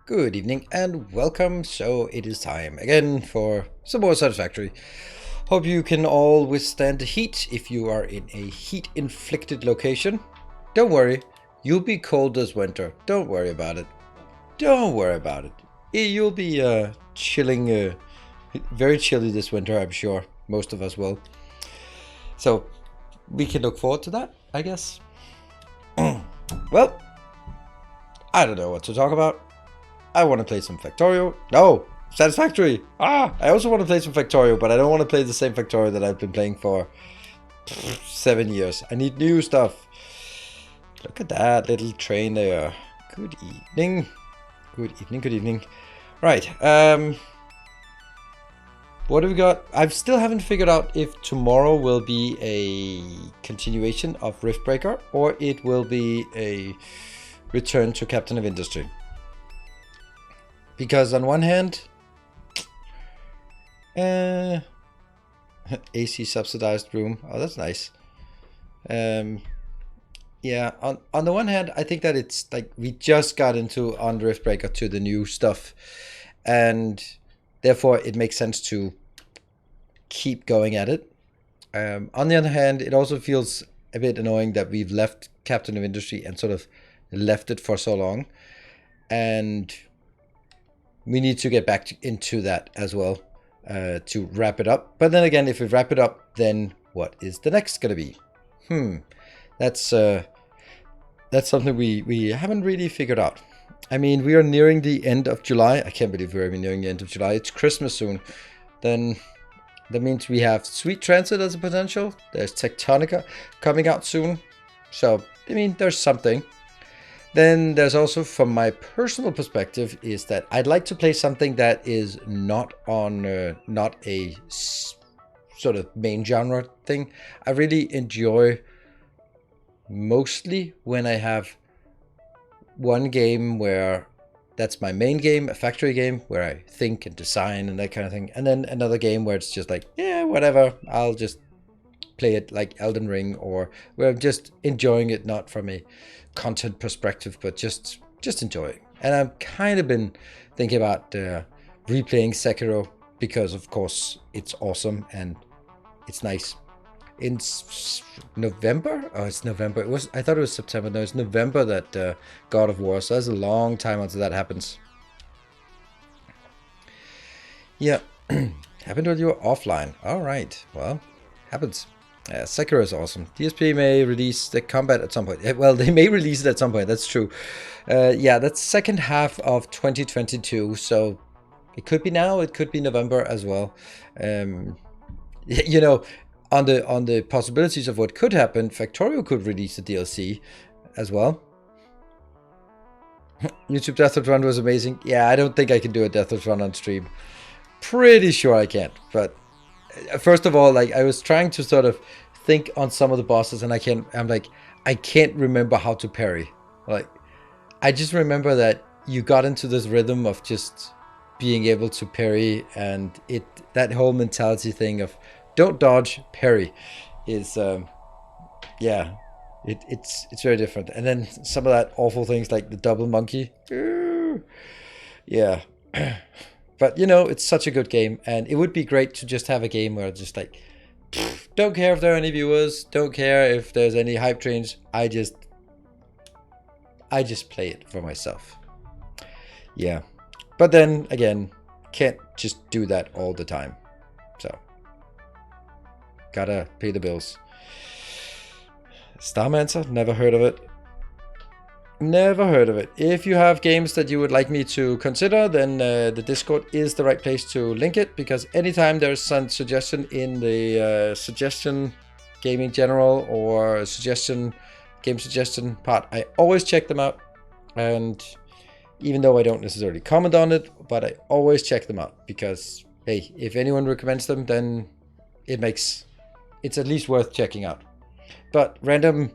Good evening and welcome. So it is time again for some more Satisfactory. Hope you can all withstand the heat if you are in a heat-inflicted location. Don't worry, you'll be cold this winter. Don't worry about it. Don't worry about it. You'll be chilling, very chilly this winter, I'm sure. Most of us will. So we can look forward to that, I guess. Well, I don't know what to talk about. I want to play some Factorio. No, Satisfactory. I also want to play some Factorio, but I don't want to play the same Factorio that I've been playing for 7 years. I need new stuff. Look at that little train there. Good evening. Good evening, good evening. Right. What do we got? I still haven't figured out if tomorrow will be a continuation of Riftbreaker or it will be a return to Captain of Industry. Because on one hand, AC subsidized room. Oh, that's nice. Yeah, on the one hand, I think that it's like we just got into on Riftbreaker to the new stuff, and therefore it makes sense to keep going at it. On the other hand, it also feels a bit annoying that we've left Captain of Industry and sort of left it for so long, and we need to get back into that as well to wrap it up. But then again, if we wrap it up, then what is the next gonna be? That's something we haven't really figured out. I mean, we are nearing the end of July. I can't believe we're nearing the end of July. It's Christmas soon. Then that means we have Sweet Transit as a potential. There's Tectonica coming out soon. So, I mean, there's something. Then there's also, from my personal perspective, is that I'd like to play something that is not on, not a sort of main genre thing. I really enjoy mostly when I have one game where that's my main game, a factory game, where I think and design and that kind of thing. And then another game where it's just like, yeah, whatever, I'll just play it like Elden Ring, or where I'm just enjoying it, not from a content perspective, but just enjoy. And I've kind of been thinking about replaying Sekiro because of course it's awesome and it's nice. In November? Oh, it's November. I thought it was September. No, it's November that God of War. So that's a long time until that happens. Yeah, happened when you were offline. All right, well, happens. Sekiro is awesome. DSP may release the combat at some point. Well, they may release it at some point. That's true. Yeah, that's second half of 2022. So it could be now. It could be November as well. You know, on the possibilities of what could happen, Factorio could release the DLC as well. YouTube Deathloop Run was amazing. Yeah, I don't think I can do a Deathloop Run on stream. Pretty sure I can't, but first of all, like I was trying to sort of think on some of the bosses, and I'm like, I can't remember how to parry. Like, I just remember that you got into this rhythm of just being able to parry, and that whole mentality thing of don't dodge, parry is yeah, it's very different. And then some of that awful things like the double monkey. Yeah. But, you know, it's such a good game, and it would be great to just have a game where just like, don't care if there are any viewers, don't care if there's any hype trains, I just I just play it for myself. Yeah. But then again, can't just do that all the time. So gotta pay the bills. Starmancer, never heard of it. Never heard of it. If you have games that you would like me to consider, then the Discord is the right place to link it, because anytime there's some suggestion in the suggestion gaming general or game suggestion part, I always check them out. And even though I don't necessarily comment on it, but I always check them out, because hey, if anyone recommends them, then it's at least worth checking out. But random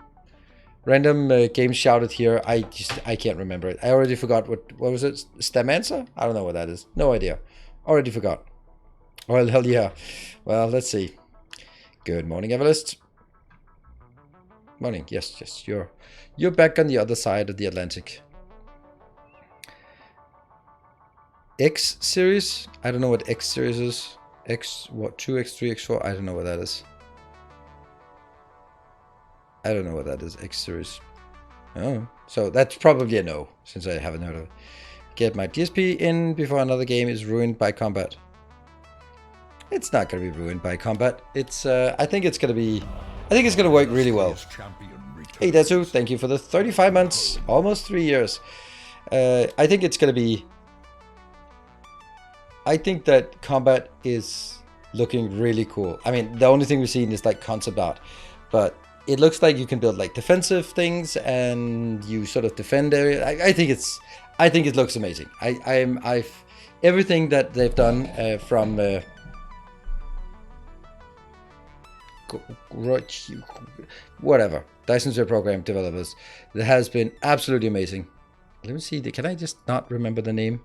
games shouted here. I can't remember it. I already forgot what was it? Stamancer? I don't know what that is. No idea. Already forgot. Well, hell yeah. Well, let's see. Good morning, Everlist. Morning. Yes. You're back on the other side of the Atlantic. X series? I don't know what X series is. X, what, 2, X3, X4? I don't know what that is. I don't know what that is, X series. Oh, so that's probably a no, since I haven't heard of it. Get my DSP in before another game is ruined by combat. It's not going to be ruined by combat. It's, I think it's going to work really well. Hey, Desu, thank you for the 35 months, almost 3 years. I think it's going to be... I think that combat is looking really cool. I mean, the only thing we've seen is like concept art, but it looks like you can build like defensive things and you sort of defend area. I think it looks amazing. I've everything that they've done from whatever Dyson Sphere Program developers, that has been absolutely amazing. Let me see. Can I just not remember the name?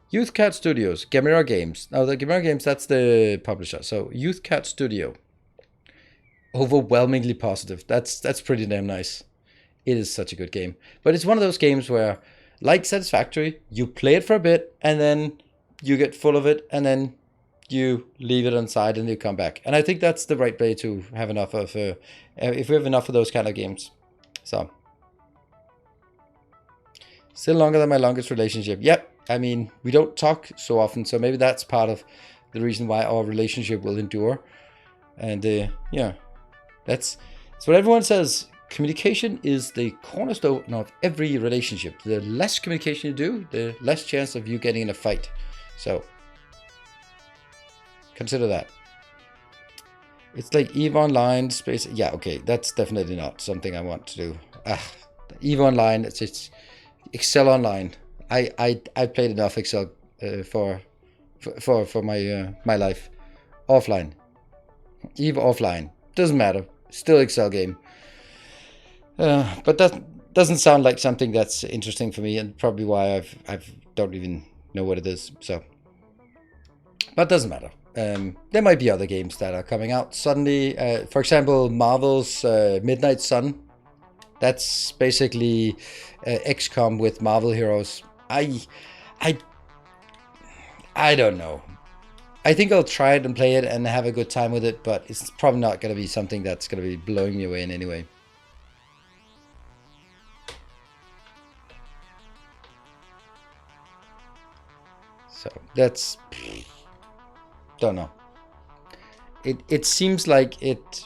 Youth Cat Studios, Gamera Games. Now the Gamera Games, that's the publisher. So Youth Cat Studio. Overwhelmingly positive. That's pretty damn nice. It is such a good game. But it's one of those games where, like Satisfactory, you play it for a bit and then you get full of it and then you leave it on side and you come back. And I think that's the right way to have enough of, if we have enough of those kind of games. So, still longer than my longest relationship. Yep. I mean, we don't talk so often, so maybe that's part of the reason why our relationship will endure. And yeah, that's what everyone says. Communication is the cornerstone of every relationship. The less communication you do, the less chance of you getting in a fight. So consider that. It's like EVE Online space. Yeah, okay, that's definitely not something I want to do. EVE Online, it's Excel Online. I played enough Excel for my life. Offline, EVE offline, doesn't matter. Still Excel game. But that doesn't sound like something that's interesting for me, and probably why I don't even know what it is. So, but doesn't matter. There might be other games that are coming out suddenly. For example, Marvel's Midnight Sun. That's basically XCOM with Marvel heroes. I don't know. I think I'll try it and play it and have a good time with it, but it's probably not going to be something that's going to be blowing me away in any way. So that's... don't know. It seems like it...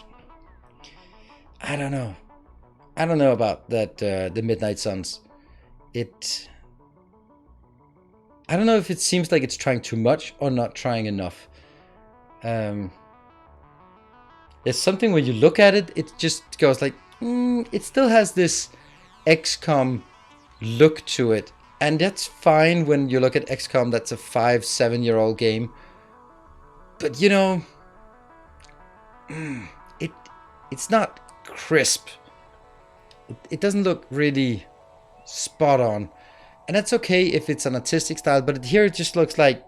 I don't know. I don't know about that, the Midnight Suns. I don't know if it seems like it's trying too much or not trying enough. There's something when you look at it, it just goes like, it still has this XCOM look to it. And that's fine when you look at XCOM, that's a 5-7-year-old game. But you know, it's not crisp. It doesn't look really spot on. And that's okay if it's an artistic style, but here it just looks like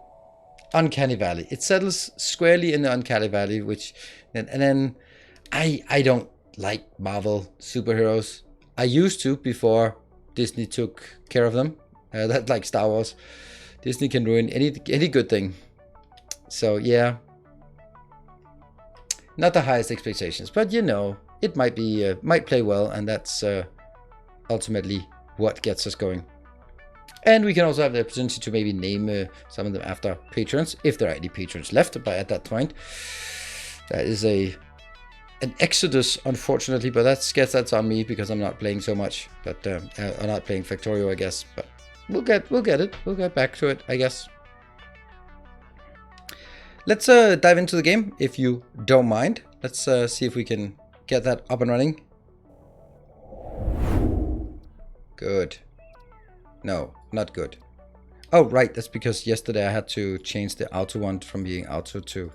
Uncanny Valley. It settles squarely in the Uncanny Valley, and then I don't like Marvel superheroes. I used to before Disney took care of them. That like Star Wars. Disney can ruin any good thing. So yeah, not the highest expectations, but you know, it might be might play well, and that's ultimately what gets us going. And we can also have the opportunity to maybe name some of them after patrons, if there are any patrons left. But at that point, that is an exodus, unfortunately. But that's on me because I'm not playing so much. But I'm not playing Factorio, I guess. But we'll get it. We'll get back to it, I guess. Let's dive into the game, if you don't mind. Let's see if we can get that up and running. Good. No, not good. Oh, right. That's because yesterday I had to change the auto one from being auto to...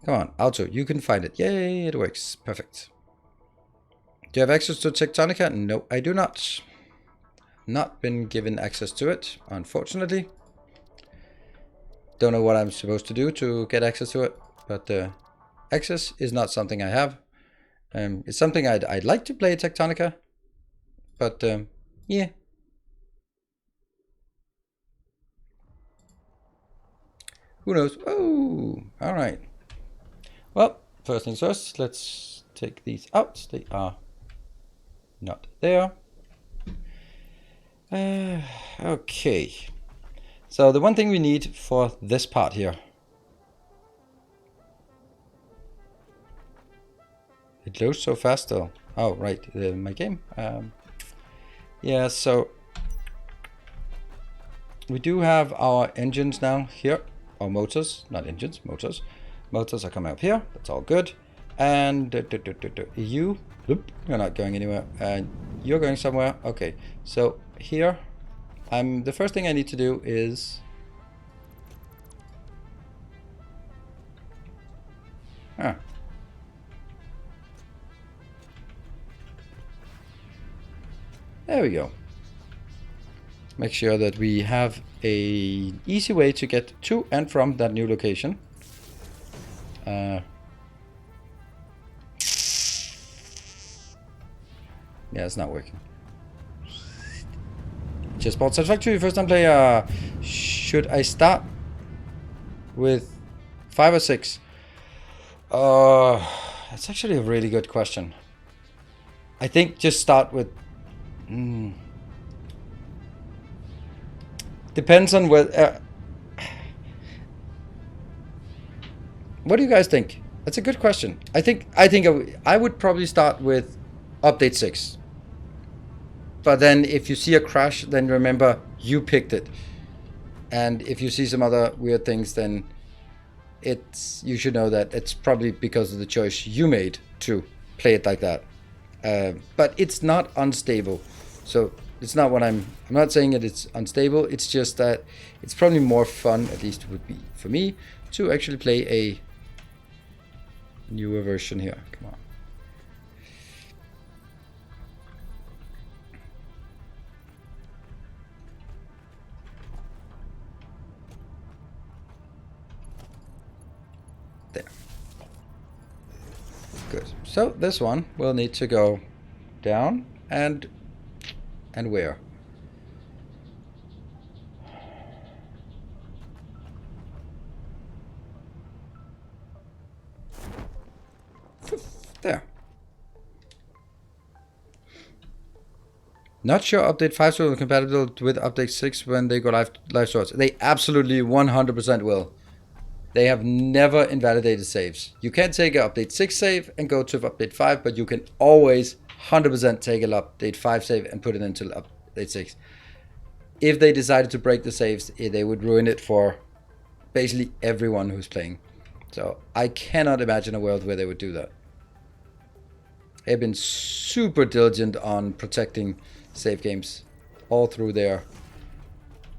Come on, auto. You can find it. Yay, it works. Perfect. Do you have access to Tectonica? No, I do not. Not been given access to it, unfortunately. Don't know what I'm supposed to do to get access to it, but access is not something I have. It's something I'd like to play Tectonica, but yeah. Who knows? Oh, all right. Well, first things first, let's take these out. They are not there. Okay. So the one thing we need for this part here. It loads so fast though. Oh, right, my game. Yeah, so we do have our engines now here. Or motors, not engines, motors. Motors are coming up here. That's all good. And you're not going anywhere. And you're going somewhere. Okay, so here, the first thing I need to do is... There we go. Make sure that we have an easy way to get to and from that new location. Yeah, it's not working. Just bought Satisfactory, first time player. Should I start with 5 or 6? That's actually a really good question. I think just start with... Depends on what... what do you guys think? That's a good question. I think I would probably start with update 6. But then if you see a crash, then remember you picked it. And if you see some other weird things, then you should know that it's probably because of the choice you made to play it like that. But it's not unstable. So it's not what I'm not saying that it's unstable. It's just that it's probably more fun, at least it would be for me, to actually play a newer version here. Come on. There. Good. So this one will need to go down and where? There. Not sure update 5 will be compatible with update 6 when they go live source. They absolutely 100% will. They have never invalidated saves. You can take an update 6 save and go to update 5, but you can always 100% take an update 5 save and put it into update 6. If they decided to break the saves, they would ruin it for basically everyone who's playing. So I cannot imagine a world where they would do that. They've been super diligent on protecting save games all through their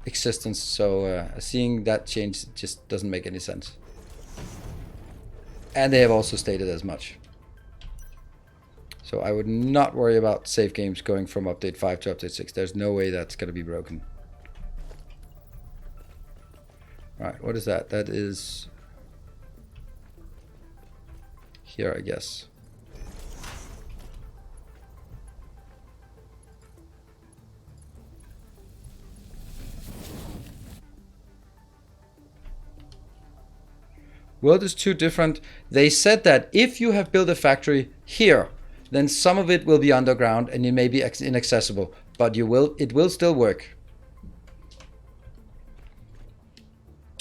existence. So seeing that change just doesn't make any sense. And they have also stated as much. So I would not worry about save games going from update 5 to update 6. There's no way that's going to be broken. Alright, what is that? That is here, I guess. World is too different. They said that if you have built a factory here, then some of it will be underground and it may be inaccessible, but it will still work.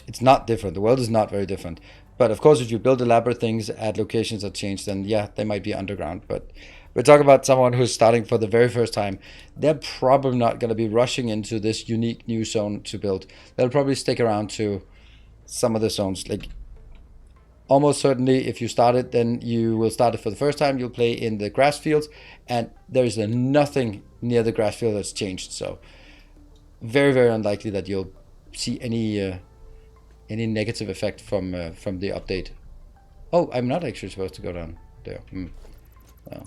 It's not different. The world is not very different. But of course, if you build elaborate things at locations that change, then yeah, they might be underground. But we're talking about someone who's starting for the very first time. They're probably not going to be rushing into this unique new zone to build. They'll probably stick around to some of the zones. Like, almost certainly, if you start it, then you will start it for the first time. You'll play in the grass fields, and there is nothing near the grass field that's changed. So very, very unlikely that you'll see any negative effect from the update. Oh, I'm not actually supposed to go down there. Well.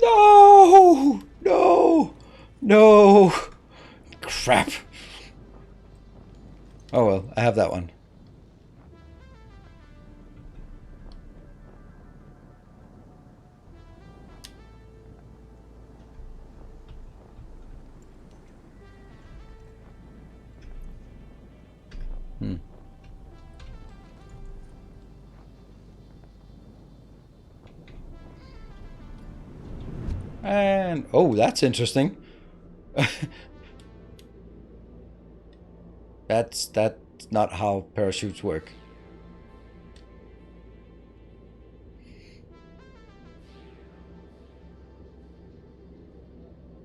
No! No! No! Crap. Oh well, I have that one. And oh, that's interesting. That's not how parachutes work.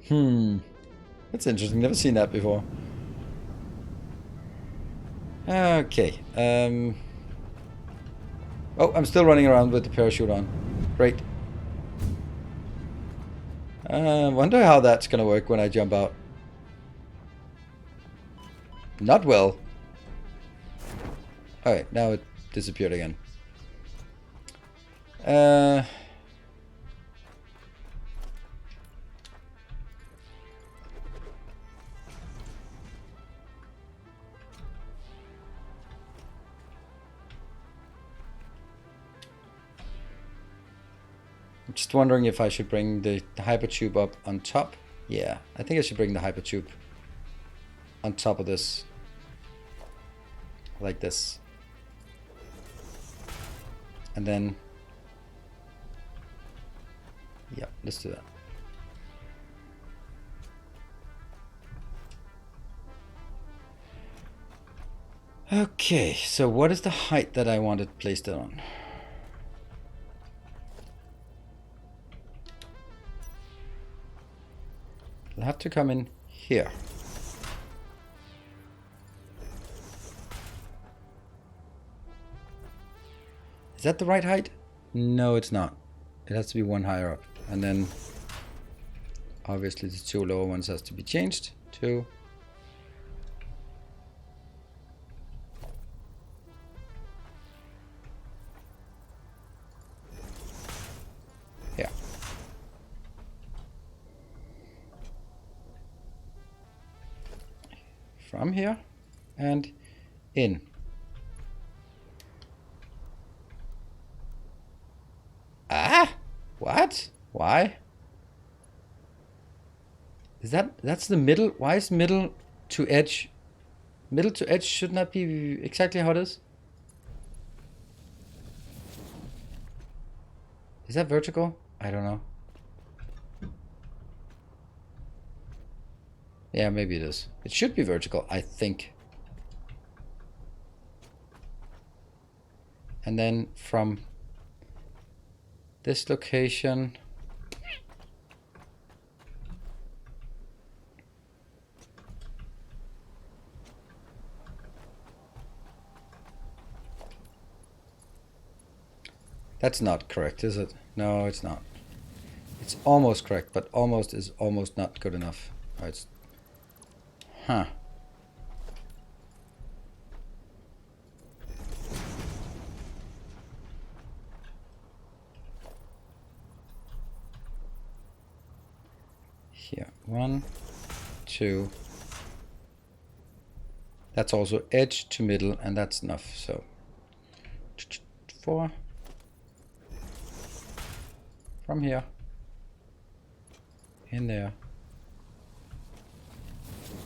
That's interesting. Never seen that before. Okay. Oh, I'm still running around with the parachute on. Great. I wonder how that's gonna work when I jump out. Not well. Alright, now it disappeared again. I'm just wondering if I should bring the hypertube up on top. Yeah, I think I should bring the hypertube on top of this. Like this. And then... yeah, let's do that. Okay, so what is the height that I wanted placed it on? It'll have to come in here. Is that the right height? No, it's not. It has to be one higher up. And then obviously the two lower ones has to be changed to here. From here and in. Ah! What? Why? Is that's the middle? Why is middle to edge? Middle to edge should not be exactly how it is. Is that vertical? I don't know. Yeah, maybe it is. It should be vertical, I think. And then from this location, that's not correct, is it? No, it's not. It's almost correct, but almost is almost not good enough. Oh, it's... huh. Here, 1, 2. That's also edge to middle, and that's enough. So 4, from here, in there,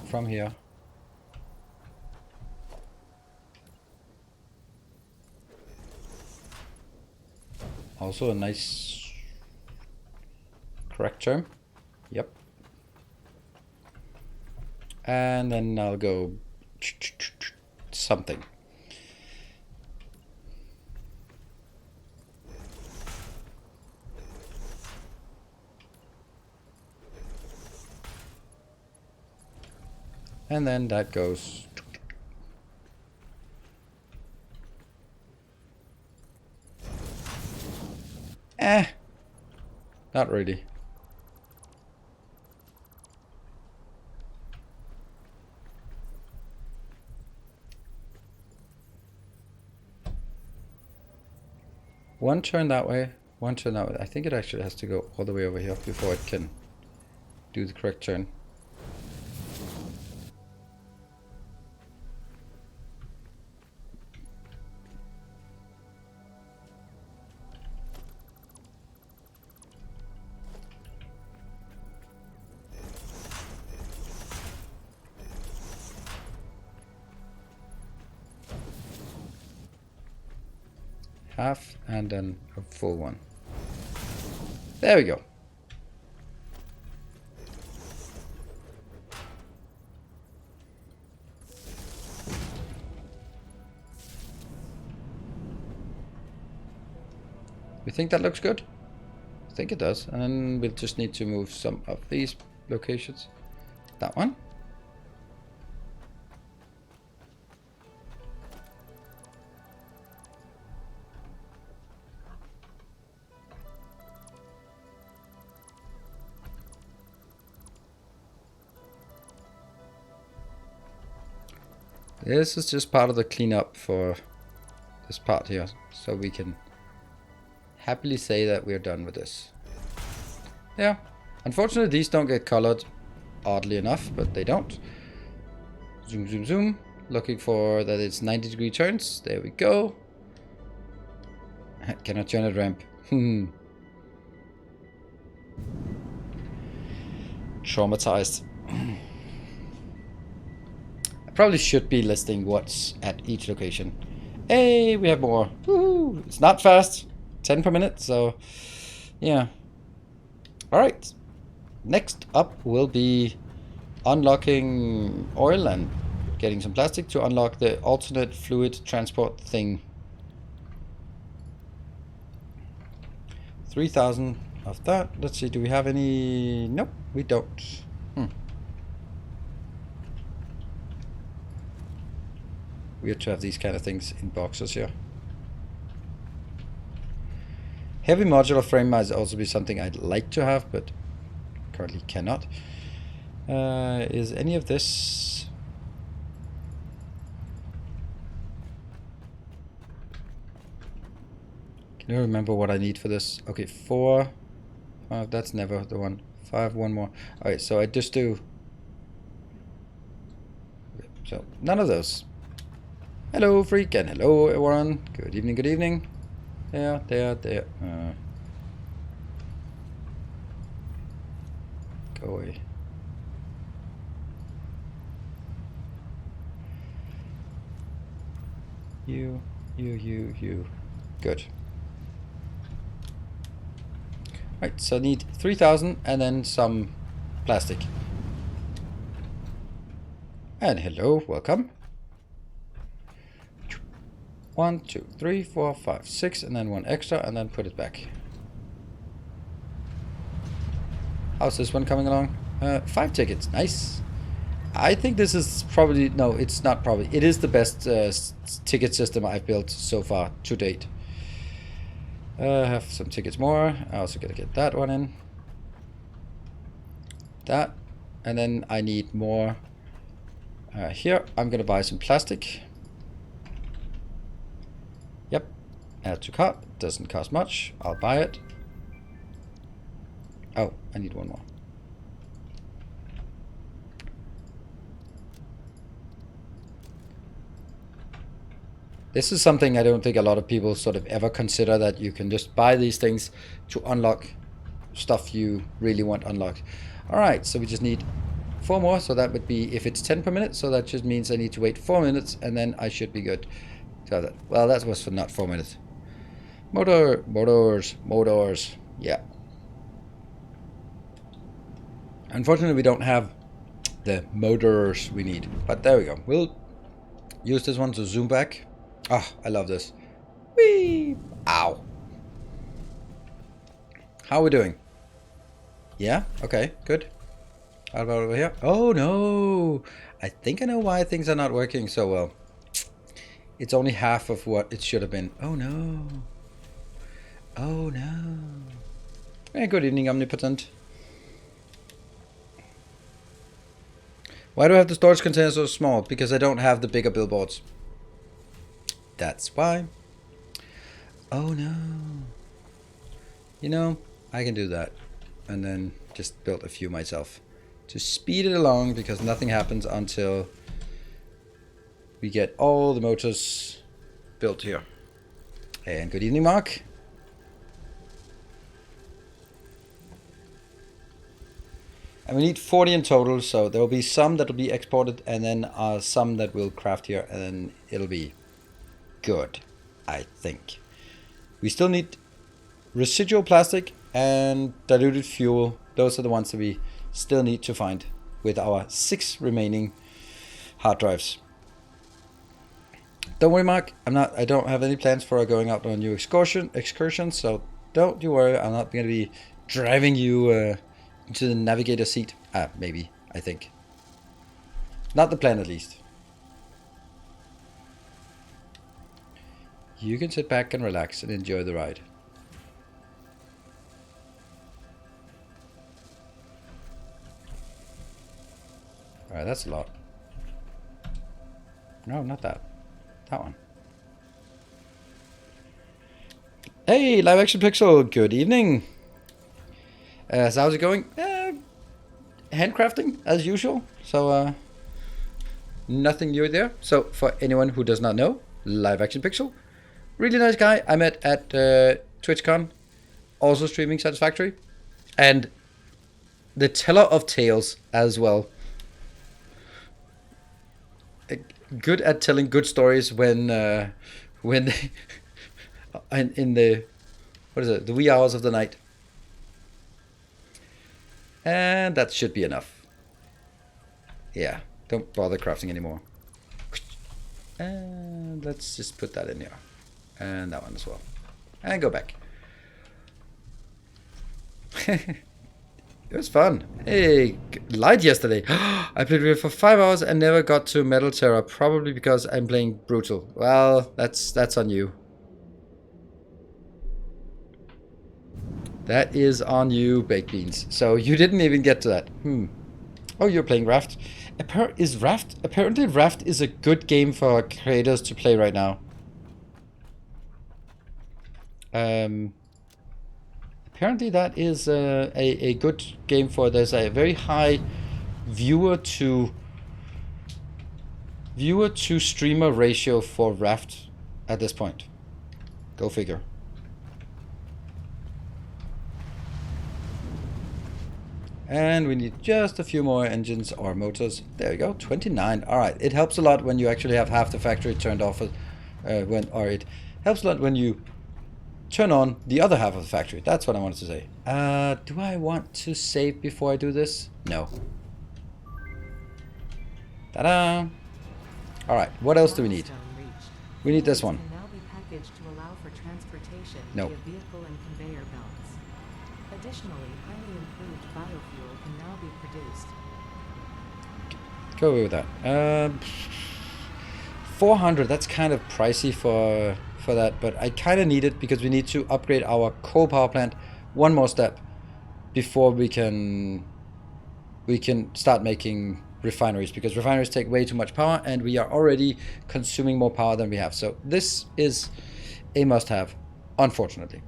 from here. Also a nice correct term. Yep. And then I'll go something. And then that goes. Not really. One turn that way, one turn that way. I think it actually has to go all the way over here before it can do the correct turn. Half and then a full one. There we go. You think that looks good? I think it does. And then we'll just need to move some of these locations. That one. This is just part of the cleanup for this part here, so we can happily say that we're done with this. Yeah, unfortunately these don't get colored, oddly enough, but they don't. Zoom, zoom, zoom. Looking for that it's 90-degree turns. There we go. Cannot turn a ramp. Traumatized. Probably should be listing what's at each location. Hey, we have more. Woohoo! It's not fast. 10 per minute, so yeah. Alright. Next up will be unlocking oil and getting some plastic to unlock the alternate fluid transport thing. 3,000 of that. Let's see, do we have any? Nope, we don't. Weird to have these kind of things in boxes here. Heavy modular frame might also be something I'd like to have, but currently cannot. Is any of this? Can you remember what I need for this? Okay, 4. That's never the one. 5, one more. Alright, so I just do. So none of those. Hello, freak, and hello, everyone. Good evening, good evening. There. Go away. You. Good. Right, so I need 3,000 and then some plastic. And hello, welcome. 1, 2, 3, 4, 5, 6, and then one extra, and then put it back. How's this one coming along? 5 tickets, nice. I think this is probably, no, it's not probably. It is the best ticket system I've built so far to date. I have some tickets more. I also gotta get that one in. That, and then I need more. Here, I'm gonna buy some plastic. Yep, add to cart. Doesn't cost much. I'll buy it. Oh, I need one more. This is something I don't think a lot of people sort of ever consider, that you can just buy these things to unlock stuff you really want unlocked. Alright, so we just need 4 more, so that would be, if it's 10 per minute, so that just means I need to wait 4 minutes, and then I should be good to have that. Well, that was for not 4 minutes. Motors, yeah. Unfortunately, we don't have the motors we need, but there we go. We'll use this one to zoom back. Ah, oh, I love this. Whee! Ow. How are we doing? Yeah? Okay, good. How about over here? Oh no! I think I know why things are not working so well. It's only half of what it should have been. Oh no. Oh no. Hey, good evening, Omnipotent. Why do I have the storage container so small? Because I don't have the bigger billboards. That's why. Oh no. You know, I can do that. And then just build a few myself. To speed it along, because nothing happens until we get all the motors built here. And good evening, Mark. And we need 40 in total, so there will be some that will be exported, and then some that will craft here, and then it'll be good, I think. We still need residual plastic and diluted fuel. Those are the ones that we still need to find with our 6 remaining hard drives. Don't worry, Mark. I don't have any plans for going out on a new excursion, so don't you worry. I'm not going to be driving you into the navigator seat. Maybe, I think. Not the plan, at least. You can sit back and relax and enjoy the ride. Alright, that's a lot. No, not that. That one. Hey, Live Action Pixel, good evening. So how's it going? Handcrafting, as usual. So, nothing new there. So, for anyone who does not know, Live Action Pixel, really nice guy I met at TwitchCon, also streaming Satisfactory, and the teller of tales as well. Good at telling good stories when they, in the, what is it, the wee hours of the night. And that should be enough. Yeah, don't bother crafting anymore. And let's just put that in here. And that one as well. And go back. It was fun. Hey, light yesterday. I played with it for 5 hours and never got to Metal Terror, probably because I'm playing Brutal. Well, that's on you. That is on you, Baked Beans. So you didn't even get to that. Oh, you're playing Raft. Apparently Raft is a good game for creators to play right now. Apparently that is a good game for, there's a very high viewer to streamer ratio for Raft at this point. Go figure. And we need just a few more engines or motors. There we go, 29. All right, it helps a lot when you actually have half the factory turned off. It helps a lot when you turn on the other half of the factory. That's what I wanted to say. Do I want to save before I do this? No. Ta-da! All right, what else do we need? We need this one. No. Additionally, highly improved biofuel can now be produced. Go away with that. 400, that's kind of pricey for that, but I kind of need it because we need to upgrade our coal power plant one more step before we can start making refineries, because refineries take way too much power and we are already consuming more power than we have. So this is a must-have, unfortunately.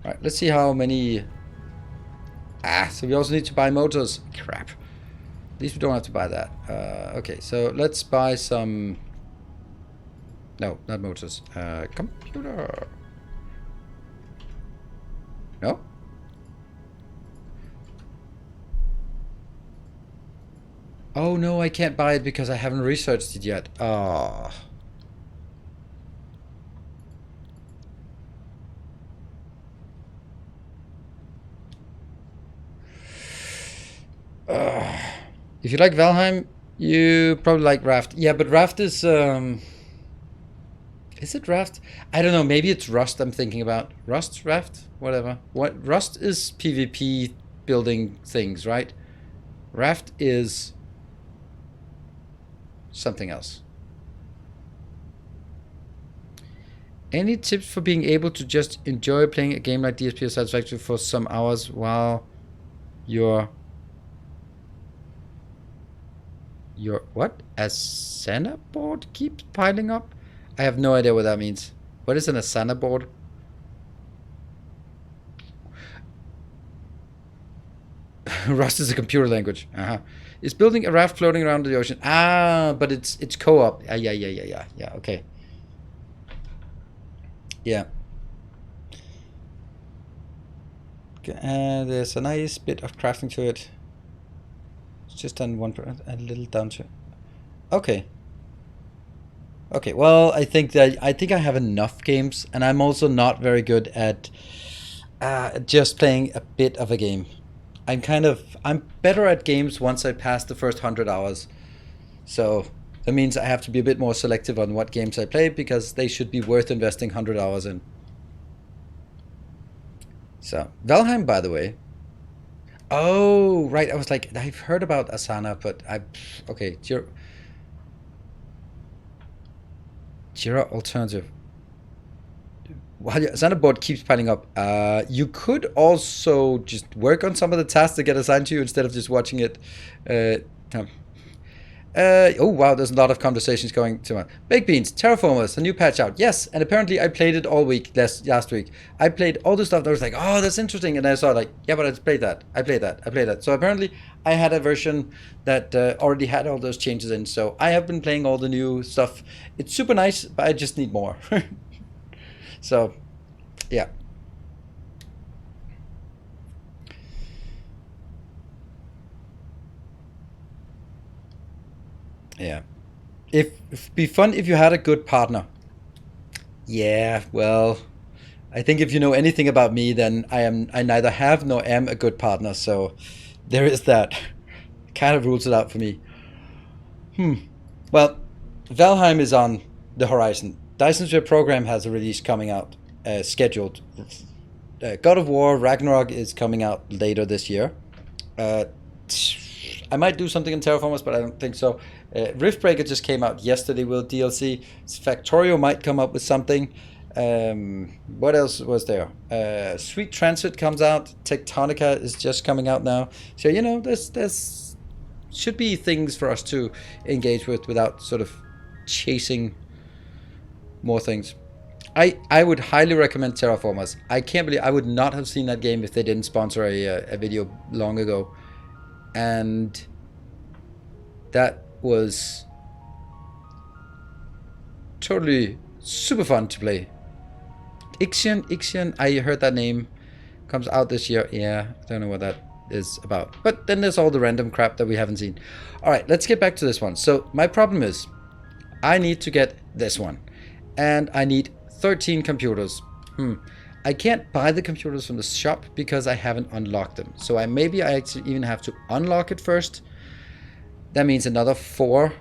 All right, let's see how many. So we also need to buy motors. Crap. At least we don't have to buy that. Okay, so let's buy some. No, not motors. Computer. No? Oh no, I can't buy it because I haven't researched it yet. Oh. If you like Valheim, you probably like Raft. Yeah, but Raft is it Raft? I don't know. Maybe it's Rust. I'm thinking about Rust, Raft, whatever. What Rust is PvP building things, right? Raft is something else. Any tips for being able to just enjoy playing a game like DSP or Satisfactory for some hours while your what? Asana board keeps piling up? I have no idea what that means. What is an Asana board? Rust is a computer language. Uh-huh. Is building a raft floating around the ocean. Ah, but it's co-op. Yeah. Okay. Yeah. There's a nice bit of crafting to it. It's just on a little down to. Okay. Okay. Well, I think I have enough games, and I'm also not very good at just playing a bit of a game. I'm better at games once I pass the first 100 hours. So that means I have to be a bit more selective on what games I play because they should be worth investing 100 hours in. So Valheim, by the way. Oh, right. I was like, I've heard about Asana, but okay. Jira alternative. Well, yeah, Asana board keeps piling up. You could also just work on some of the tasks that get assigned to you instead of just watching it. No. Oh wow, there's a lot of conversations going to Baked Beans, Terraformers, a new patch out. Yes, and apparently I played it all week last week. I played all the stuff that was like, oh, that's interesting, and I saw like, yeah, but I played that. I played that. So apparently I had a version that already had all those changes in. So I have been playing all the new stuff. It's super nice, but I just need more. So, yeah. Yeah. It'd be fun if you had a good partner. Yeah, well, I think if you know anything about me, then I neither have nor am a good partner. So there is that. Kind of rules it out for me. Well, Valheim is on the horizon. Dyson Sphere Program has a release coming out scheduled. God of War Ragnarok is coming out later this year. Uh, I might do something in Terraformers, but I don't think so. Riftbreaker just came out yesterday with DLC. Factorio might come up with something. What else was there? Sweet Transit comes out. Tectonica is just coming out now. So there's should be things for us to engage with without sort of chasing more things. I would highly recommend Terraformers. I can't believe I would not have seen that game if they didn't sponsor a video long ago. And that was totally super fun to play. Ixion, I heard that name. Comes out this year. Yeah, I don't know what that is about. But then there's all the random crap that we haven't seen. Alright, let's get back to this one. So my problem is I need to get this one. And I need 13 computers. I can't buy the computers from the shop because I haven't unlocked them. So I actually even have to unlock it first. That means another 4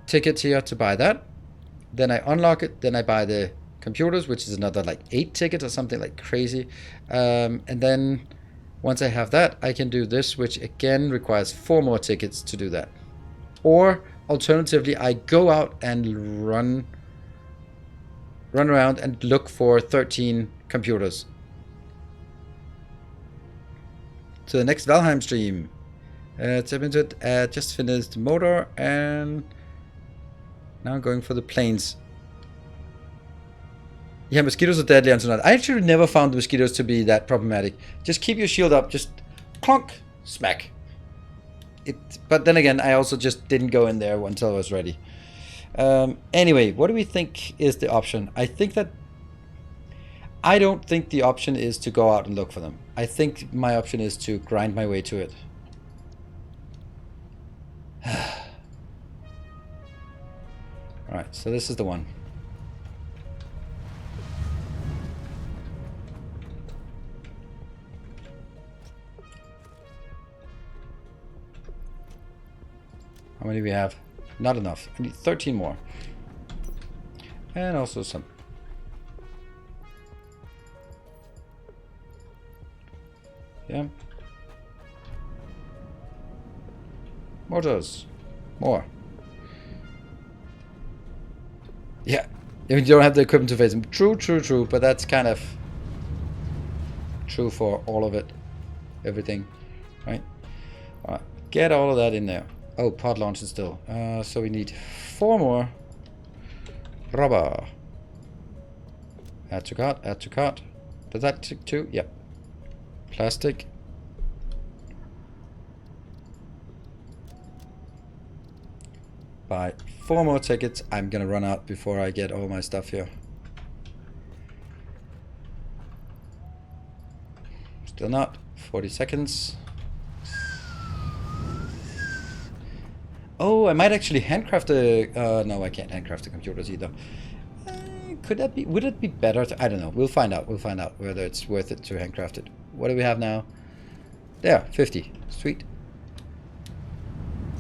tickets here to buy that. Then I unlock it. Then I buy the computers, which is another like 8 tickets or something like crazy. And then once I have that, I can do this, which again requires 4 more tickets to do that. Or alternatively, I go out and run around and look for 13 computers. To the next Valheim stream. Just finished motor and now I'm going for the planes. Yeah, mosquitoes are deadly and so on. I actually never found the mosquitoes to be that problematic. Just keep your shield up, just clunk, smack. But then again, I also just didn't go in there until I was ready. Anyway, what do we think is the option? I don't think the option is to go out and look for them. I think my option is to grind my way to it. Alright, so this is the one. How many do we have? Not enough. I need 13 more. And also some. Yeah. Motors. More. Yeah. You don't have the equipment to face them. True, true, true. But that's kind of true for all of it. Everything. Right? Alright. Get all of that in there. Oh, pod launcher still. So we need 4 more. Rubber. Add to cart, add to cart. Does that tick 2? Yep. Plastic. Buy 4 more tickets. I'm gonna run out before I get all my stuff here. Still not. 40 seconds. Oh, I might actually handcraft a... no, I can't handcraft the computers either. Could that be... Would it be better to... I don't know. We'll find out. We'll find out whether it's worth it to handcraft it. What do we have now? There, 50. Sweet.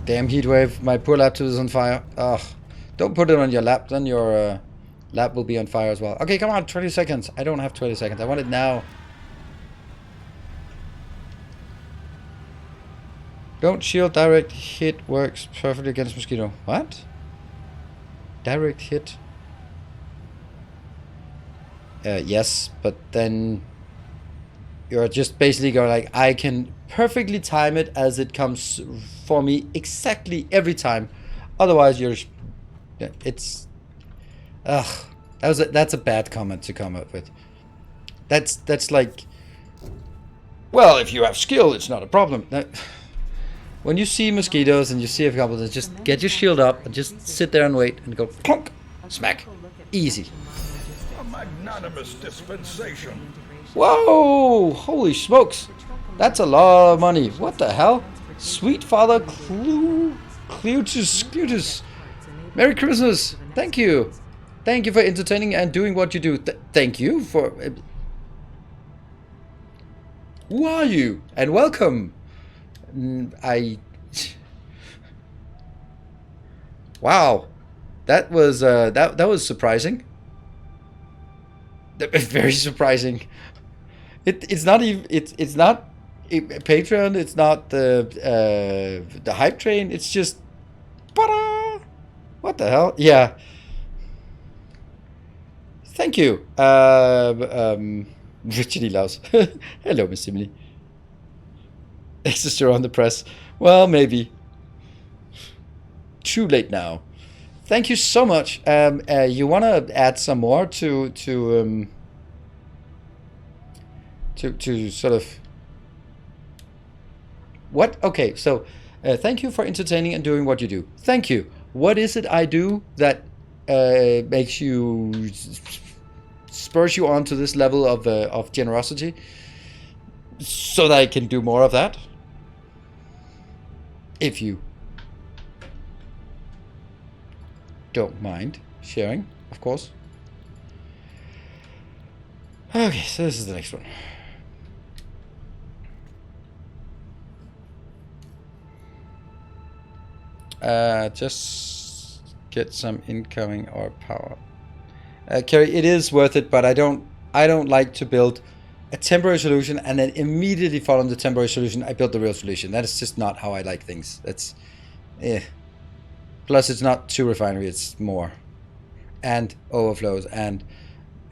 Damn heatwave. My poor laptop is on fire. Ugh. Don't put it on your lap. Then your lap will be on fire as well. Okay, come on. 20 seconds. I don't have 20 seconds. I want it now. Don't shield. Direct hit works perfectly against mosquito. What? Direct hit? Yes, but then you're just basically going like, I can perfectly time it as it comes for me exactly every time. Otherwise, you're... It's... Ugh. That's a bad comment to come up with. That's like... Well, if you have skill, it's not a problem. When you see mosquitoes and you see a couple, just get your shield up and just sit there and wait and go clunk, smack, easy. A magnanimous dispensation. Whoa! Holy smokes! That's a lot of money. What the hell? Sweet Father Clutus. Merry Christmas! Thank you. Thank you for entertaining and doing what you do. Thank you for... Who are you? And welcome. Wow, that was that was surprising. Very surprising. It's not even it's not Patreon. It's not the hype train. It's just what the hell? Yeah. Thank you, Richard Laus. Hello, Miss Simile. Extra on the press. Well, maybe. Too late now. Thank you so much. You want to add some more to sort of what? Okay, so thank you for entertaining and doing what you do. Thank you. What is it I do that makes you spurs you on to this level of generosity, so that I can do more of that? If you don't mind sharing, of course. Okay, so this is the next one. Just get some incoming or power. Kerry, it is worth it, but I don't like to build a temporary solution and then immediately following the temporary solution, I built the real solution. That is just not how I like things. That's, Plus, it's not 2 refinery, it's more. And overflows. And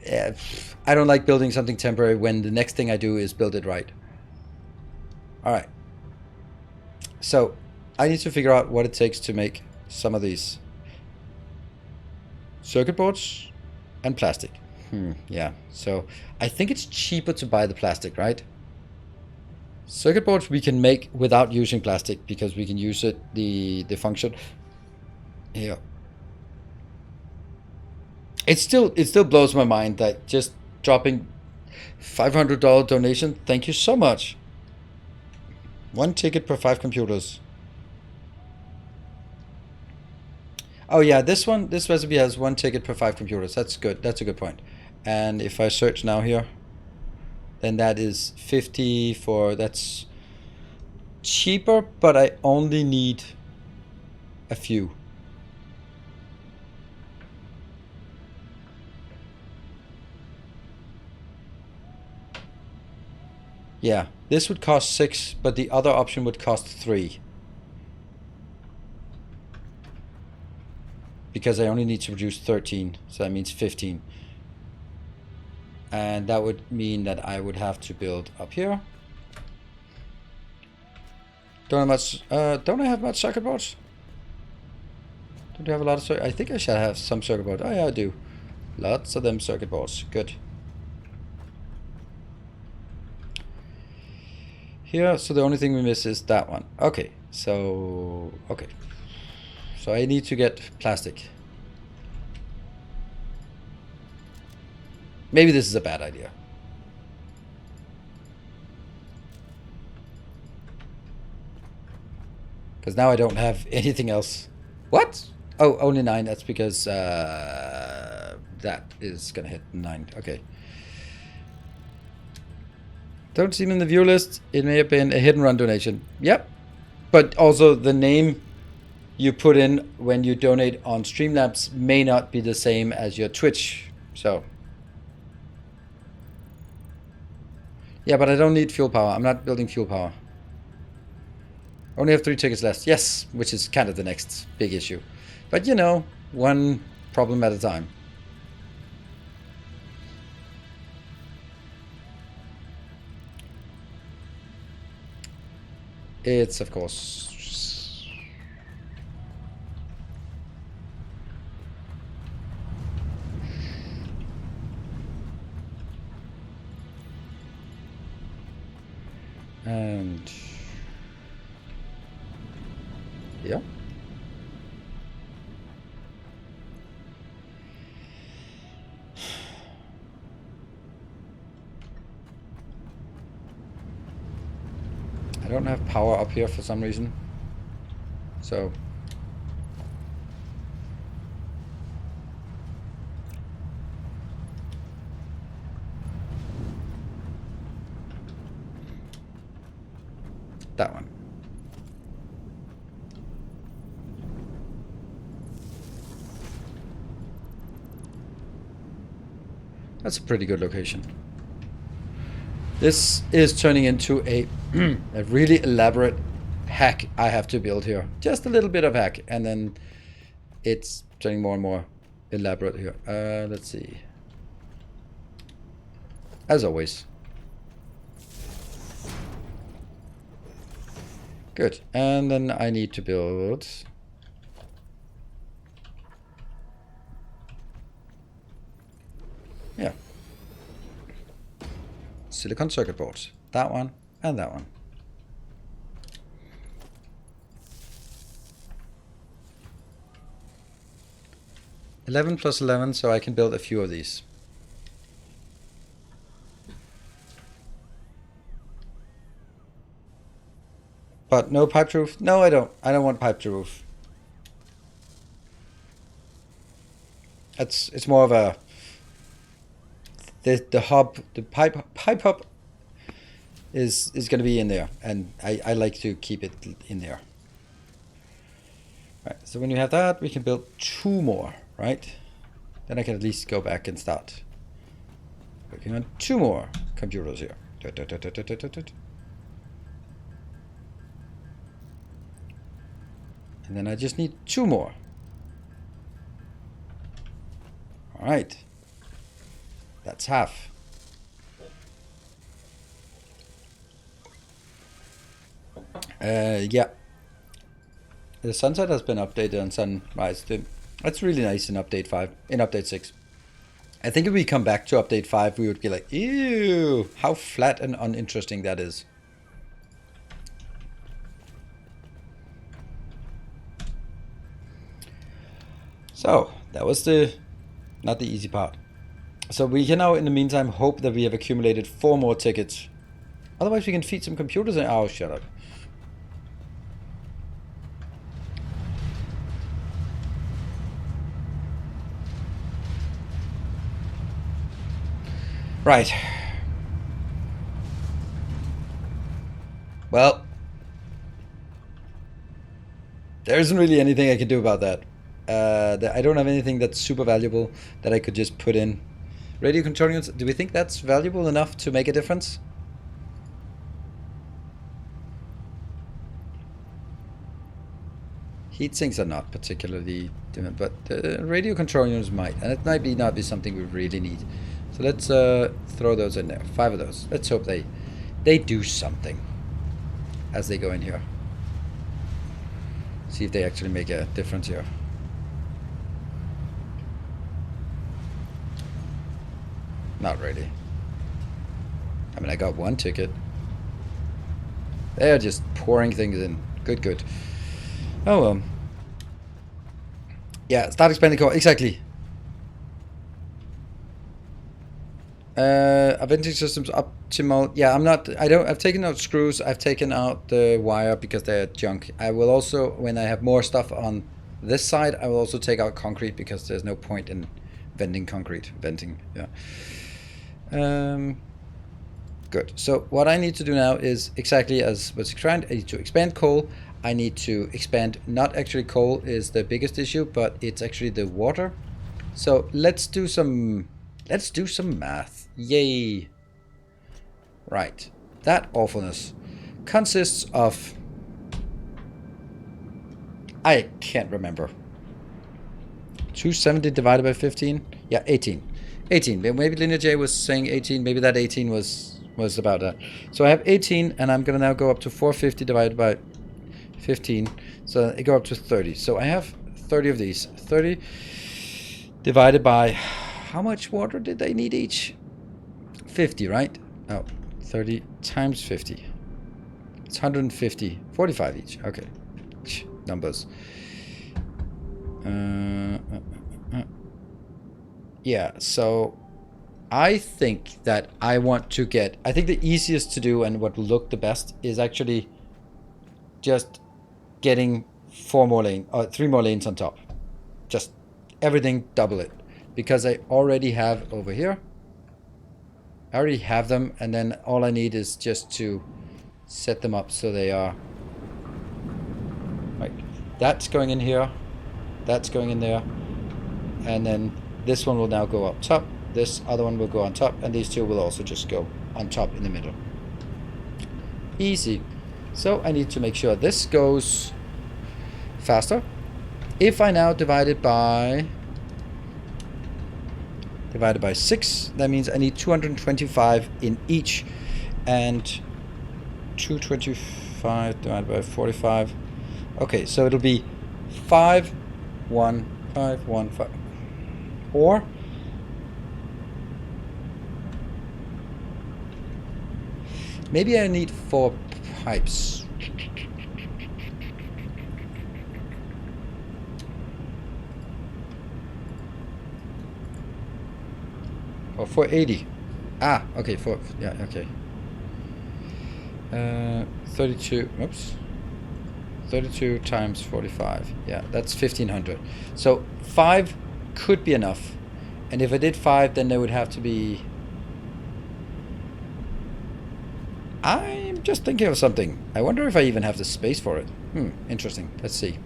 I don't like building something temporary when the next thing I do is build it right. Alright. So, I need to figure out what it takes to make some of these circuit boards and plastic. Yeah, so I think it's cheaper to buy the plastic, right? Circuit boards we can make without using plastic because we can use it, the function. Yeah. It still blows my mind that just dropping $500 donation. Thank you so much. 1 ticket per 5 computers. Oh yeah, this recipe has 1 ticket per 5 computers. That's good. That's a good point. And if I search now here, then that is 50 for, that's cheaper, but I only need a few. Yeah, this would cost 6, but the other option would cost 3. Because I only need to produce 13, so that means 15. And that would mean that I would have to build up here. Don't I have much circuit boards? Don't I have a lot of I think I should have some circuit boards. Oh yeah, I do. Lots of them circuit boards. Good. Here, so the only thing we miss is that one. Okay, so so I need to get plastic. Maybe this is a bad idea. Because now I don't have anything else. What? Oh, only 9. That's because that is gonna hit 9. Okay. Don't see him in the view list. It may have been a hit and run donation. Yep. But also the name you put in when you donate on Streamlabs may not be the same as your Twitch. So. Yeah, but I don't need fuel power. I'm not building fuel power. Only have 3 tickets left. Yes, which is kind of the next big issue. But you know, one problem at a time. It's, of course... And... yeah. I don't have power up here for some reason. So... that one. That's a pretty good location. This is turning into a really elaborate hack I have to build here. Just a little bit of hack, and then it's turning more and more elaborate here. Let's see. As always. Good. And then I need to build... yeah. Silicon circuit boards. That one and that one. $11 plus 11, so I can build a few of these. But no piped roof? No, I don't. I don't want piped roof. It's more of a... the hub, the pipe hub is going to be in there, and I like to keep it in there. Right, so when you have that, we can build 2 more, right? Then I can at least go back and start working on 2 more computers here. And then I just need 2 more. All right. That's half. Yeah. The sunset has been updated on sunrise. That's really nice in update 5, in update 6. I think if we come back to update 5, we would be like, ew, how flat and uninteresting that is. So, that was not the easy part. So we can now, in the meantime, hope that we have accumulated 4 more tickets. Otherwise we can feed some computers in... oh, shut up. Right. Well, there isn't really anything I can do about that. I don't have anything that's super valuable that I could just put in. Radio control units, do we think that's valuable enough to make a difference? Heat sinks are not particularly different, but radio control units might, and it might not be something we really need. So let's throw those in there. 5 of those. Let's hope they do something as they go in here. See if they actually make a difference here. Not really. I mean, I got 1 ticket. They're just pouring things in. Good, good. Oh, well. Yeah, start expanding core. Exactly. Venting systems optimal. Yeah, I've taken out screws. I've taken out the wire because they're junk. I will also, when I have more stuff on this side, I will also take out concrete because there's no point in venting concrete. Venting, yeah. Good. So what I need to do now is exactly as was explained. I need to expand coal. I need to expand, not actually coal is the biggest issue, but it's actually the water. So let's do some math. Yay. Right. That awfulness consists of, I can't remember. 270 divided by 15? Yeah, 18. 18. Maybe Linear J was saying 18. Maybe that 18 was about that. So I have 18, and I'm going to now go up to 450 divided by 15. So I go up to 30. So I have 30 of these. 30 divided by, how much water did they need each? 50, right? Oh, 30 times 50. It's 150. 45 each. Okay. Numbers. Yeah, so I think that I want to get, I think the easiest to do and what will look the best is actually just getting 3 more lanes on top. Just everything double it. Because I already have over here, I already have them, and then all I need is just to set them up so they are, right, that's going in here, that's going in there, and then this one will now go up top, this other one will go on top, and these two will also just go on top in the middle. Easy. So I need to make sure this goes faster. If I now divide it by 6, that means I need 225 in each, and 225 divided by 45. Okay, so it'll be 5, 1, 5, 1, 5. Or maybe I need 4 pipes. Or 480. Ah, okay, yeah, okay. 32, oops. 32 times 45. Yeah, that's 1500. So 5 could be enough. And if I did 5, then there would have to be... I'm just thinking of something. I wonder if I even have the space for it. Interesting. Let's see.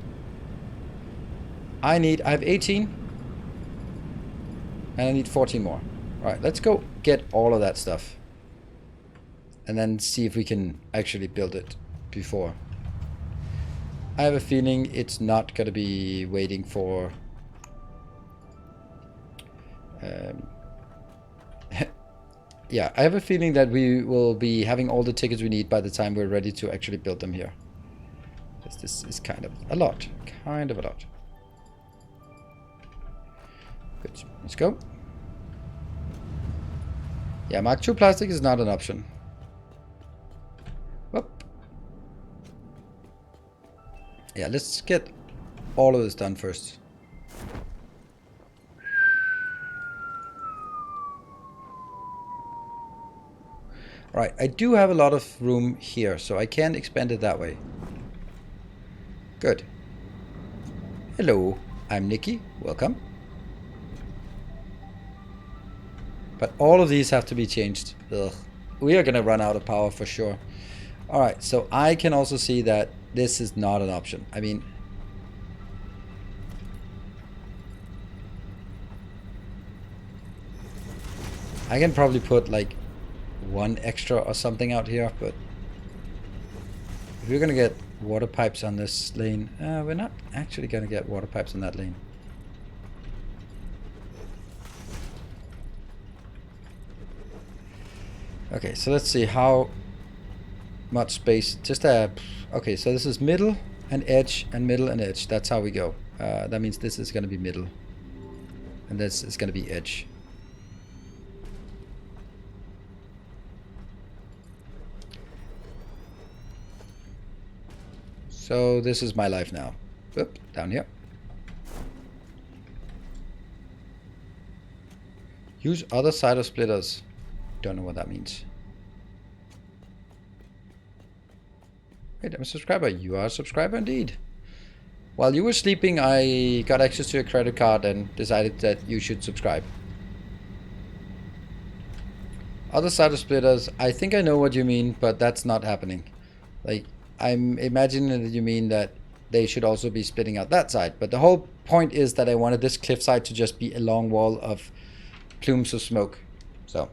I have 18. And I need 14 more. Alright, let's go get all of that stuff. And then see if we can actually build it before. I have a feeling it's not going to be waiting for... yeah, I have a feeling that we will be having all the tickets we need by the time we're ready to actually build them here. This is kind of a lot. Kind of a lot. Good. Let's go. Yeah, Mark II plastic is not an option. Whoop. Yeah, let's get all of this done first. Alright, I do have a lot of room here, so I can expand it that way. Good. Hello, I'm Nikki. Welcome. But all of these have to be changed. Ugh. We are gonna run out of power for sure. Alright, so I can also see that this is not an option. I mean, I can probably put like one extra or something out here, but if we're gonna get water pipes on this lane, we're not actually gonna get water pipes on that lane. Okay, so let's see how much space. Just okay, so this is middle and edge and middle and edge. That's how we go. That means this is gonna be middle, and this is gonna be edge. So this is my life now. Oop, down here. Use other side of splitters. Don't know what that means. Wait, I'm a subscriber. You are a subscriber indeed. While you were sleeping, I got access to your credit card and decided that you should subscribe. Other side of splitters. I think I know what you mean, but that's not happening. Like, I'm imagining that you mean that they should also be splitting out that side. But the whole point is that I wanted this cliffside to just be a long wall of plumes of smoke. So.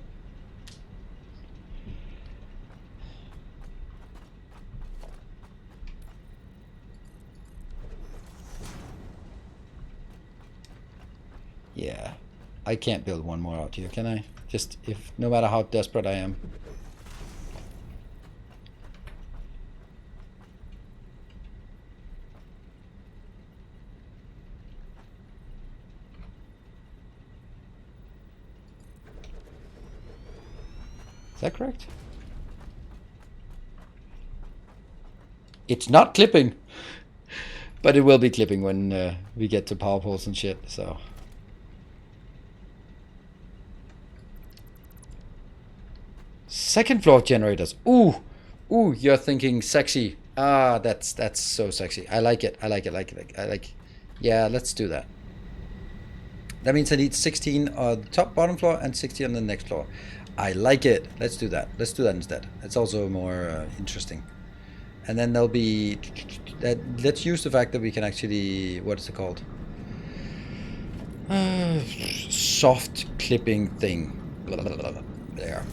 Yeah. I can't build one more out here, can I? Just if, no matter how desperate I am. Is that correct? It's not clipping, but it will be clipping when we get to power poles and shit, so. Second floor generators. Ooh, ooh, you're thinking sexy. Ah, that's so sexy. I like it. I like it. Yeah, let's do that. That means I need 16 on the top bottom floor and 60 on the next floor. I like it. Let's do that. Let's do that instead. It's also more interesting. And then there'll be let's use the fact that we can actually, what is it called? Soft clipping thing. Blah, blah, blah, blah. There.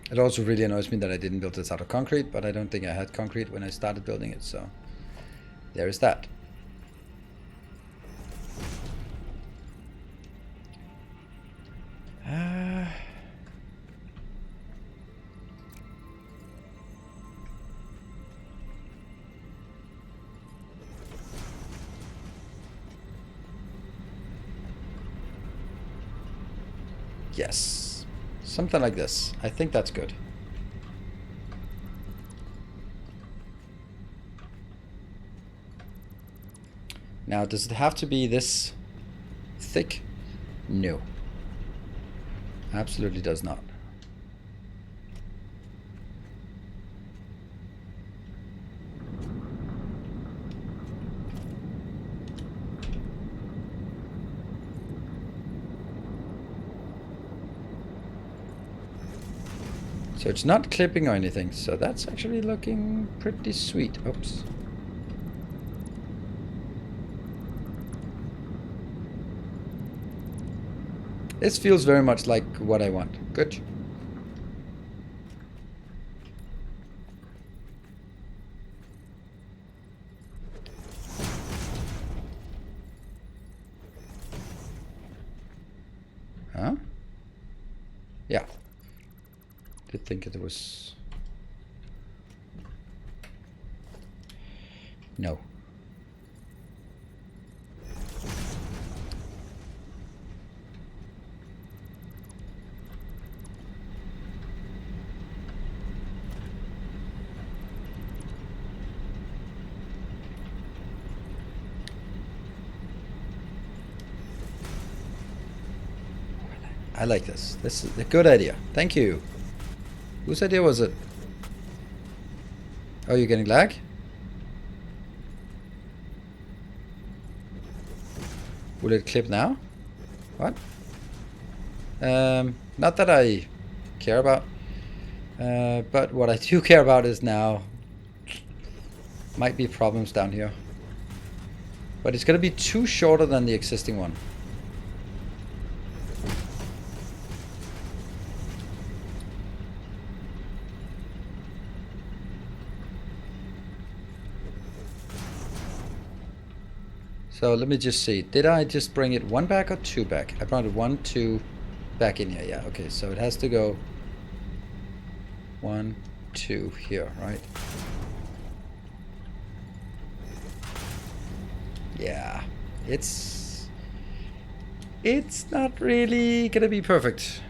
It also really annoys me that I didn't build this out of concrete, but I don't think I had concrete when I started building it, so there is that. Yes, something like this. I think that's good. Now, does it have to be this thick? No. Absolutely does not. So it's not clipping or anything, so that's actually looking pretty sweet. Oops. This feels very much like what I want. Good. Huh? Yeah. Did think it was... No. I like this. This is a good idea. Thank you. Whose idea was it? Oh, you're getting lag? Will it clip now? What? Not that I care about. But what I do care about is now might be problems down here. But it's going to be too shorter than the existing one. So let me just see. Did I just bring it one back or two back? I brought it 1, 2 back in here. Yeah, okay. So it has to go 1, 2 here, right? Yeah. It's not really gonna be perfect.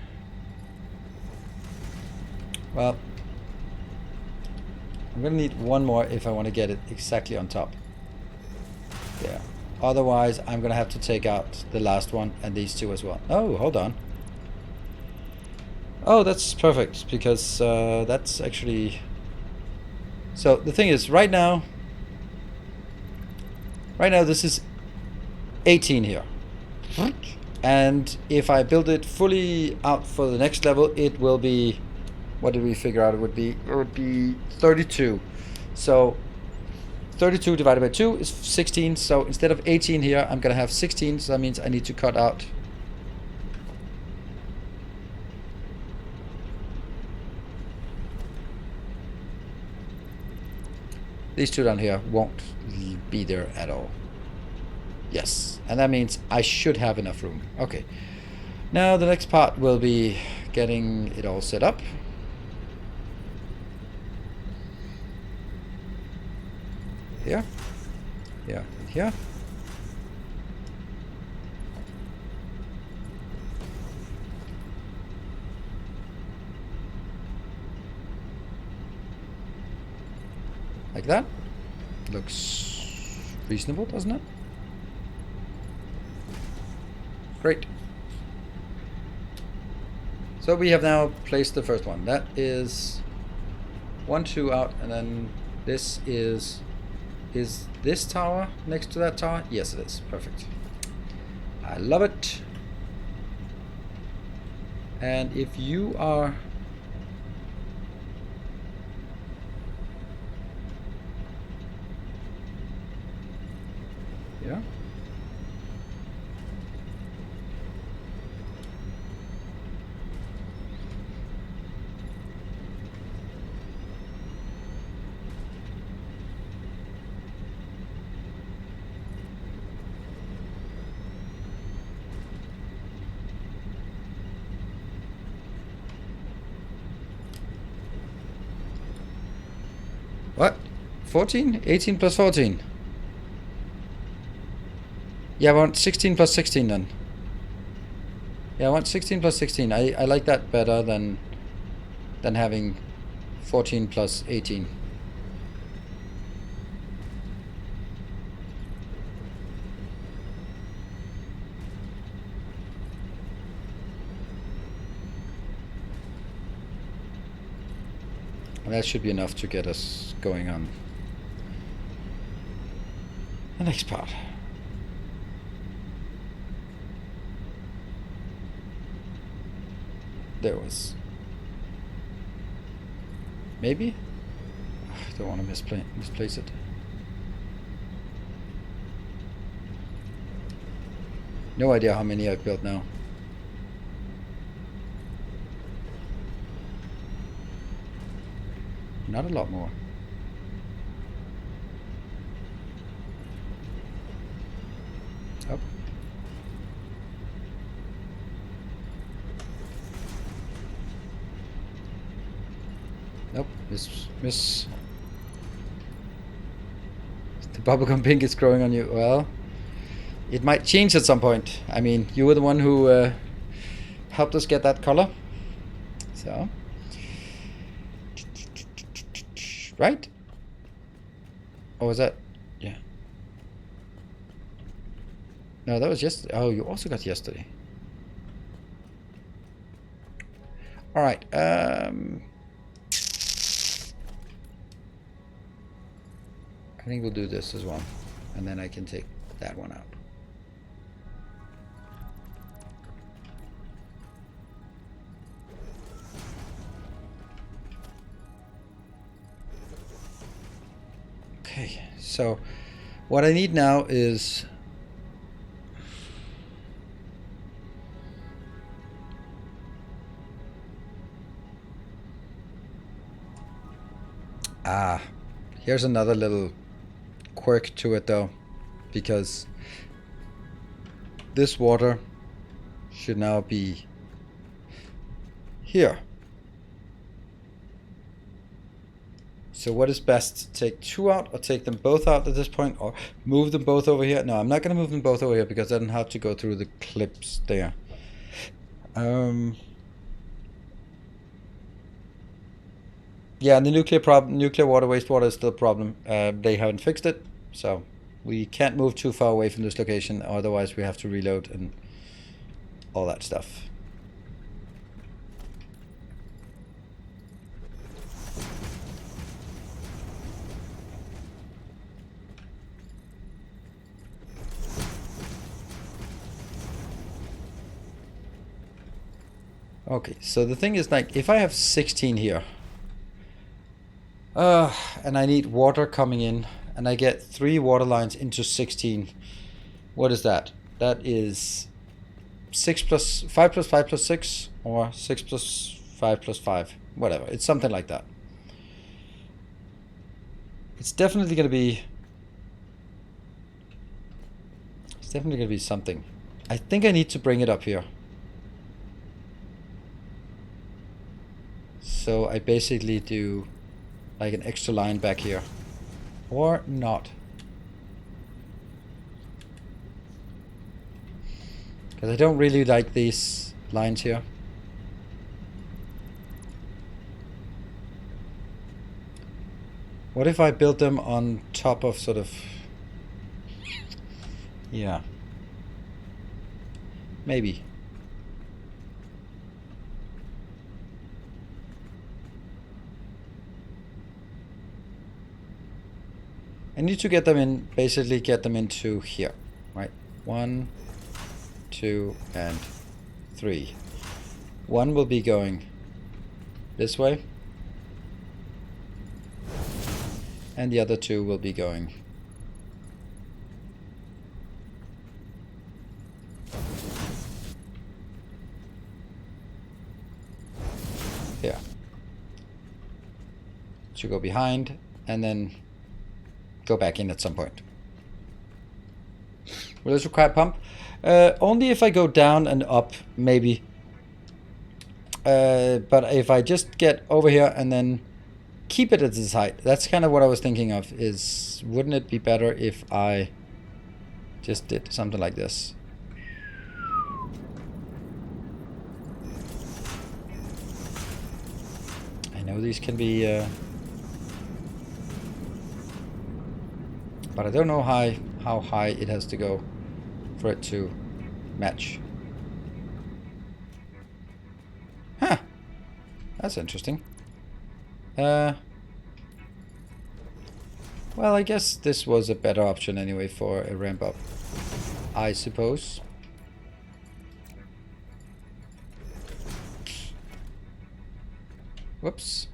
Well, I'm gonna need one more if I want to get it exactly on top. Yeah. Otherwise, I'm gonna have to take out the last one and these two as well. Oh, hold on. Oh, that's perfect because that's actually. So the thing is, right now this is 18 here. And if I build it fully out for the next level, it will be, what did we figure out it would be? It would be 32. So 32 divided by 2 is 16. So instead of 18 here, I'm going to have 16. So that means I need to cut out these two down here. Won't be there at all. Yes, and that means I should have enough room. Okay, now the next part will be getting it all set up. Here, here, and here. Like that. Looks reasonable, doesn't it? Great. So we have now placed the first one. That is 1, 2 out, and then this is this tower next to that tower? Yes, it is. Perfect. I love it. And if you are yeah. What? 14? 18 plus 14? Yeah, I want 16 plus 16 then. Yeah, I want 16 plus 16. I like that better than having 14 plus 18. And that should be enough to get us going on the next part. There was maybe. I don't want to misplace it. No idea how many I've built now. Not a lot more. Up. Nope. Miss. The bubblegum pink is growing on you. Well, it might change at some point. I mean, you were the one who helped us get that color. So. Right? Or was that? Yeah. No, that was yesterday. Oh, you also got yesterday. All right. I think we'll do this as well, and then I can take that one out. Okay, so what I need now is here's another little quirk to it though, because this water should now be here. So what is best? Take two out or take them both out at this point, or move them both over here? No, I'm not going to move them both over here because I don't have to go through the clips there. Yeah, and the nuclear water, wastewater is still a problem. They haven't fixed it, so we can't move too far away from this location, otherwise we have to reload and all that stuff. Okay, so the thing is, like, if I have 16 here, and I need water coming in, and I get 3 water lines into 16, what is that? That is 5 plus 5 plus 6, or 6 plus 5 plus 5, whatever. It's something like that. It's definitely going to be... It's definitely going to be something. I think I need to bring it up here. So I basically do like an extra line back here. Or not. Because I don't really like these lines here. What if I build them on top of sort of... Yeah. Maybe. I need to get them in, basically get them into here, right? 1, 2, and 3. 1 will be going this way. And the other 2 will be going here. To go behind, and then go back in at some point. Will this require pump? Only if I go down and up, maybe. But if I just get over here and then keep it at this height, that's kind of what I was thinking of, is wouldn't it be better if I just did something like this? I know these can be... but I don't know how high it has to go for it to match. Huh. That's interesting. Well, I guess this was a better option anyway for a ramp up, I suppose. Whoops.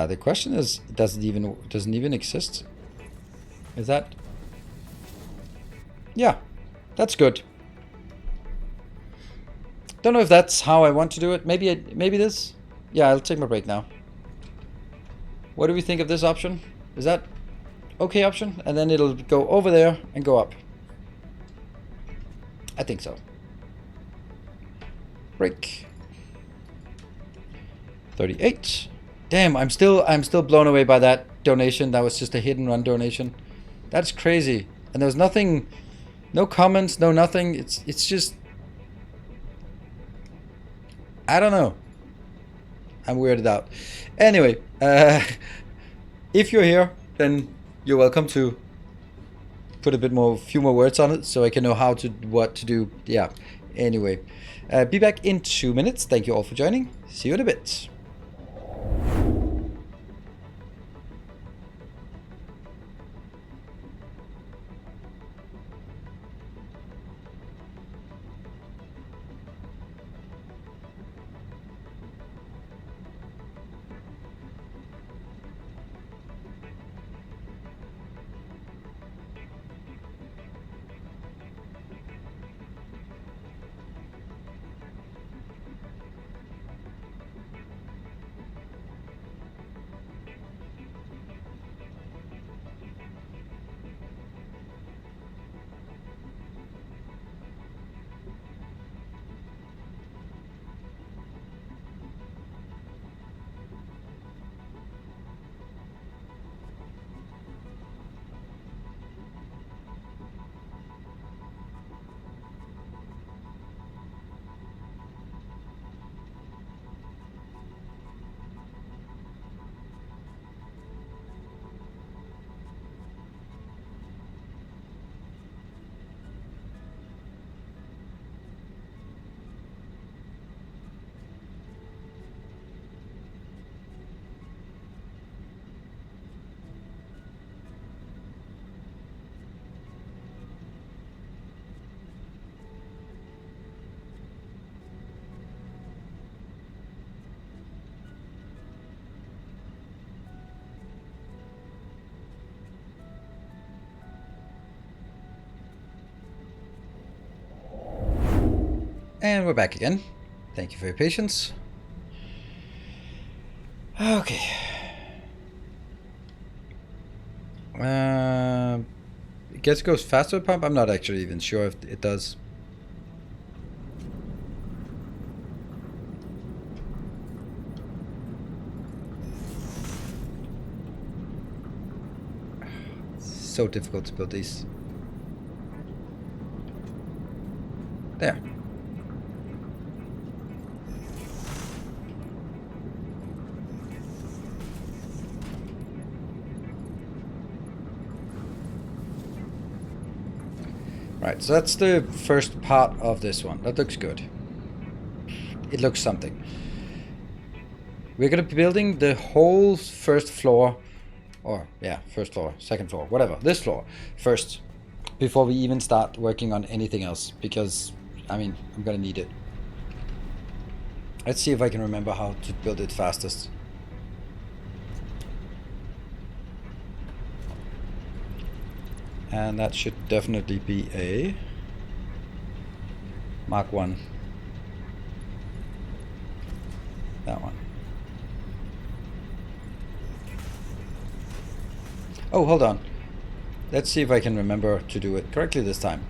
The question is, doesn't even exist? Is that? Yeah, that's good. Don't know if that's how I want to do it. Maybe this. Yeah, I'll take my break now. What do we think of this option? Is that okay option? And then it'll go over there and go up. I think so. Break. 38. Damn, I'm still blown away by that donation. That was just a hit and run donation. That's crazy. And there was nothing, no comments, no nothing. It's just I don't know. I'm weirded out. Anyway, if you're here, then you're welcome to put few more words on it so I can know what to do. Yeah. Anyway, be back in 2 minutes. Thank you all for joining. See you in a bit. And we're back again. Thank you for your patience. Okay. I guess it goes faster with pump. I'm not actually even sure if it does. So difficult to build these. There. Right, so that's the first part of this one. That looks good. It looks something. We're gonna be building the whole first floor, or yeah, first floor, second floor, whatever, this floor first, before we even start working on anything else, because, I mean, I'm gonna need it. Let's see if I can remember how to build it fastest. And that should definitely be a Mark 1. That one. Oh, hold on. Let's see if I can remember to do it correctly this time.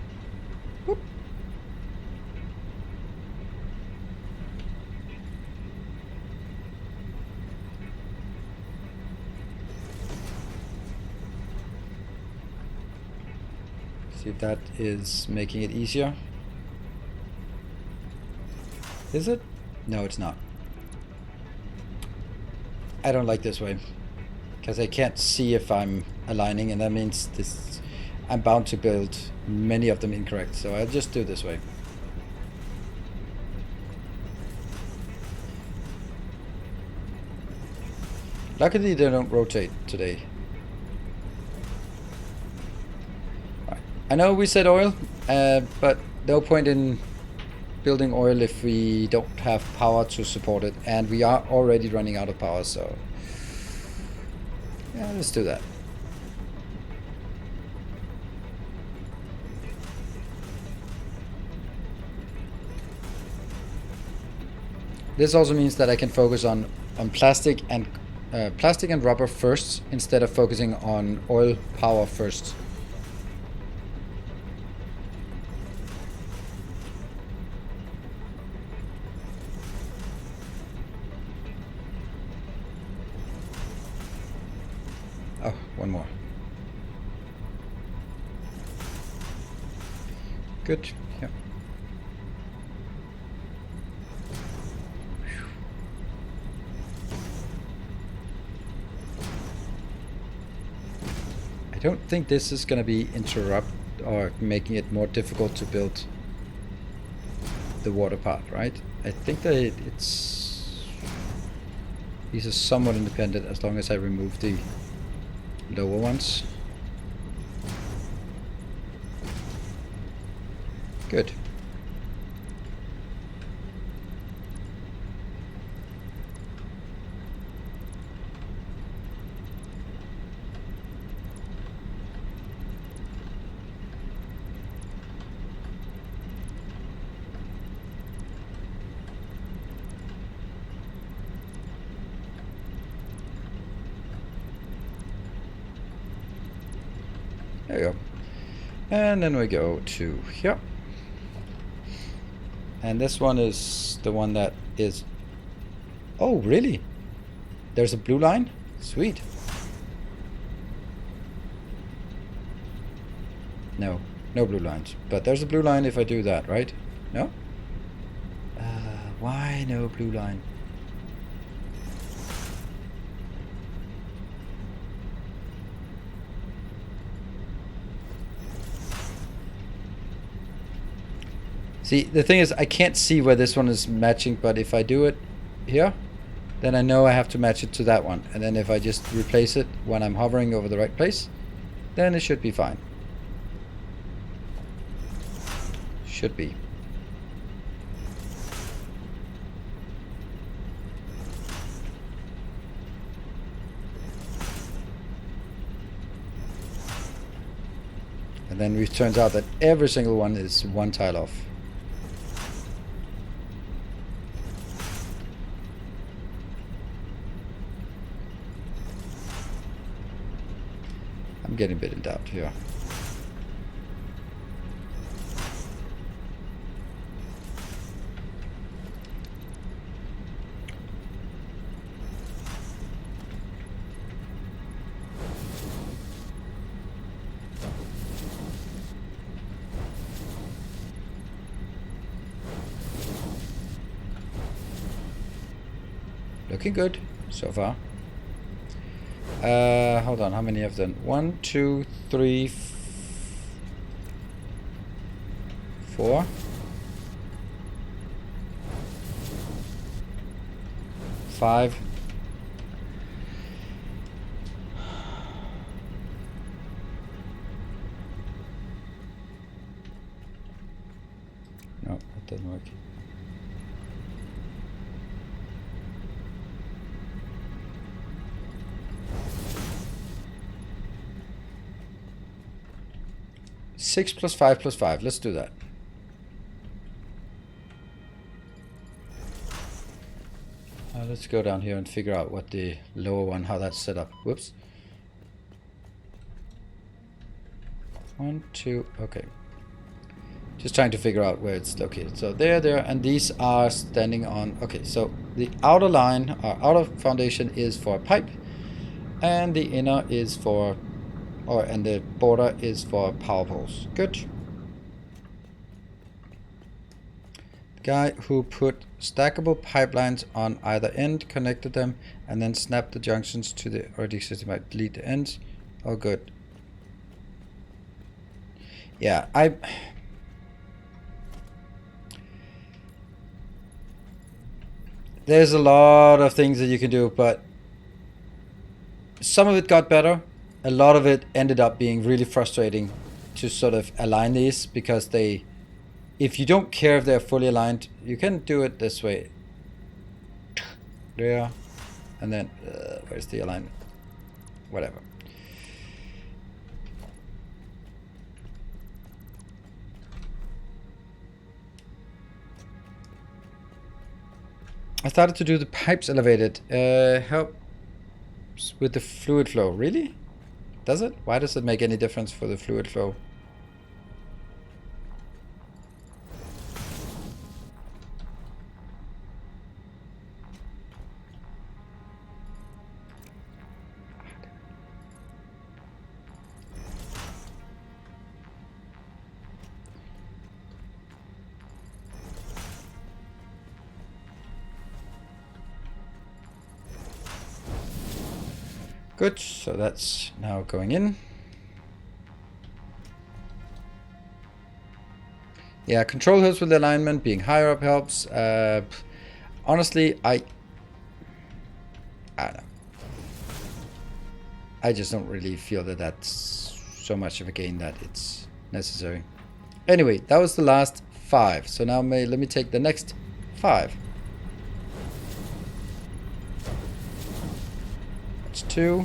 Whoop. See if that is making it easier. Is it? No, it's not. I don't like this way, because I can't see if I'm aligning, and that means I'm bound to build many of them incorrect, so I'll just do it this way. Luckily they don't rotate today. Right. I know we said oil, but no point in building oil if we don't have power to support it, and we are already running out of power, so yeah, let's do that. This also means that I can focus on plastic and rubber first, instead of focusing on oil power first. Oh, one more. Good. Yeah. don't think this is going to be interrupt or making it more difficult to build the water part, right? I think that these are somewhat independent as long as I remove the lower ones. Good. There you go. And then we go to here. And this one is the one that is... Oh, really? There's a blue line? Sweet. No, no blue lines. But there's a blue line if I do that, right? No? Why no blue line? See, the thing is, I can't see where this one is matching, but if I do it here, then I know I have to match it to that one. And then if I just replace it when I'm hovering over the right place, then it should be fine. Should be. And then it turns out that every single one is one tile off. I'm getting a bit in doubt here. Looking good so far. Hold on, how many have done? 1, 2, 3, 4. 5. No, that doesn't work. Six plus 5 plus 5. Let's do that. Let's go down here and figure out what the lower one, how that's set up. Whoops. 1, 2, okay. Just trying to figure out where it's located. So there, and these are standing on... Okay, so the outer line, our outer foundation is for pipe, and the inner is for... and the border is for power poles. Good. Guy who put stackable pipelines on either end, connected them, and then snapped the junctions to the already existing might delete the ends. Oh, good. Yeah, there's a lot of things that you can do, but some of it got better. A lot of it ended up being really frustrating to sort of align these, because they... If you don't care if they're fully aligned, you can do it this way. There. And then, where's the alignment? Whatever. I started to do the pipes elevated. Helps with the fluid flow. Really? Does it? Why does it make any difference for the fluid flow? Good, so that's now going in. Yeah, control helps with the alignment. Being higher up helps. Honestly, I don't know. I just don't really feel that that's so much of a gain that it's necessary. Anyway, that was the last 5. So now let me take the next 5. That's 2.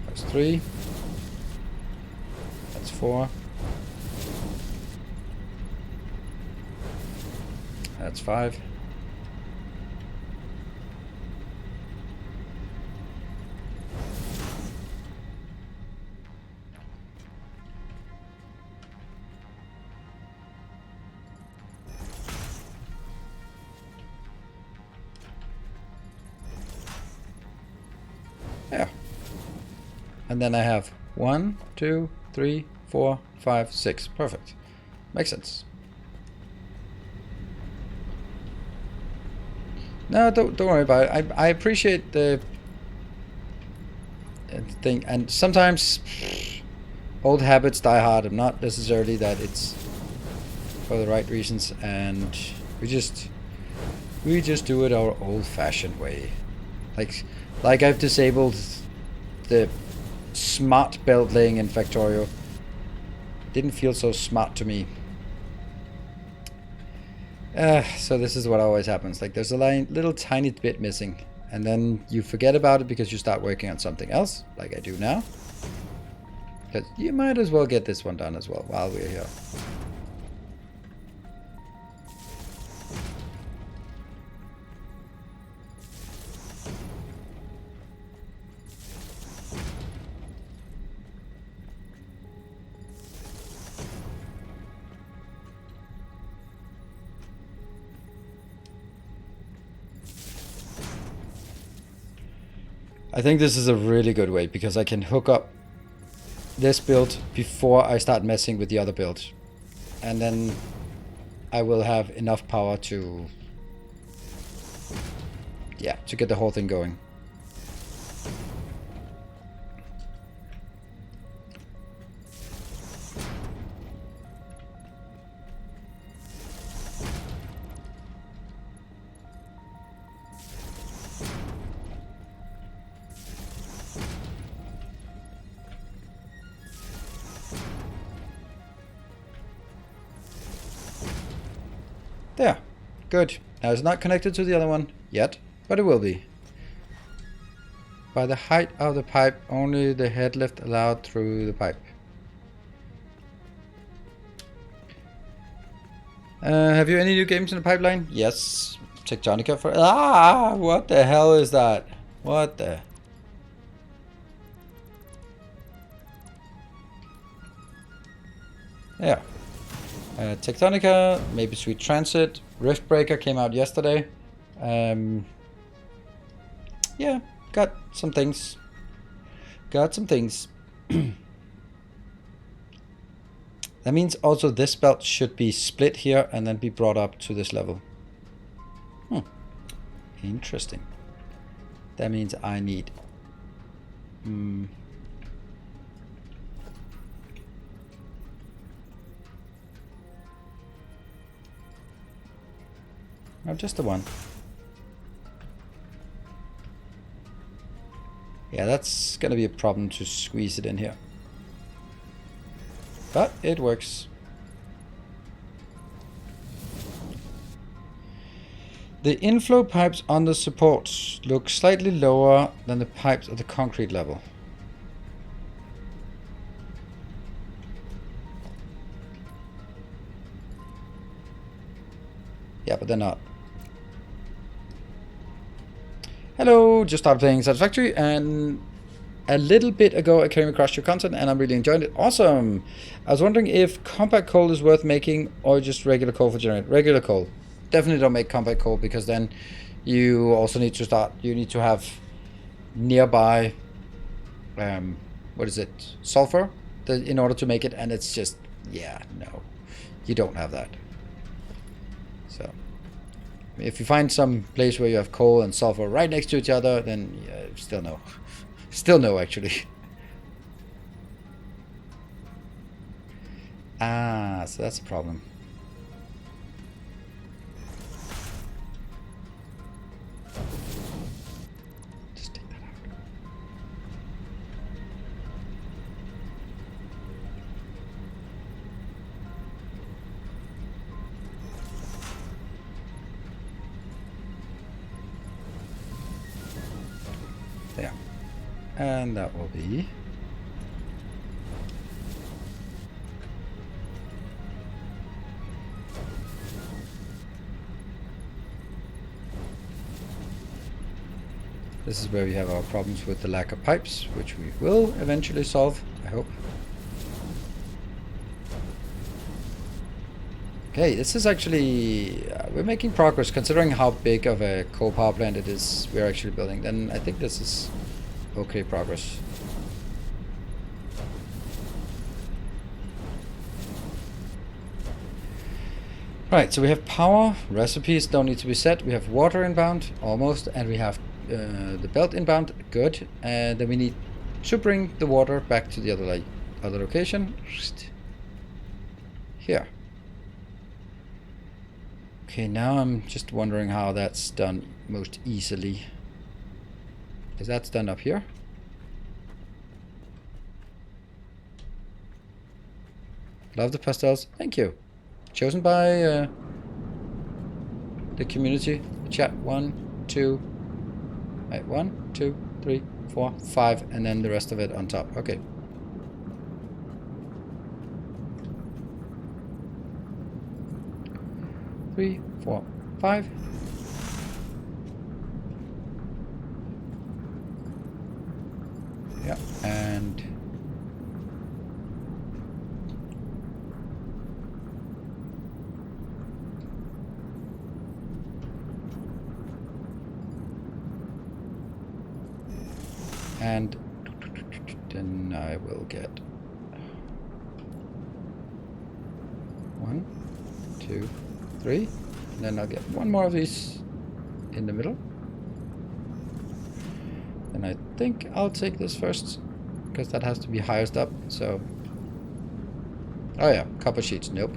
That's 3. That's 4. That's 5. Yeah. And then I have 1, 2, 3, 4, 5, 6. Perfect. Makes sense. No, don't worry about it. I appreciate the thing, and sometimes old habits die hard. I'm not necessarily that it's for the right reasons, and we just do it our old-fashioned way. Like I've disabled the smart belt laying in Factorio. Didn't feel so smart to me. So this is what always happens. Like there's a little tiny bit missing, and then you forget about it because you start working on something else, like I do now. But you might as well get this one done as well while we're here. I think this is a really good way because I can hook up this build before I start messing with the other build. And then I will have enough power to, yeah, to get the whole thing going. There. Good. Now it's not connected to the other one yet, but it will be. By the height of the pipe, only the head lift allowed through the pipe. Have you any new games in the pipeline? Yes. Tectonica for... Ah! What the hell is that? What the... Yeah. Tectonica, maybe Sweet Transit, Riftbreaker came out yesterday. Yeah, got some things. That means also this belt should be split here and then be brought up to this level. Interesting. That means I need... No, just the one. Yeah, that's gonna be a problem to squeeze it in here. But it works. The inflow pipes on the support look slightly lower than the pipes at the concrete level. Yeah, but they're not. Hello, just started playing Satisfactory, and a little bit ago I came across your content and I'm really enjoying it. Awesome! I was wondering if compact coal is worth making or just regular coal for generate. Regular coal. Definitely don't make compact coal because then you also need to have nearby, what is it, sulfur in order to make it, and it's just, yeah, no, you don't have that. So If you find some place where you have coal and sulfur right next to each other, then yeah, still no. Still no, actually. Ah, so that's a problem. Just take that out. There. And that will be... This is where we have our problems with the lack of pipes, which we will eventually solve, I hope. Okay, this is actually... we're making progress considering how big of a coal power plant it is we're actually building. Then I think this is okay progress. Right, so we have power, recipes don't need to be set, we have water inbound, almost, and we have the belt inbound, good. And then we need to bring the water back to the other location. Here. Okay, now I'm just wondering how that's done most easily. Is that done up here? Love the pastels, thank you. Chosen by the community. Chat 1, 2. Right, 1, 2, 3, 4, 5, and then the rest of it on top. Okay. Three, 4, 5. Yeah, and then I will get 1, 2, 3, and then I'll get one more of these in the middle. And I think I'll take this first, because that has to be highest up, so... Oh yeah, copper sheets, nope.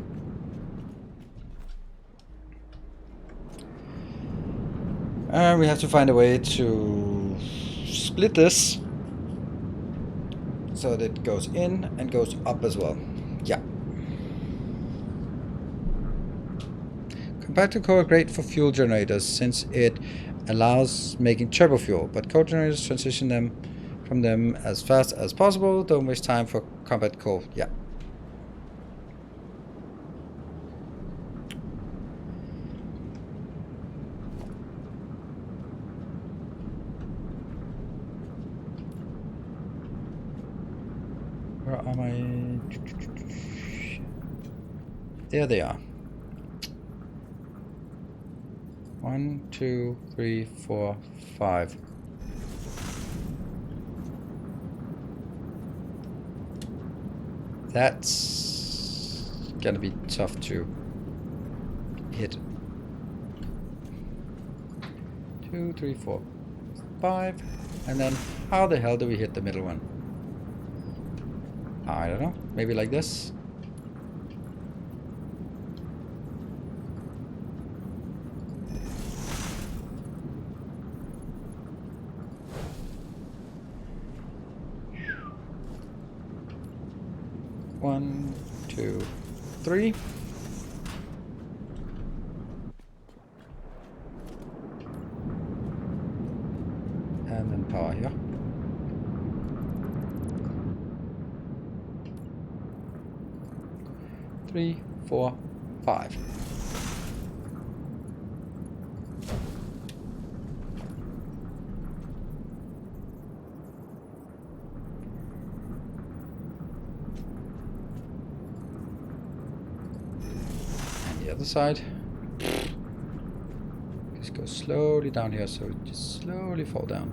And we have to find a way to split this so that it goes in and goes up as well. Yeah. Compactor core are great for fuel generators since it allows making turbo fuel, but coal generators transition them from them as fast as possible. Don't waste time for compact coal. Yeah. Where are my... There they are. 1, 2, 3, 4, 5. That's gonna be tough to hit. 2, 3, 4, 5. And then how the hell do we hit the middle one? I don't know. Maybe like this. One, 2, 3. And then power here. Three, 4, 5. And the other side. Just go slowly down here, so it just slowly fall down.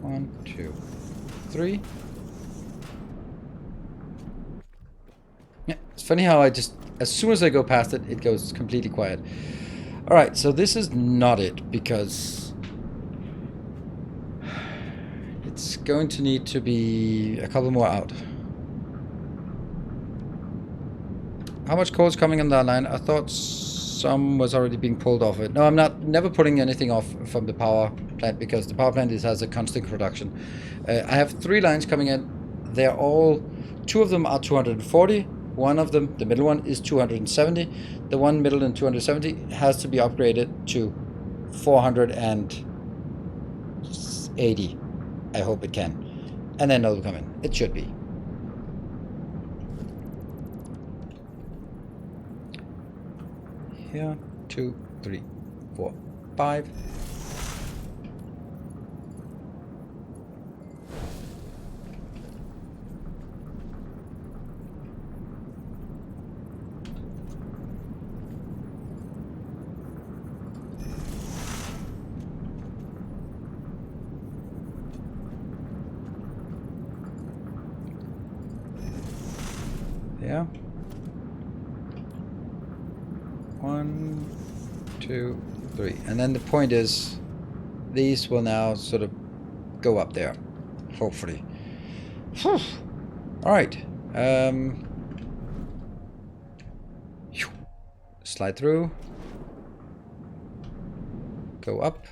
One, 2, 3. Yeah, It's funny how I just, as soon as I go past it, it goes completely quiet. All right, so this is not it, because it's going to need to be a couple more out. How much coal is coming on that line? I thought some was already being pulled off it. No, I'm never pulling anything off from the power plant, because the power plant has a constant production. I have 3 lines coming in. They're all, 2 of them are 240. One of them, the middle one, is 270. The one middle in 270 has to be upgraded to 480. I hope it can. And then it'll come in. It should be. Here, 2, 3, 4, 5. Yeah. 1, 2, 3. And then the point is, these will now sort of go up there, hopefully. Whew. All right. Slide through. Go up.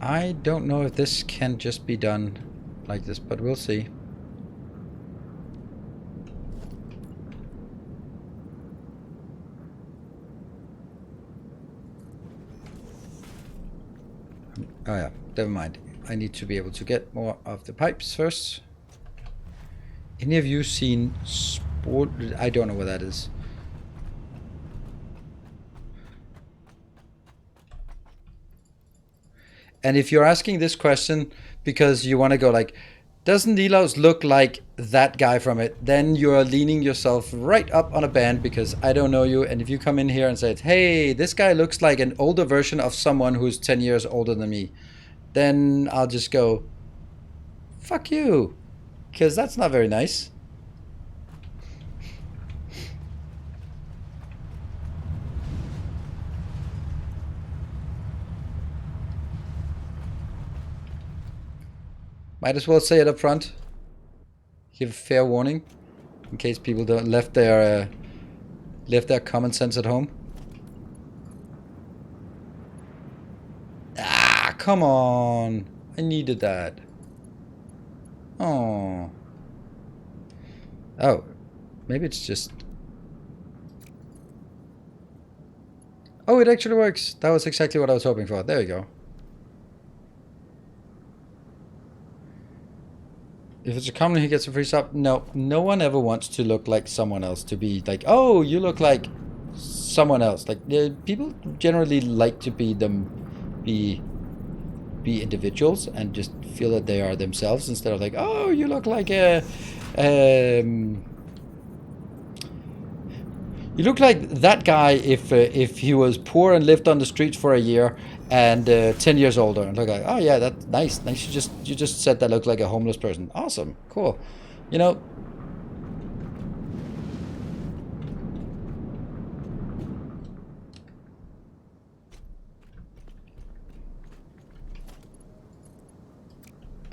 I don't know if this can just be done like this, but we'll see. Oh yeah, never mind. I need to be able to get more of the pipes first. Any of you seen sport? I don't know what that is. And if you're asking this question because you want to go like, doesn't Nilaus look like that guy from it? Then you're leaning yourself right up on a band, because I don't know you. And if you come in here and say, hey, this guy looks like an older version of someone who's 10 years older than me, then I'll just go, fuck you, because that's not very nice. Might as well say it up front. Give fair warning, in case people don't left their common sense at home. Ah, come on! I needed that. Oh. Oh, maybe it's just. Oh, it actually works. That was exactly what I was hoping for. There you go. If it's a commoner, he gets a free sub. No, no one ever wants to look like someone else, to be like, oh, you look like someone else. Like, people generally like to be individuals and just feel that they are themselves, instead of like, oh, you look like a you look like that guy if he was poor and lived on the streets for a year and 10 years older, and look like, oh yeah, that's nice. You just said that looked like a homeless person. Awesome, cool. You know.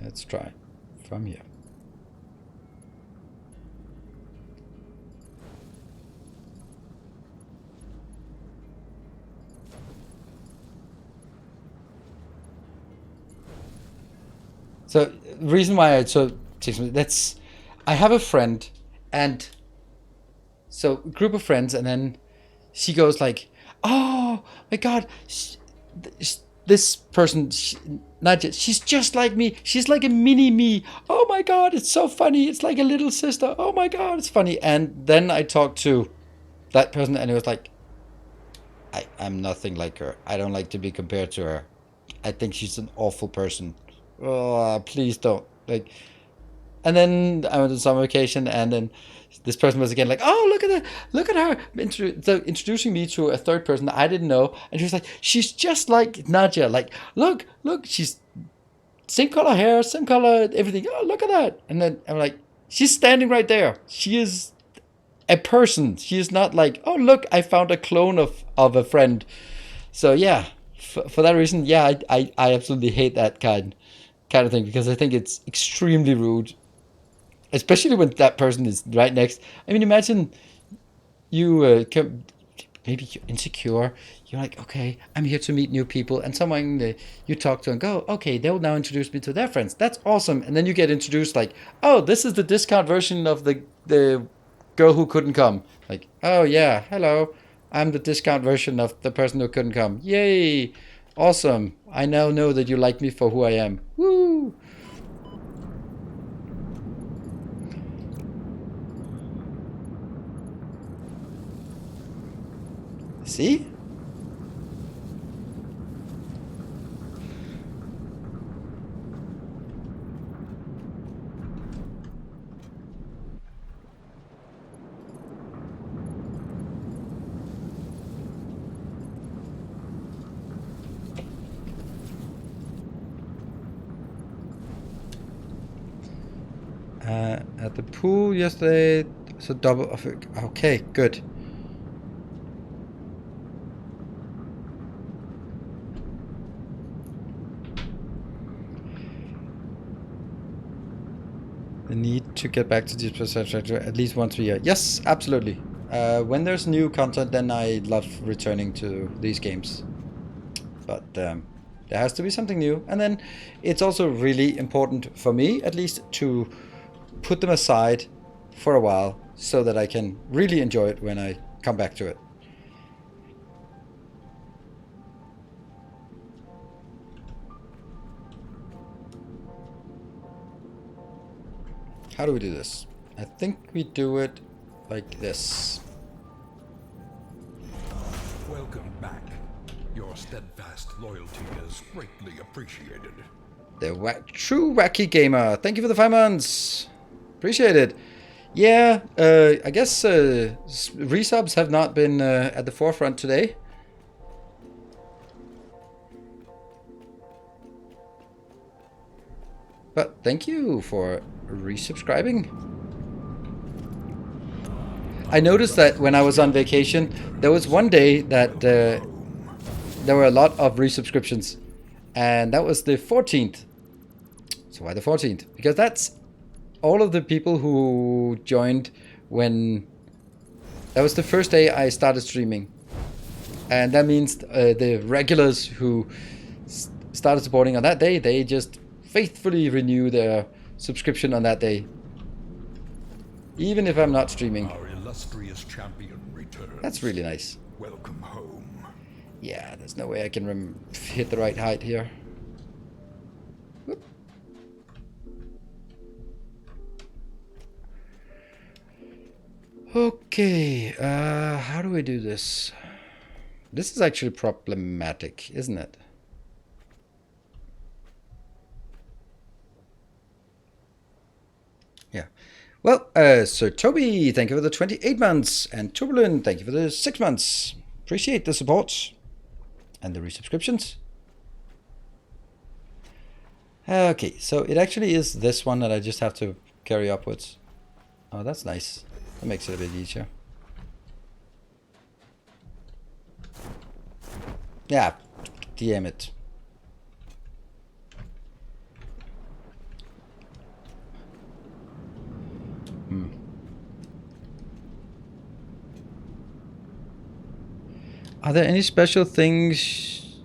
Let's try from here. So the reason why I have a friend, and so group of friends, and then she goes like, oh my god, this person, Nadia, she's just like me. She's like a mini me. Oh my god, it's so funny. It's like a little sister. Oh my god, it's funny. And then I talked to that person, and it was like, I'm nothing like her. I don't like to be compared to her. I think she's an awful person. Oh, please don't. Like, And then I went on summer vacation, and then this person was again like, "Oh, look at that! Look at her!" Introducing me to a third person that I didn't know, and she was like, "She's just like Nadia. Like, look, she's same color hair, same color everything. Oh, look at that!" And then I'm like, "She's standing right there. She is a person. She is not like, oh, look, I found a clone of a friend." So yeah, for that reason, yeah, I absolutely hate that kind of thing, because I think it's extremely rude, especially when that person is right next. I mean, imagine you maybe you're insecure. You're like, okay, I'm here to meet new people, and someone you talk to and go, okay, they'll now introduce me to their friends. That's awesome. And then you get introduced like, oh, this is the discount version of the girl who couldn't come. Like, oh yeah, hello, I'm the discount version of the person who couldn't come. Yay, awesome. I now know that you like me for who I am. Woo! See? At the pool yesterday, so double. Okay, good. The need to get back to this percentage at least once a year. Yes, absolutely. When there's new content, then I love returning to these games. But there has to be something new. And then it's also really important for me, at least, to put them aside for a while so that I can really enjoy it when I come back to it. How do we do this? I think we do it like this. Welcome back. Your steadfast loyalty is greatly appreciated. The true wacky gamer. Thank you for the 5 months. Appreciate it. Yeah, I guess resubs have not been at the forefront today. But thank you for resubscribing. I noticed that when I was on vacation, there was one day that there were a lot of resubscriptions. And that was the 14th. So why the 14th? Because that's all of the people who joined when... That was the first day I started streaming. And that means the regulars who started supporting on that day, they just faithfully renew their subscription on that day. Even if I'm not streaming. Our illustrious champion returns. That's really nice. Welcome home. Yeah, there's no way I can hit the right height here. Whoop. Okay, how do we do this? This is actually problematic, isn't it? Yeah. Well, Sir Toby, thank you for the 28 months. And Turbulent, thank you for the 6 months. Appreciate the support. And the resubscriptions. Okay, so it actually is this one that I just have to carry upwards. Oh, that's nice. That makes it a bit easier. Yeah, damn it. Are there any special things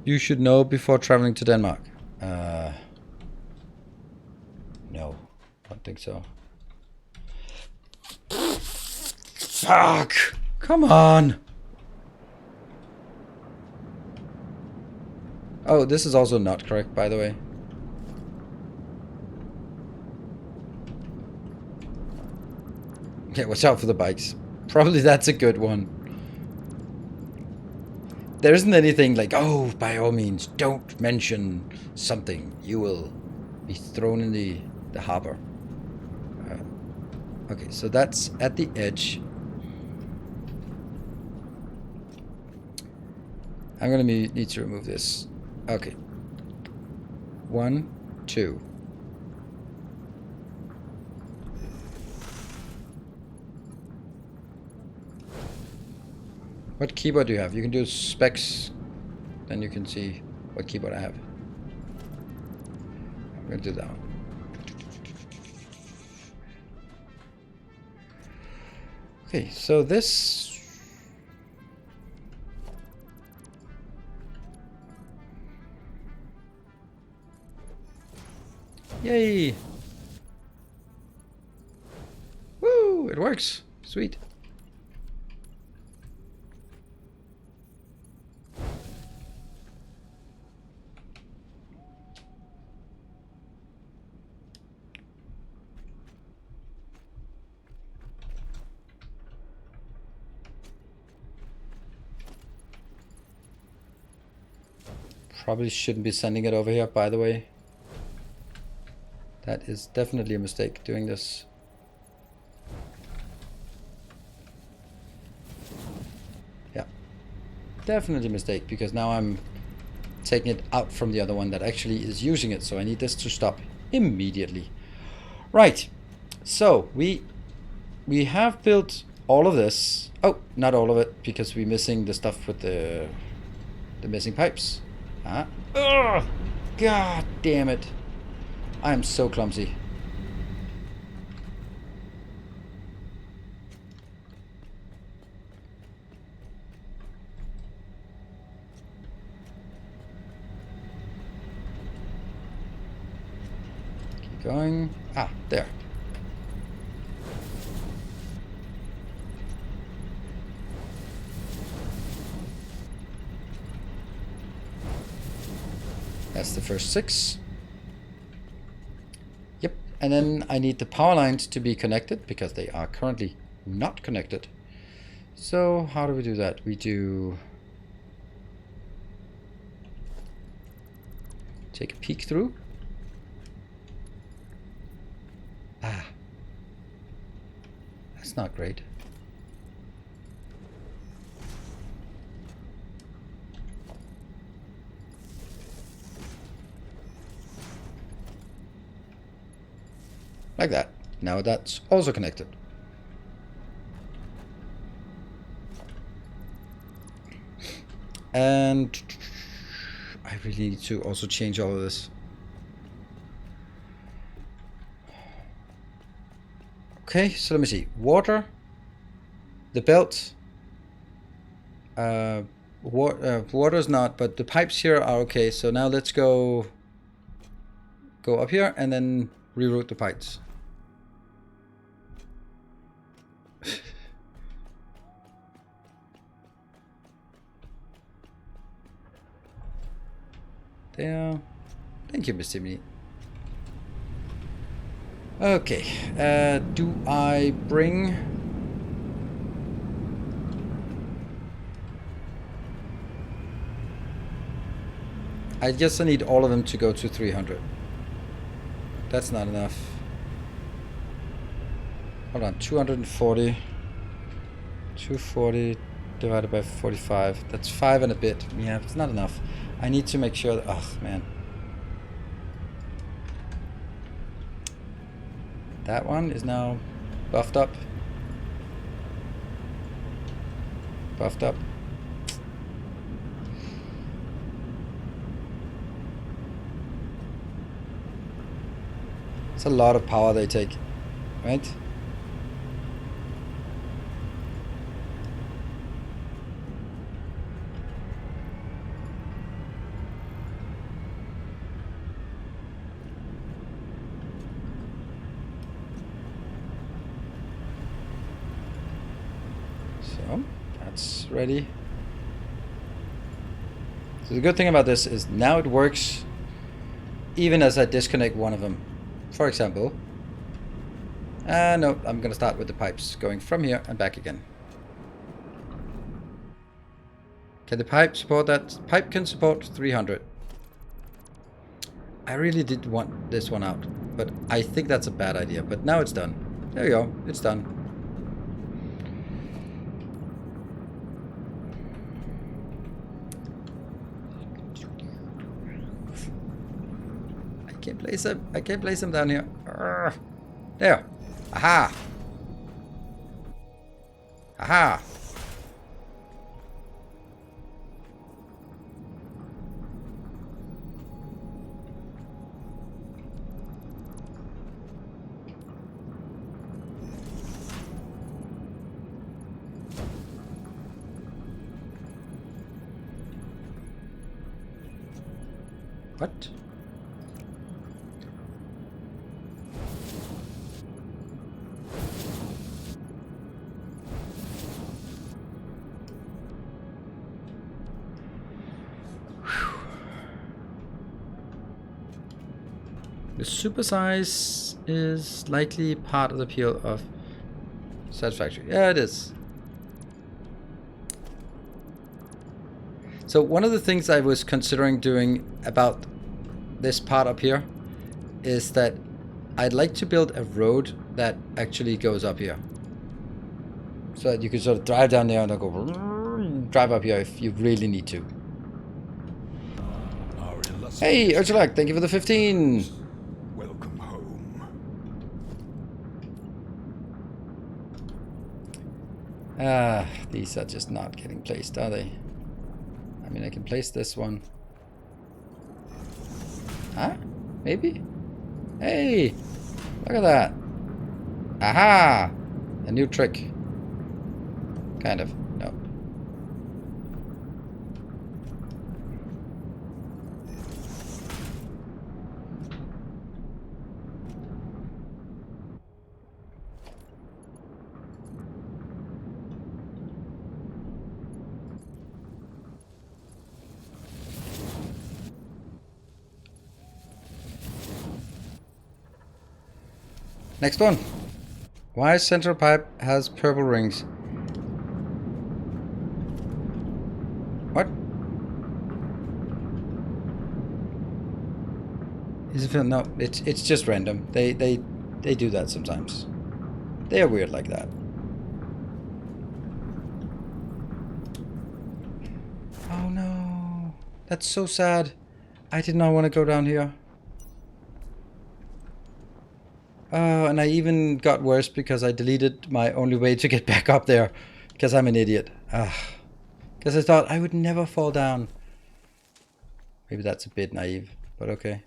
you should know before traveling to Denmark? No, don't think so. Fuck! Come on! Oh, this is also not correct, by the way. Yeah, watch out for the bikes. Probably that's a good one. There isn't anything like, oh, by all means, don't mention something. You will be thrown in the the harbor. Okay, so that's at the edge. I'm gonna need to remove this. Okay. 1, 2. What keyboard do you have? You can do specs, then you can see what keyboard I have. I'm gonna do that one. Okay, so this... Yay! Woo! It works! Sweet. Probably shouldn't be sending it over here, by the way. That is definitely a mistake, doing this. Yeah. Definitely a mistake, because now I'm taking it out from the other one that actually is using it, so I need this to stop immediately. Right. So, we have built all of this. Oh, not all of it, because we're missing the stuff with the missing pipes. Ugh! God damn it. I am so clumsy. Keep going. Ah, there. That's the first 6. Yep, and then I need the power lines to be connected because they are currently not connected. So how do we do that? We do... take a peek through. Ah. That's not great. Like that. Now that's also connected. And I really need to also change all of this. Okay, so let me see. Water, the belt. Water's not, but the pipes here are okay. So now let's go up here and then reroute the pipes. There. Thank you, Mr. Me. Okay. Do I bring... I guess I need all of them to go to 300. That's not enough. Hold on, 240. 240 divided by 45. That's 5 and a bit. Yeah, it's not enough. I need to make sure that... oh, man. That one is now buffed up. Buffed up. It's a lot of power they take, right? So, that's ready. So the good thing about this is now it works even as I disconnect one of them. For example, no, I'm gonna start with the pipes going from here and back again. Can the pipe support that? Pipe can support 300. I really did want this one out. but I think that's a bad idea. But now it's done. There you go. It's done. I can't place him. I can't place him down here. Urgh. There. Aha. Aha. What? The supersize is likely part of the appeal of Satisfactory. Yeah, it is. So one of the things I was considering doing about this part up here is that I'd like to build a road that actually goes up here. So that you can sort of drive down there and then go drive up here if you really need to. Hey, Ursulak, thank you for the 15. Welcome home. These are just not getting placed, are they? I mean, I can place this one. Huh? Maybe? Hey! Look at that! Aha! A new trick. Kind of. No. Next one. Why central pipe has purple rings? What? Is it no? It's just random. They do that sometimes. They are weird like that. Oh no, that's so sad. I did not want to go down here. Oh, and I even got worse because I deleted my only way to get back up there. Because I'm an idiot. Because I thought I would never fall down. Maybe that's a bit naive, but okay.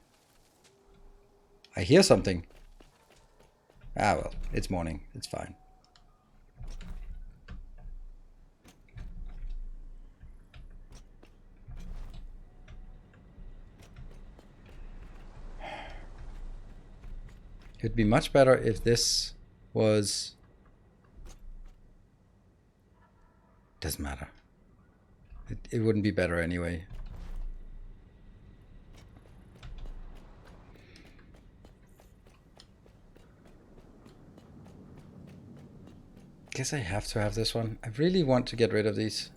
I hear something. Ah, well, it's morning. It's fine. It'd be much better if this was... Doesn't matter. It wouldn't be better anyway. Guess I have to have this one. I really want to get rid of these.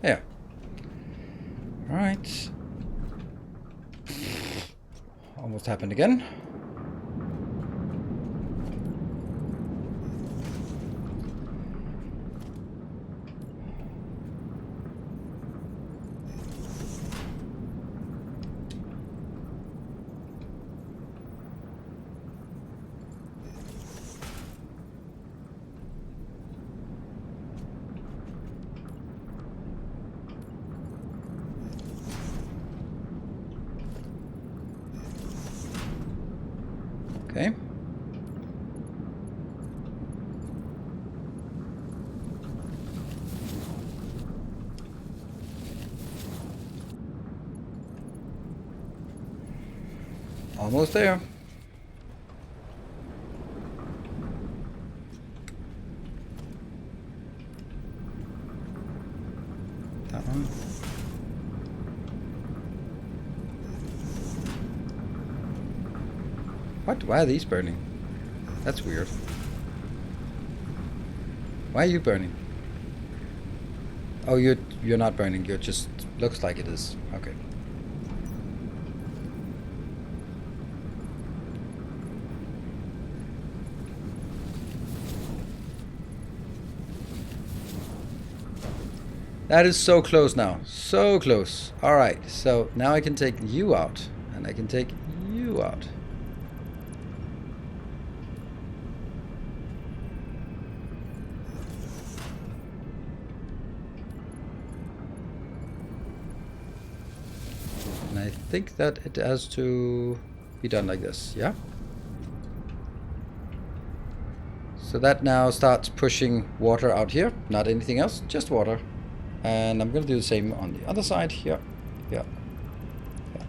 Yeah. All right. Almost happened again. Okay. Almost there. That one. What? Why are these burning? That's weird. Why are you burning? Oh, you're not burning. You're just looks like it is. Okay. That is so close now. So close. Alright, so now I can take you out. And I can take you out. And I think that it has to be done like this, yeah? So that now starts pushing water out here. Not anything else, just water. And I'm going to do the same on the other side here. Yeah. Yeah.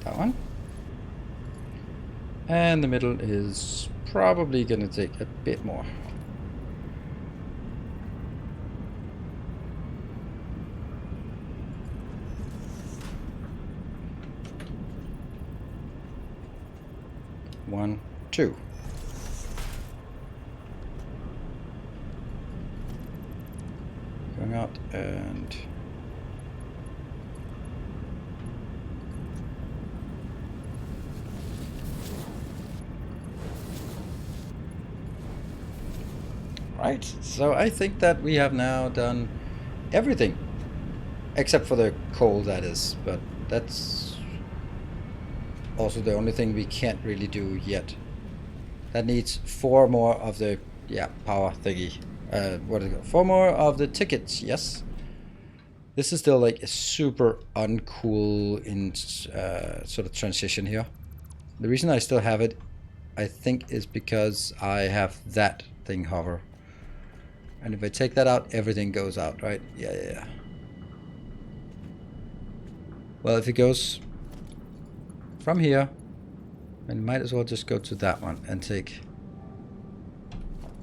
That one. And the middle is probably going to take a bit more. One, two. Going out and right. So I think that we have now done everything except for the coal, that is, but that's also the only thing we can't really do yet. That needs 4 more of the power thingy. What is it? 4 more of the tickets. Yes. This is still like a super uncool in sort of transition here. The reason I still have it, I think, is because I have that thing hover. And if I take that out, everything goes out, right? Yeah. Well, if it goes from here, then might as well just go to that one and take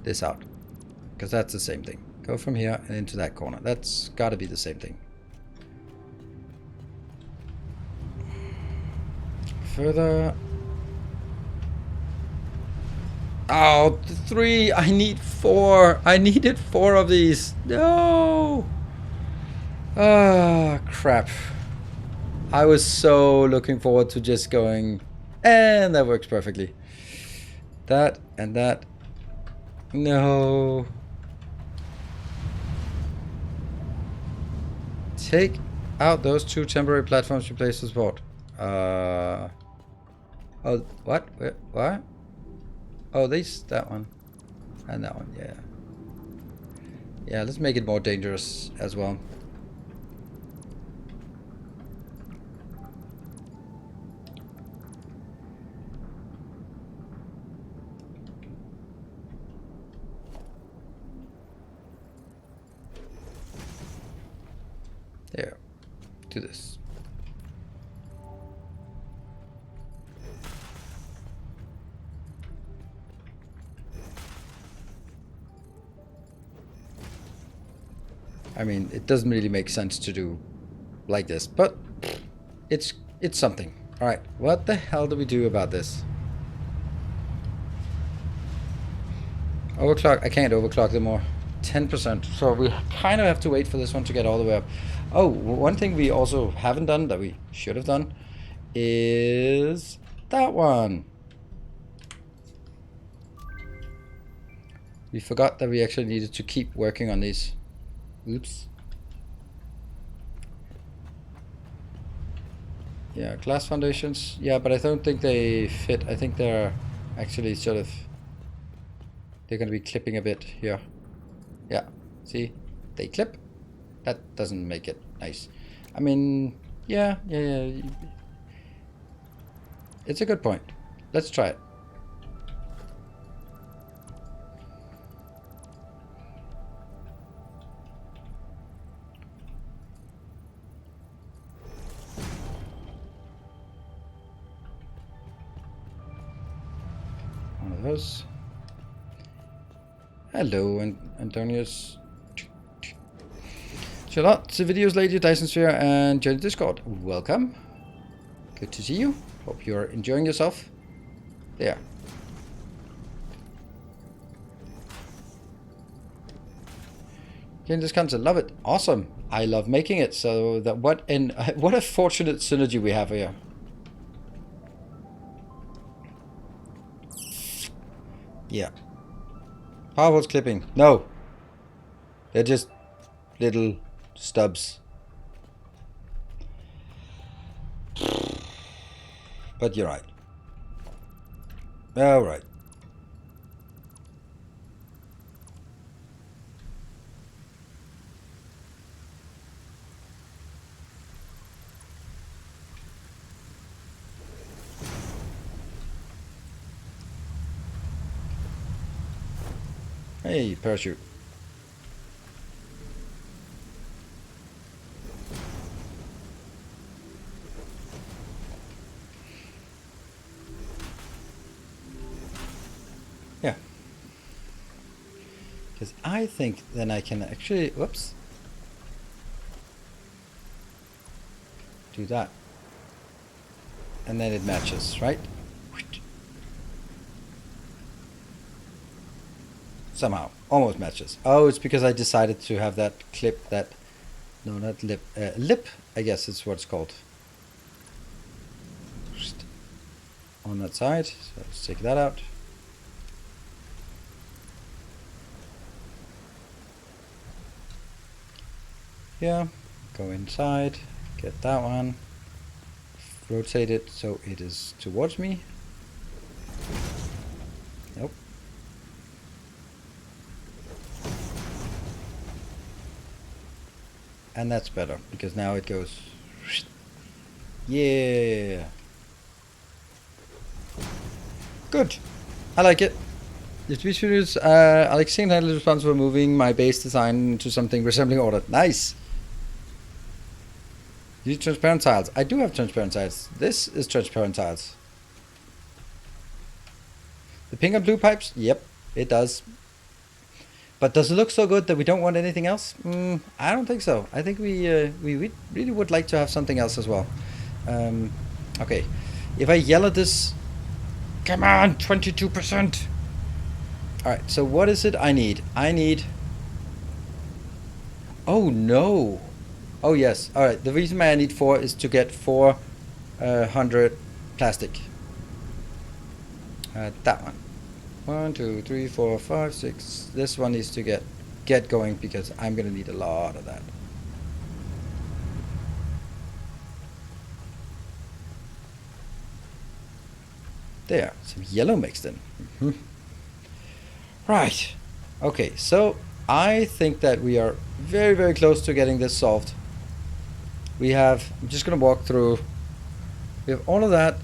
this out. Because that's the same thing. Go from here and into that corner. That's got to be the same thing. Further. Oh, 3. I need 4. I needed 4 of these. No. Ah, crap. I was so looking forward to just going, and that works perfectly. That and that. No. Take out those 2 temporary platforms, replace the support. Oh, what? Wait, what? Oh, that one. And that one, yeah. Yeah, let's make it more dangerous as well. There. Do this. I mean, it doesn't really make sense to do like this, but it's something. All right, what the hell do we do about this? Overclock. I can't overclock them more. 10%. So we kind of have to wait for this one to get all the way up. Oh, one thing we also haven't done that we should have done is that one. We forgot that we actually needed to keep working on these. Oops. Yeah, glass foundations. Yeah, but I don't think they fit. I think they're actually sort of... They're going to be clipping a bit here. Yeah, see? They clip. That doesn't make it nice. I mean, yeah. It's a good point. Let's try it. One of those. Hello, Antonius. Charlotte, the videos lady, Dyson Sphere, and join the Discord. Welcome. Good to see you. Hope you're enjoying yourself. There. Getting this console, love it. Awesome. I love making it. So that what a fortunate synergy we have here. Yeah. Powerholes clipping. No. They're just little stubs. But you're right. Alright. Hey, parachute. Yeah. Because I think then I can actually, whoops, do that. And then it matches, right? Somehow. Almost matches. Oh, it's because I decided to have that clip that... No, not lip. Lip, I guess it's what it's called. On that side. So let's take that out. Yeah. Go inside. Get that one. Rotate it so it is towards me. Nope. And that's better because now it goes. Yeah. Good. I like it. The Twitch videos, Alex is responsible for moving my base design into something resembling order. Nice. Use transparent tiles. I do have transparent tiles. This is transparent tiles. The pink and blue pipes? Yep, it does. But does it look so good that we don't want anything else? I don't think so. I think we really would like to have something else as well. Okay, if I yell at this, come on, 22%. All right. So what is it I need? I need. Oh no. Oh yes. All right. The reason why I need 4 is to get 400 plastic. That one. 1, 2, 3, 4, 5, 6. This one needs to get going because I'm gonna need a lot of that. There, some yellow mixed in. Right. Okay, so I think that we are very, very close to getting this solved. We have, I'm just gonna walk through. We have all of that.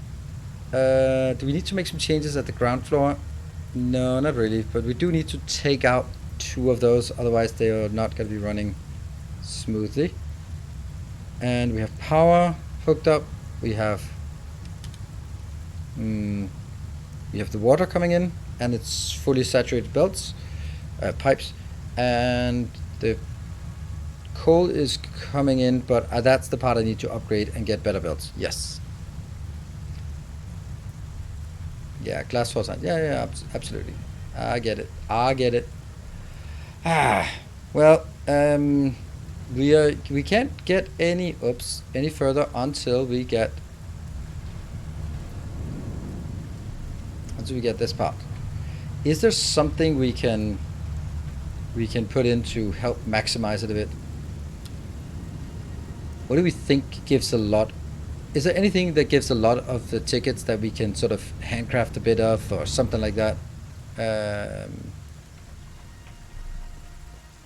Do we need to make some changes at the ground floor? No, not really, but we do need to take out 2 of those, otherwise they are not going to be running smoothly. And we have power hooked up. We have the water coming in, and it's fully saturated belts, pipes, and the coal is coming in, but that's the part I need to upgrade and get better belts. Yes. Yeah, glass faucet. Yeah, absolutely. I get it. Well, we can't get any further until we get this part. Is there something we can put in to help maximize it a bit? What do we think gives a lot? Is there anything that gives a lot of the tickets that we can sort of handcraft a bit of or something like that?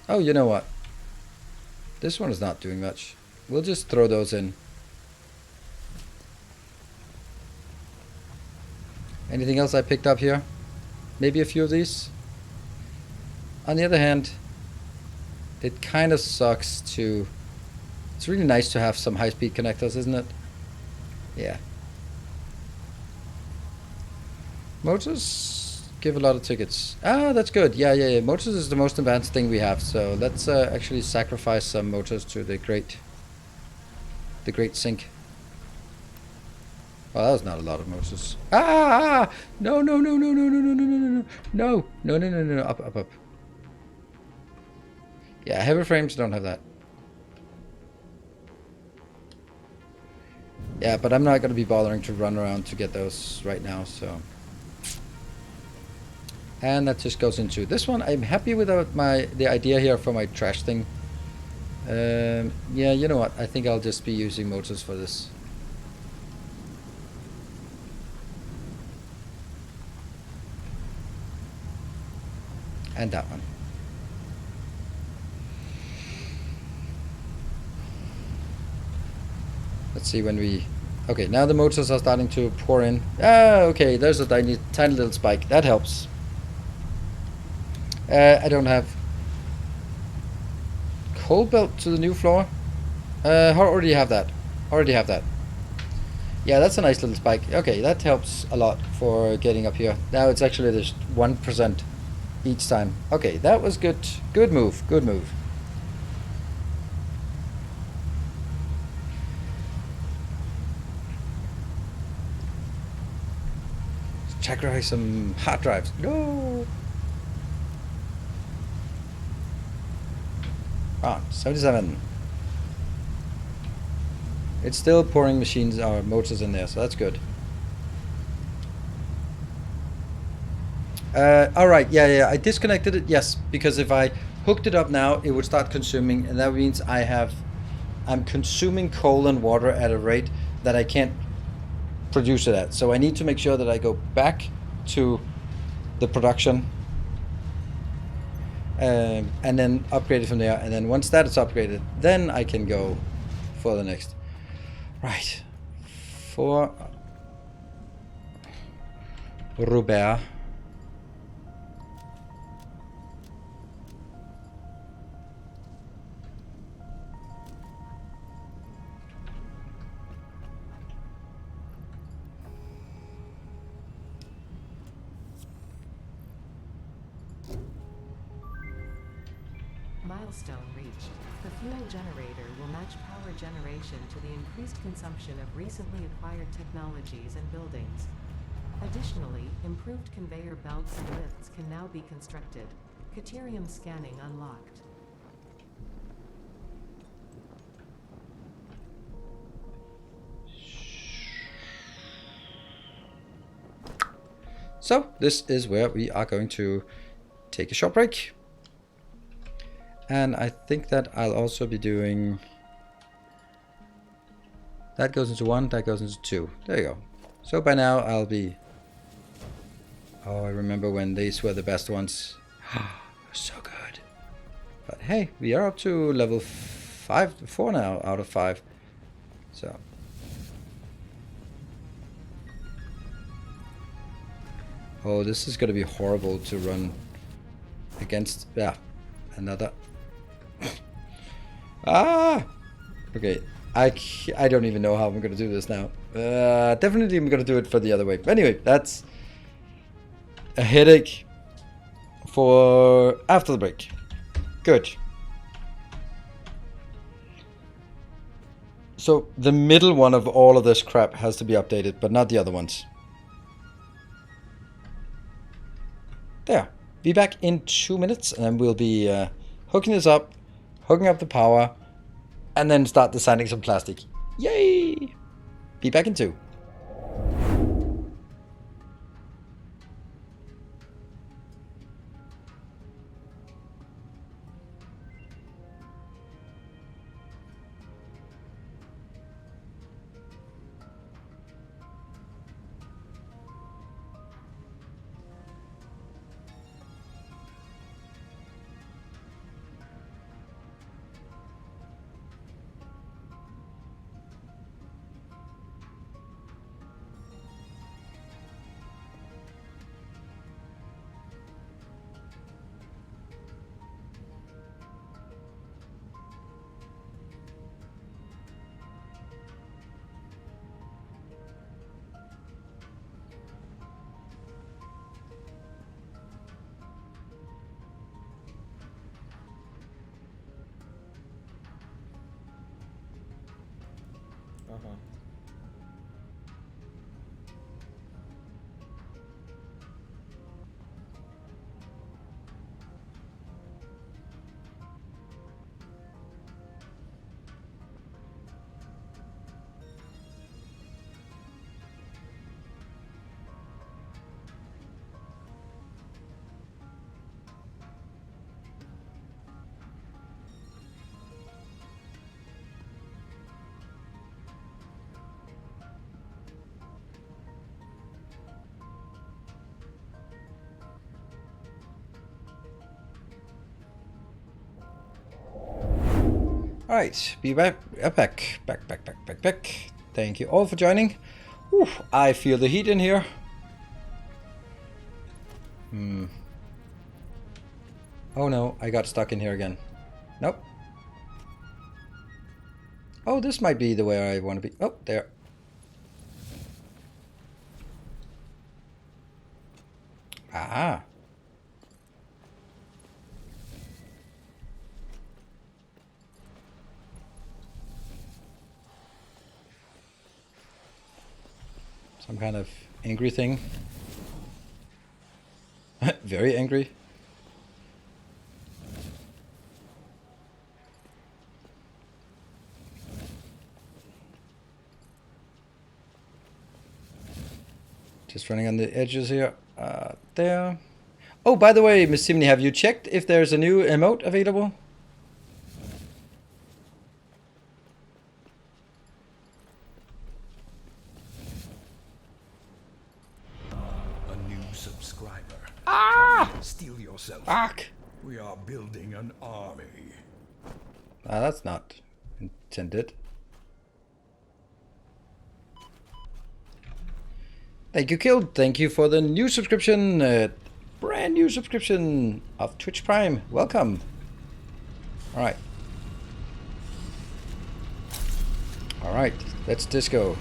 Oh, you know what? This one is not doing much. We'll just throw those in. Anything else I picked up here? Maybe a few of these? On the other hand, it kind of sucks to... It's really nice to have some high-speed connectors, isn't it? Yeah. Motors give a lot of tickets. Ah, that's good. Yeah. Motors is the most advanced thing we have. So let's actually sacrifice some motors to the great sink. Well, that was not a lot of motors. Ah! No! Up. Yeah, heavy frames don't have that. Yeah, but I'm not going to be bothering to run around to get those right now, so. And that just goes into this one. I'm happy with the idea here for my trash thing. Yeah, you know what? I think I'll just be using motors for this. And that one. Let's see when we... Okay, now the motors are starting to pour in. Ah, okay, there's a tiny little spike. That helps. I don't have... Coal belt to the new floor? Already have that. Yeah, that's a nice little spike. Okay, that helps a lot for getting up here. Now it's actually just 1% each time. Okay, that was good. Good move. Sacrifice some hard drives. No. Ah, 77. It's still pouring machines or motors in there, so that's good. Alright, yeah, I disconnected it, yes, because if I hooked it up now, it would start consuming, and that means I'm consuming coal and water at a rate that I can't produce it at. So I need to make sure that I go back to the production and then upgrade it from there. And then once that is upgraded, then I can go for the next. Right. For Robert. Milestone reached. The fuel generator will match power generation to the increased consumption of recently acquired technologies and buildings. Additionally, improved conveyor belts and lifts can now be constructed. Caterium scanning unlocked. So this is where we are going to take a short break. And I think that I'll also be doing... That goes into 1, that goes into 2. There you go. So by now I'll be... Oh, I remember when these were the best ones. So good. But hey, we are up to level 4 now out of 5. So... Oh, this is going to be horrible to run against... Yeah, another... Okay, I don't even know how I'm gonna do this now. Definitely I'm gonna do it for the other way. But anyway, that's a headache for after the break. Good. So the middle one of all of this crap has to be updated, but not the other ones. There. Be back in 2 minutes, and then we'll be hooking this up, hooking up the power, and then start designing some plastic. Yay! Be back in 2. Uh-huh. Alright, be back. Back. Thank you all for joining. Whew, I feel the heat in here. Oh no, I got stuck in here again. Nope. Oh, this might be the way I want to be. Oh, there. Ah. Some kind of angry thing. Very angry. Just running on the edges here. There. Oh, by the way, Miss Simney, have you checked if there's a new emote available? A new subscriber. Ah! Steel yourself. Fuck! We are building an army. Ah, that's not intended. Thank you, Killed. Thank you for the new subscription. Brand new subscription of Twitch Prime. Welcome. Alright. Alright, let's disco.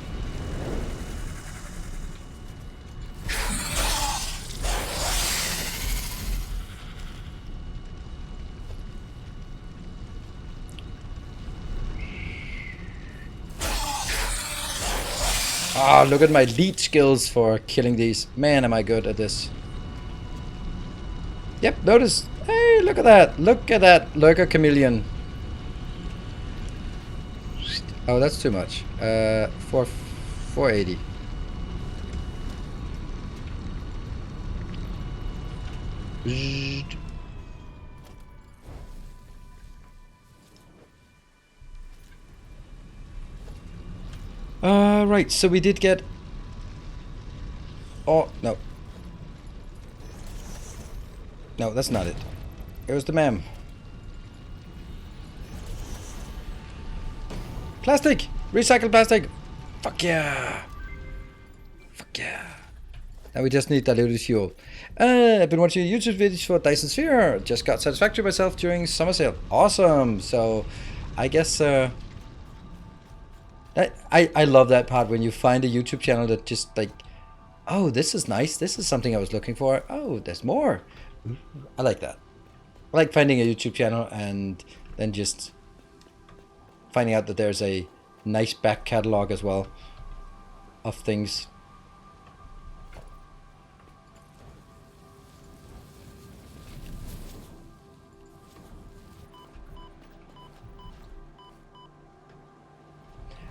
Ah, look at my lead skills for killing these. Man, am I good at this. Yep, notice. Hey, look at that. Look at that lurker chameleon. Oh, that's too much. 480. Bzzzt. Right, so we did get... Oh, no. No, that's not it. It was the ma'am. Plastic! Recycled plastic! Fuck yeah! Fuck yeah! Now we just need diluted fuel. I've been watching YouTube videos for Dyson Sphere. Just got Satisfactory myself during summer sale. Awesome! So, I guess... I love that part when you find a YouTube channel that just like, oh, this is nice. This is something I was looking for. Oh, there's more. I like that. I like finding a YouTube channel and then just finding out that there's a nice back catalog as well of things.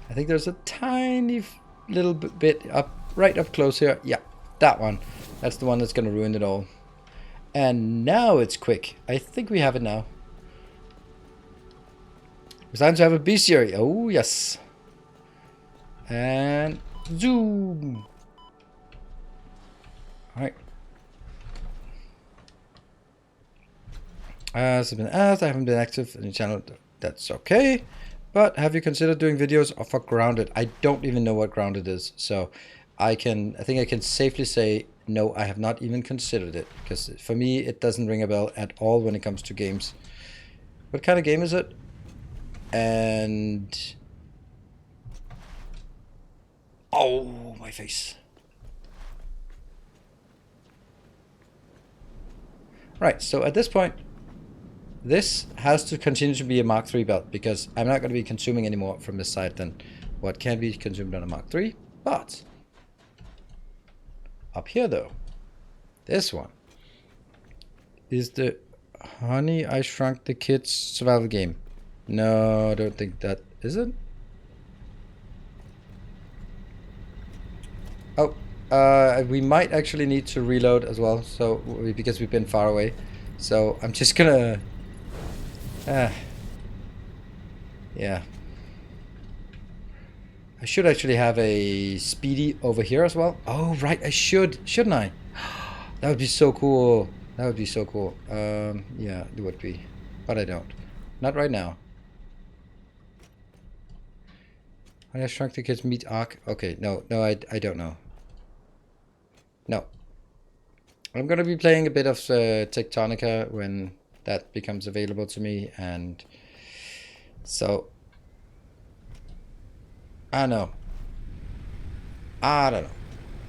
I think there's a tiny little bit up, right up close here. Yeah, that one. That's the one that's going to ruin it all. And now it's quick. I think we have it now. It's time to have a bestiary. Oh, yes. And zoom. Alright. As I've been asked, I haven't been active in the channel. That's okay. But have you considered doing videos for Grounded? I don't even know what Grounded is. So I think I can safely say no, I have not even considered it. Because for me, it doesn't ring a bell at all when it comes to games. What kind of game is it? And... oh, my face. Right, so at this point, this has to continue to be a Mark III belt because I'm not going to be consuming any more from this side than what can be consumed on a Mark III. But up here though, this one is the Honey, I Shrunk the Kids survival game. No, I don't think that is it. Oh, we might actually need to reload as well, so because we've been far away. So I'm just gonna, yeah. I should actually have a speedy over here as well. Oh right, I shouldn't I? That would be so cool. That would be so cool. Yeah, it would be, but I don't. Not right now. When I Shrunk the Kids meet Ark. Okay, no, I don't know. No. I'm gonna be playing a bit of Tectonica when that becomes available to me, and so I don't know. I don't know.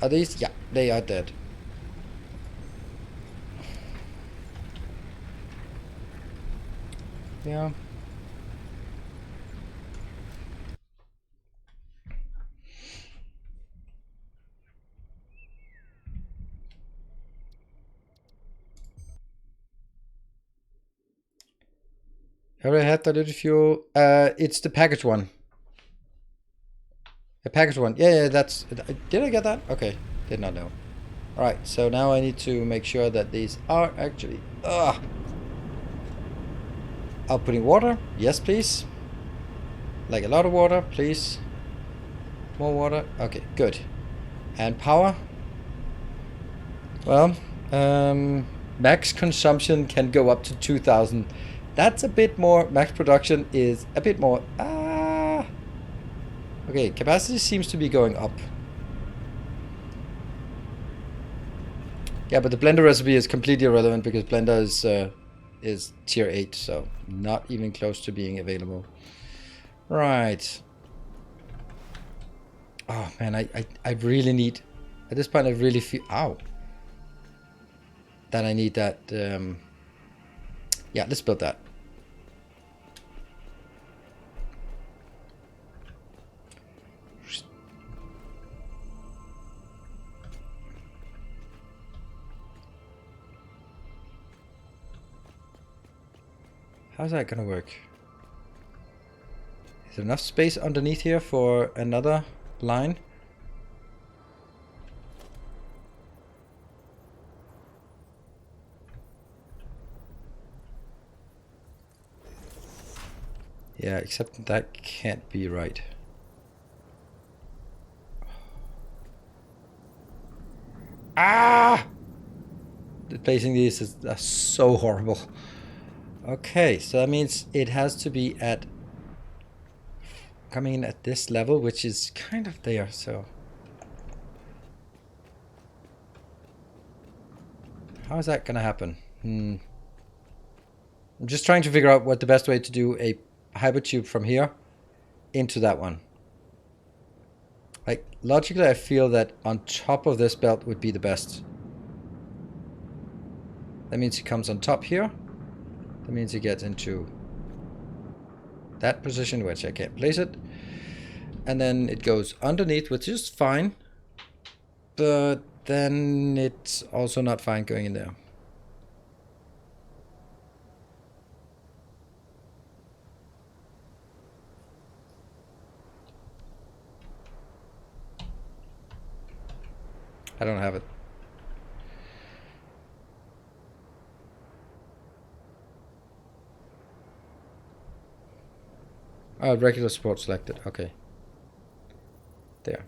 Are these? Yeah, they are dead. Yeah. I already had diluted fuel. It's the package one. The package one. Yeah, that's... Did I get that? Okay. Did not know. Alright, so now I need to make sure that these are actually... Outputting water. Yes, please. Like a lot of water, please. More water. Okay, good. And power. Well, max consumption can go up to 2,000. That's a bit more. Max production is a bit more. Okay, capacity seems to be going up. Yeah, but the blender recipe is completely irrelevant because blender is tier 8, so not even close to being available. Right. Oh man, I really need, at this point I really feel, ow, that I need that, yeah, let's build that. How's that gonna work? Is there enough space underneath here for another line? Yeah, except that can't be right. Ah! Placing these is so horrible. Okay, so that means it has to be at coming in at this level, which is kind of there, so how is that gonna happen? I'm just trying to figure out what the best way to do a hypertube from here into that one. Like, logically I feel that on top of this belt would be the best. That means it comes on top here. That means it gets into that position, which I can't place it. And then it goes underneath, which is fine. But then it's also not fine going in there. I don't have it. Oh, regular support selected. Okay. There.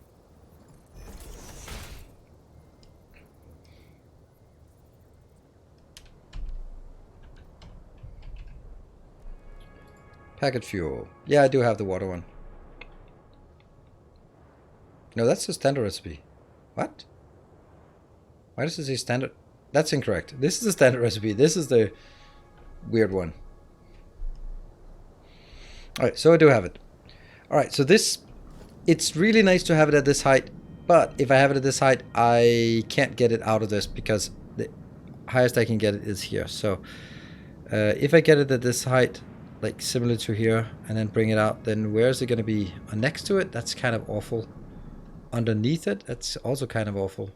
Packet fuel. Yeah, I do have the water one. No, that's the standard recipe. What? Why does it say standard? That's incorrect. This is the standard recipe. This is the weird one. Alright, so I do have it. Alright, so this, it's really nice to have it at this height, but if I have it at this height, I can't get it out of this because the highest I can get it is here. So if I get it at this height, like similar to here, and then bring it out, then where is it going to be? Next to it? That's kind of awful. Underneath it? That's also kind of awful.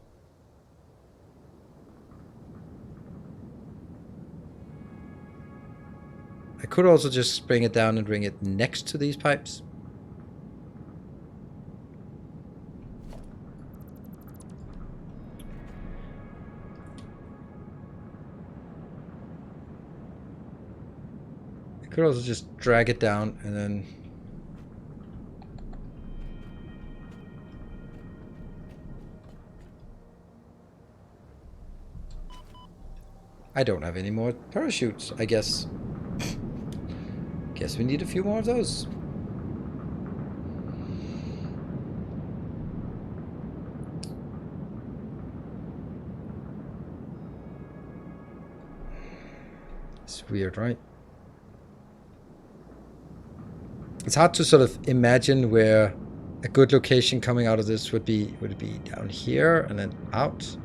I could also just bring it down and bring it next to these pipes. I could also just drag it down and then... I don't have any more parachutes, I guess. Guess we need a few more of those. It's weird, right? It's hard to sort of imagine where a good location coming out of this would be. Would it be down here and then out?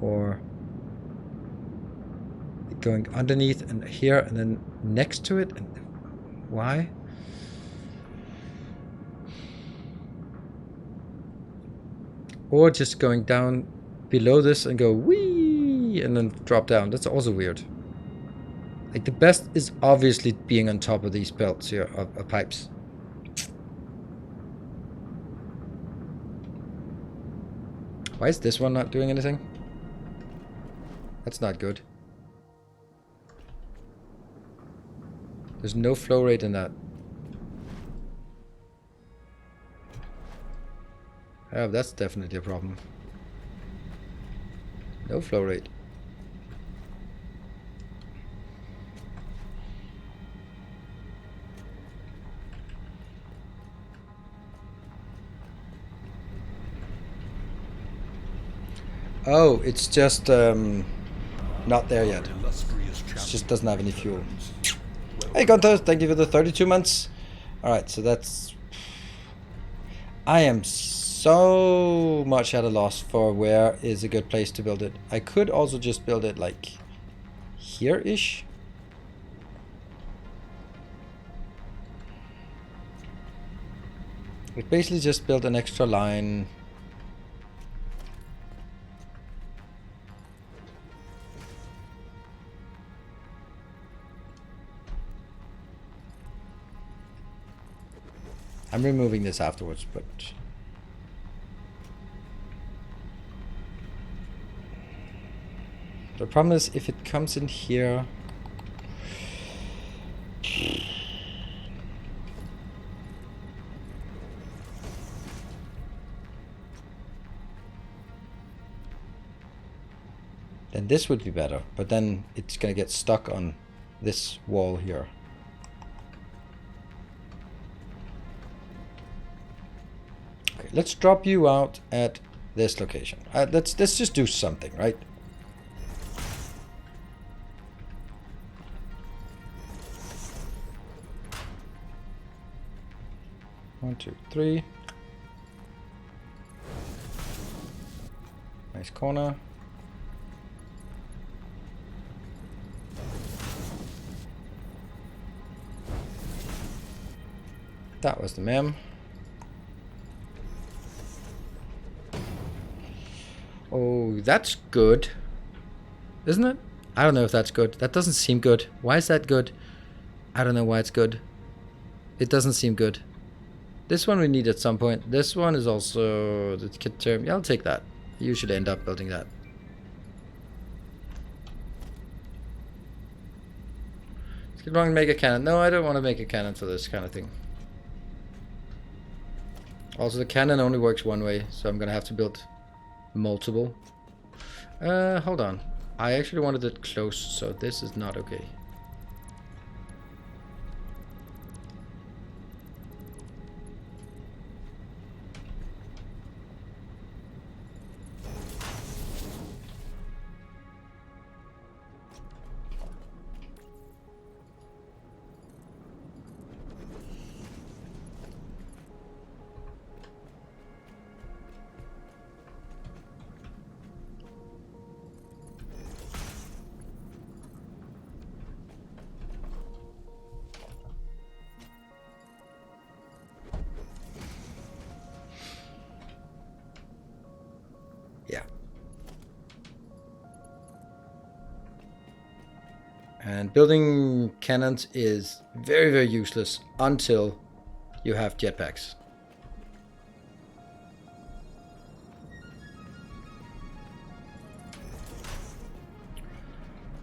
Or going underneath and here and then next to it? And why? Or just going down below this and go whee and then drop down. That's also weird. Like the best is obviously being on top of these belts here of pipes. Why is this one not doing anything? That's not good. There's no flow rate in that. Oh, that's definitely a problem. No flow rate. Oh, it's just not there yet. It just doesn't have any fuel. Hey Gunther, thank you for the 32 months. Alright, so that's... I am so much at a loss for where is a good place to build it. I could also just build it like here-ish. We basically just build an extra line. I'm removing this afterwards, but... The problem is if it comes in here... Then this would be better, but then it's gonna get stuck on this wall here. Okay, let's drop you out at this location. Let's just do something, right? One, two, three. Nice corner. That was the mem. Oh, that's good. Isn't it? I don't know if that's good. That doesn't seem good. Why is that good? I don't know why it's good. It doesn't seem good. This one we need at some point. This one is also the kit term. Yeah, I'll take that. You should end up building that. Let's get wrong and make a cannon. No, I don't want to make a cannon for this kind of thing. Also, the cannon only works one way, so I'm gonna have to build multiple. Hold on. I actually wanted it close, so this is not okay. And building cannons is very, very useless until you have jetpacks.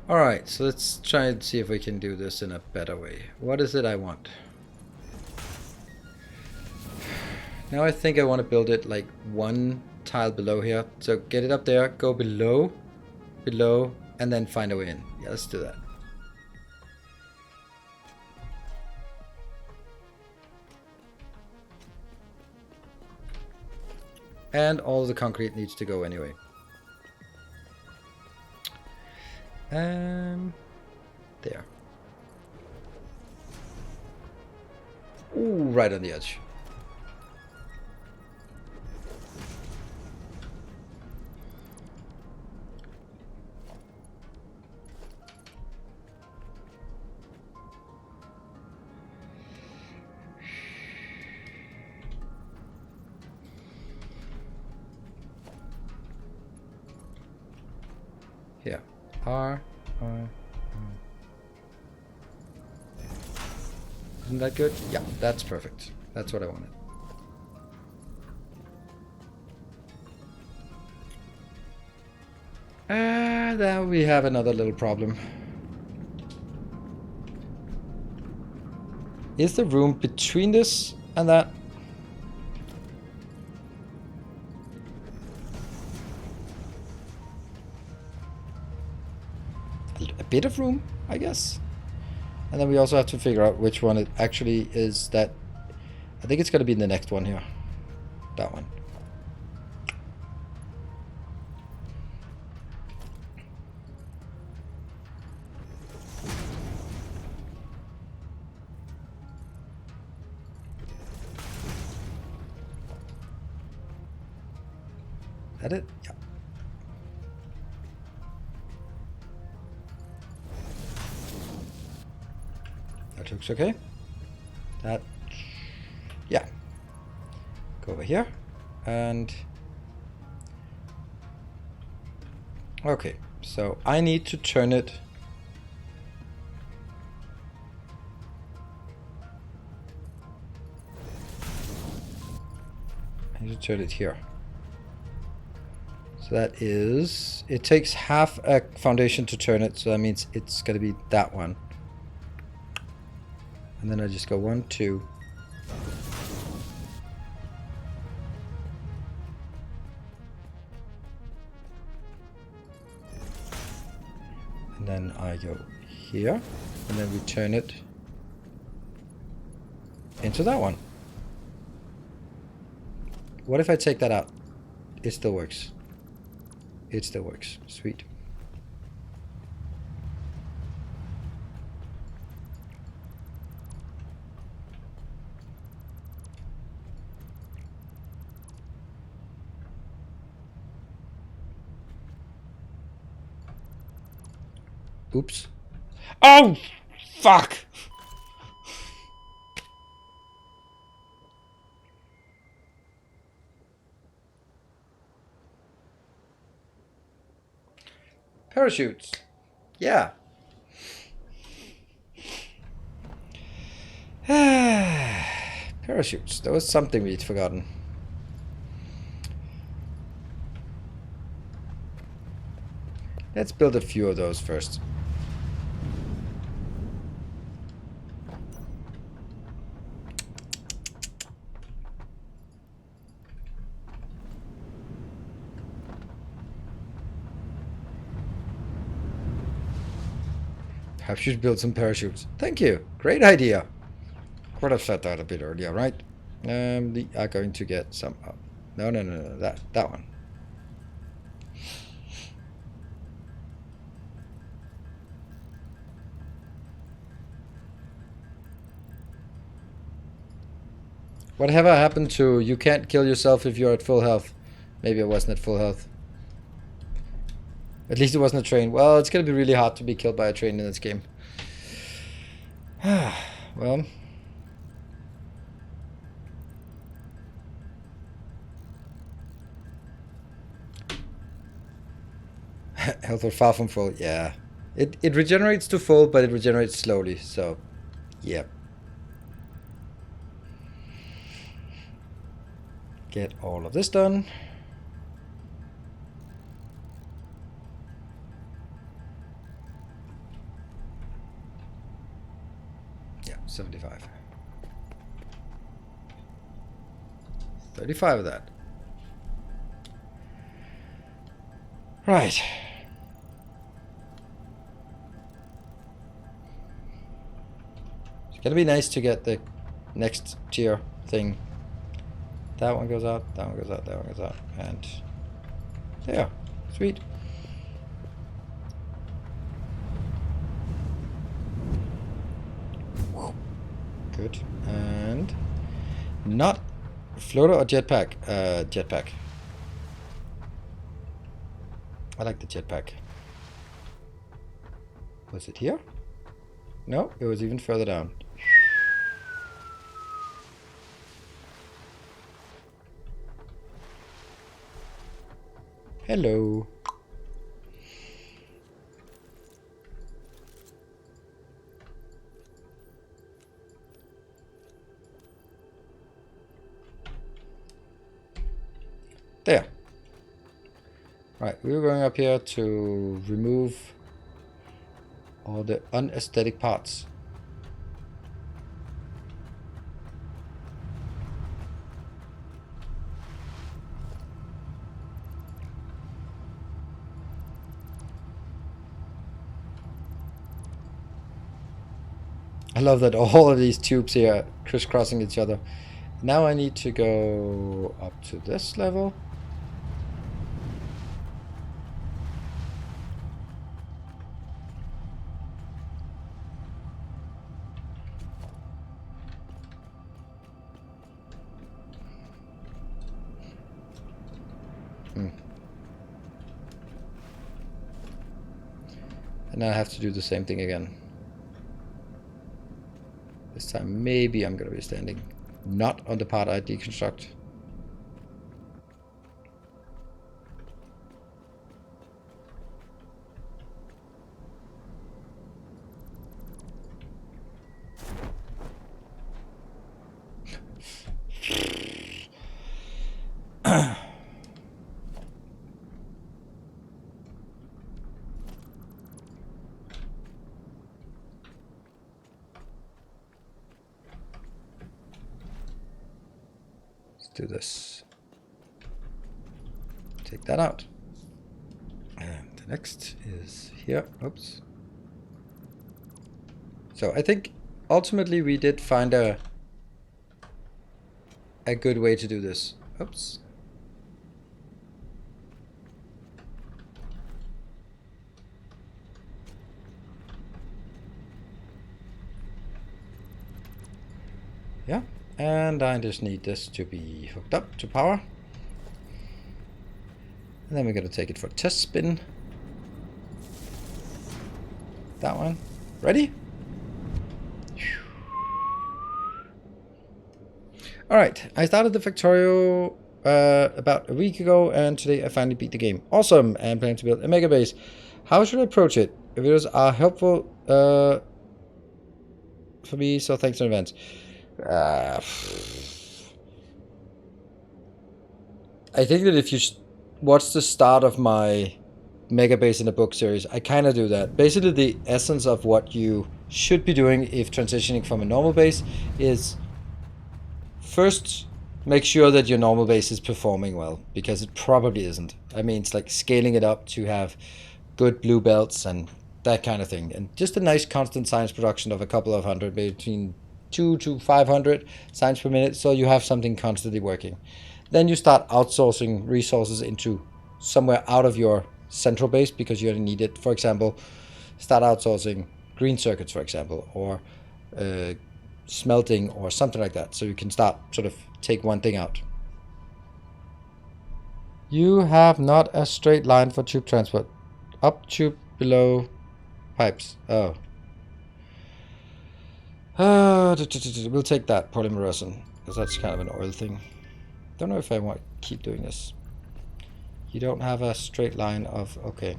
Alright, so let's try and see if we can do this in a better way. What is it I want? Now I think I want to build it like one tile below here. So get it up there, go below, below, and then find a way in. Yeah, let's do that. And all the concrete needs to go anyway. There. Ooh, right on the edge. Here. R. Isn't that good? Yeah, that's perfect. That's what I wanted. Now we have another little problem. Is the room between this and that? A bit of room, I guess. And then we also have to figure out which one it actually is that. I think it's going to be in the next one here. That one. That it? Yeah. That looks okay. That, yeah. Go over here and okay. So I need to turn it. I need to turn it here. So that is, it takes half a foundation to turn it, so that means it's going to be that one. And then I just go 1, 2. And then I go here, and then we turn it into that one. What if I take that out? It still works. It still works. Sweet. Oops. Oh, fuck! Parachutes. Yeah. Parachutes. That was something we'd forgotten. Let's build a few of those first. Perhaps you should build some parachutes. Thank you. Great idea. Could have said that a bit earlier, right? We are going to get some up. No. That one. Whatever happened to you can't kill yourself if you're at full health? Maybe I wasn't at full health. At least it wasn't a train. Well, it's going to be really hard to be killed by a train in this game. Well. Health was far from full. Yeah. It regenerates to full, but it regenerates slowly, so yeah. Get all of this done. Yeah, 75. 35 of that. Right. It's gonna be nice to get the next tier thing. That one goes out, that one goes out, that one goes out, and there. Sweet. Good. And not floater or jetpack? Jetpack. I like the jetpack. Was it here? No, it was even further down. Hello. There. Right, we were going up here to remove all the unaesthetic parts. I love that all of these tubes here are crisscrossing each other. Now I need to go up to this level. And now I have to do the same thing again. This time maybe I'm going to be standing not on the part I deconstruct. Do this. Take that out. And the next is here. Oops. So I think ultimately we did find a good way to do this. Oops. Yeah. And I just need this to be hooked up to power. And then we're going to take it for a test spin. That one. Ready? Alright, I started the Factorio about a week ago, and today I finally beat the game. Awesome, and planning to build a mega base. How should I approach it? Videos are helpful for me, so thanks in advance. I think that if you watch the start of my mega base in a book series, I kind of do that. Basically, the essence of what you should be doing if transitioning from a normal base is first make sure that your normal base is performing well, because it probably isn't. I mean, it's like scaling it up to have good blue belts and that kind of thing, and just a nice constant science production of a couple of hundred, between 2 to 500 signs per minute, so you have something constantly working. Then you start outsourcing resources into somewhere out of your central base because you only need it. For example, start outsourcing green circuits, for example, or smelting or something like that, so you can start sort of take one thing out. You have not a straight line for tube transport. Up tube, below pipes. Oh. We'll take that polymerization, because that's kind of an oil thing. Don't know if I want to keep doing this. You don't have a straight line of... Okay.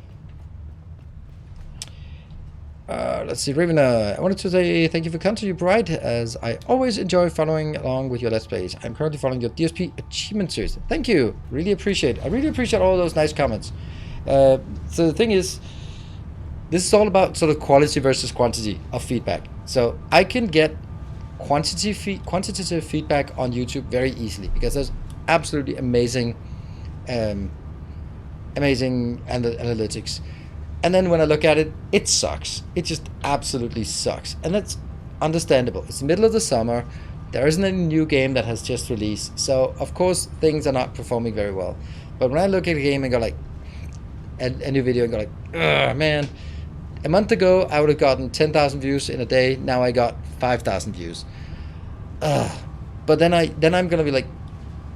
Let's see, Ravena. I wanted to say thank you for content you provide, as I always enjoy following along with your Let's Plays. I'm currently following your DSP Achievement Series. Thank you. Really appreciate. I really appreciate all those nice comments. So the thing is, this is all about sort of quality versus quantity of feedback. So I can get quantitative feedback on YouTube very easily because there's absolutely amazing analytics. And then when I look at it, it sucks. It just absolutely sucks. And that's understandable. It's the middle of the summer. There isn't any new game that has just released. So, of course, things are not performing very well. But when I look at a game and go like, a new video and go like, ugh, man, a month ago I would have gotten 10,000 views in a day. Now I got 5,000 views. But then I'm going to be like,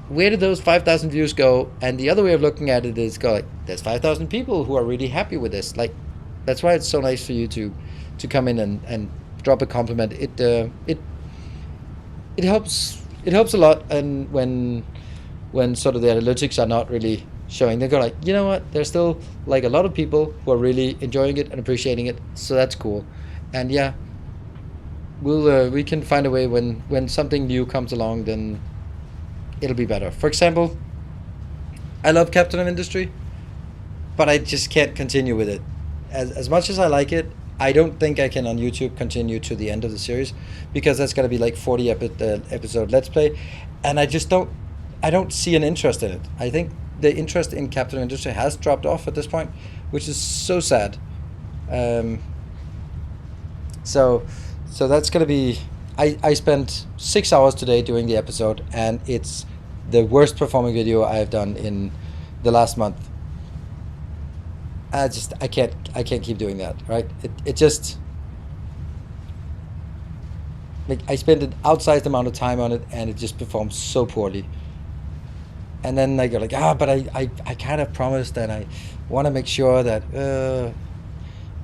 where did those 5,000 views go? And the other way of looking at it is go like, there's 5,000 people who are really happy with this. Like, that's why it's so nice for you to come in and drop a compliment. It helps a lot. And when sort of the analytics are not really showing, they go like, you know what? There's still like a lot of people who are really enjoying it and appreciating it. So that's cool. And yeah, we can find a way when something new comes along, then it'll be better. For example, I love Captain of Industry, but I just can't continue with it. As much as I like it, I don't think I can on YouTube continue to the end of the series, because that's going to be like 40 episode Let's Play, and I don't see an interest in it. I think the interest in Captain of Industry has dropped off at this point, which is so sad. So that's going to be... I spent 6 hours today doing the episode, and it's the worst performing video I have done in the last month. I can't keep doing that, right? It just, like, I spent an outsized amount of time on it, and it just performs so poorly. And then I go like, but I kind of promised, and I want to make sure that,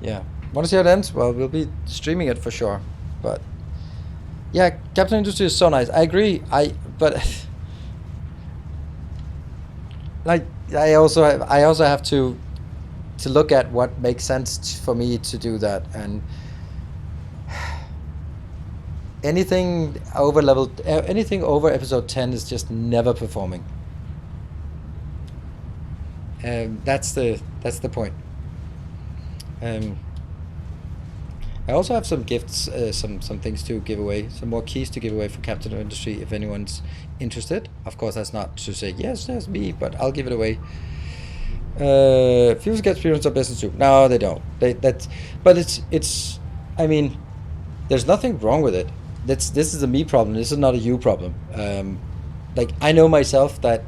yeah. Want to see how it ends? Well, we'll be streaming it for sure, but yeah, Captain Industry is so nice. I agree. But like, I also have to look at what makes sense for me to do that, and anything over episode 10 is just never performing. That's the point. I also have some gifts, some things to give away, some more keys to give away for Captain of Industry if anyone's interested. Of course, that's not to say yes, there's me, but I'll give it away. People get experience on business too. No, they don't. But it's. I mean, there's nothing wrong with it. This is a me problem. This is not a you problem. Like, I know myself that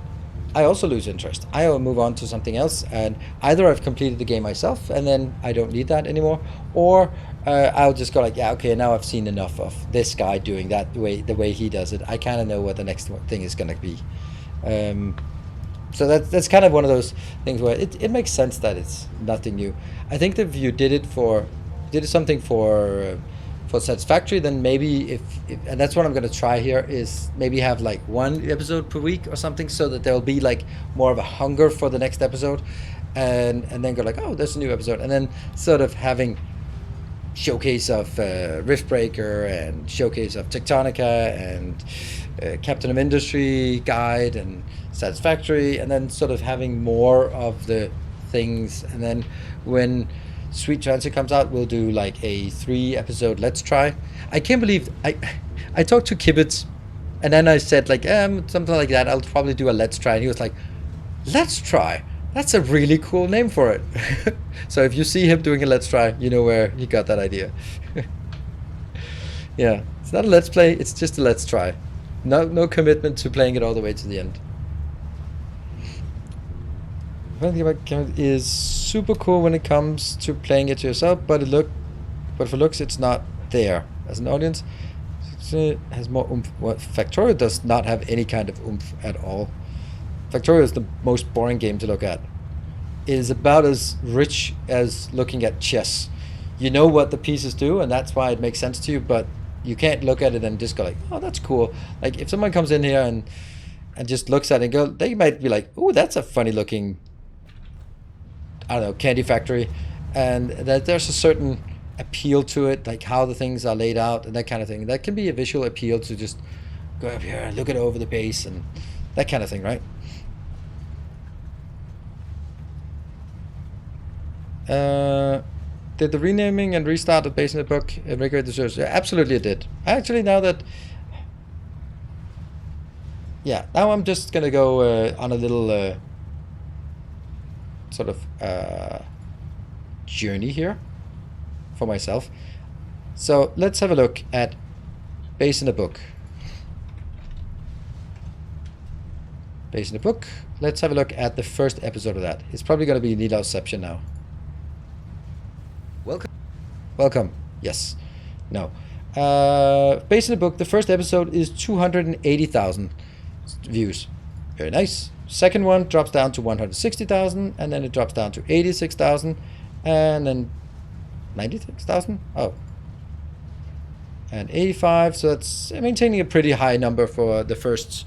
I also lose interest. I will move on to something else, and either I've completed the game myself and then I don't need that anymore, or I'll just go like, yeah, okay, now I've seen enough of this guy doing that the way he does it. I kind of know what the next thing is going to be. So that's kind of one of those things where it makes sense that it's nothing new. I think that if you did something for Satisfactory, then maybe if and that's what I'm going to try here, is maybe have like one episode per week or something, so that there'll be like more of a hunger for the next episode, and then go like, oh, there's a new episode, and then sort of having showcase of Riftbreaker and showcase of Tectonica and Captain of Industry guide and Satisfactory, and then sort of having more of the things, and then when Sweet Transit comes out, we'll do like a 3 episode Let's Try. I can't believe I talked to Kibbitz, and then I said like something like that, I'll probably do a Let's Try, and he was like, Let's Try? That's a really cool name for it. So if you see him doing a Let's Try, you know where he got that idea. Yeah, it's not a Let's Play, it's just a Let's Try. No commitment to playing it all the way to the end. One thing about Kemet is super cool when it comes to playing it yourself, but for looks it's not there. As an audience, it has more oomph. Well, Factorio does not have any kind of oomph at all. Factorio is the most boring game to look at. It is about as rich as looking at chess. You know what the pieces do, and that's why it makes sense to you, but you can't look at it and just go like, oh, that's cool. Like, if someone comes in here and just looks at it and go, they might be like, oh, that's a funny looking, I don't know, candy factory, and that there's a certain appeal to it, like how the things are laid out and that kind of thing. That can be a visual appeal to just go up here and look it over the base and that kind of thing, right? Did the renaming and restart of base in the book invigorate the series? Yeah, absolutely it did. Actually, now that... Yeah, now I'm just gonna go on a little sort of journey here for myself. So let's have a look at base in the book. Base in the book. Let's have a look at the first episode of that. It's probably going to be Nilausception now. Welcome. Welcome. Yes. No. Base in the book, the first episode is 280,000 views. Very nice. Second one drops down to 160,000, and then it drops down to 86,000, and then 96,000. Oh. And 85. So that's maintaining a pretty high number for the first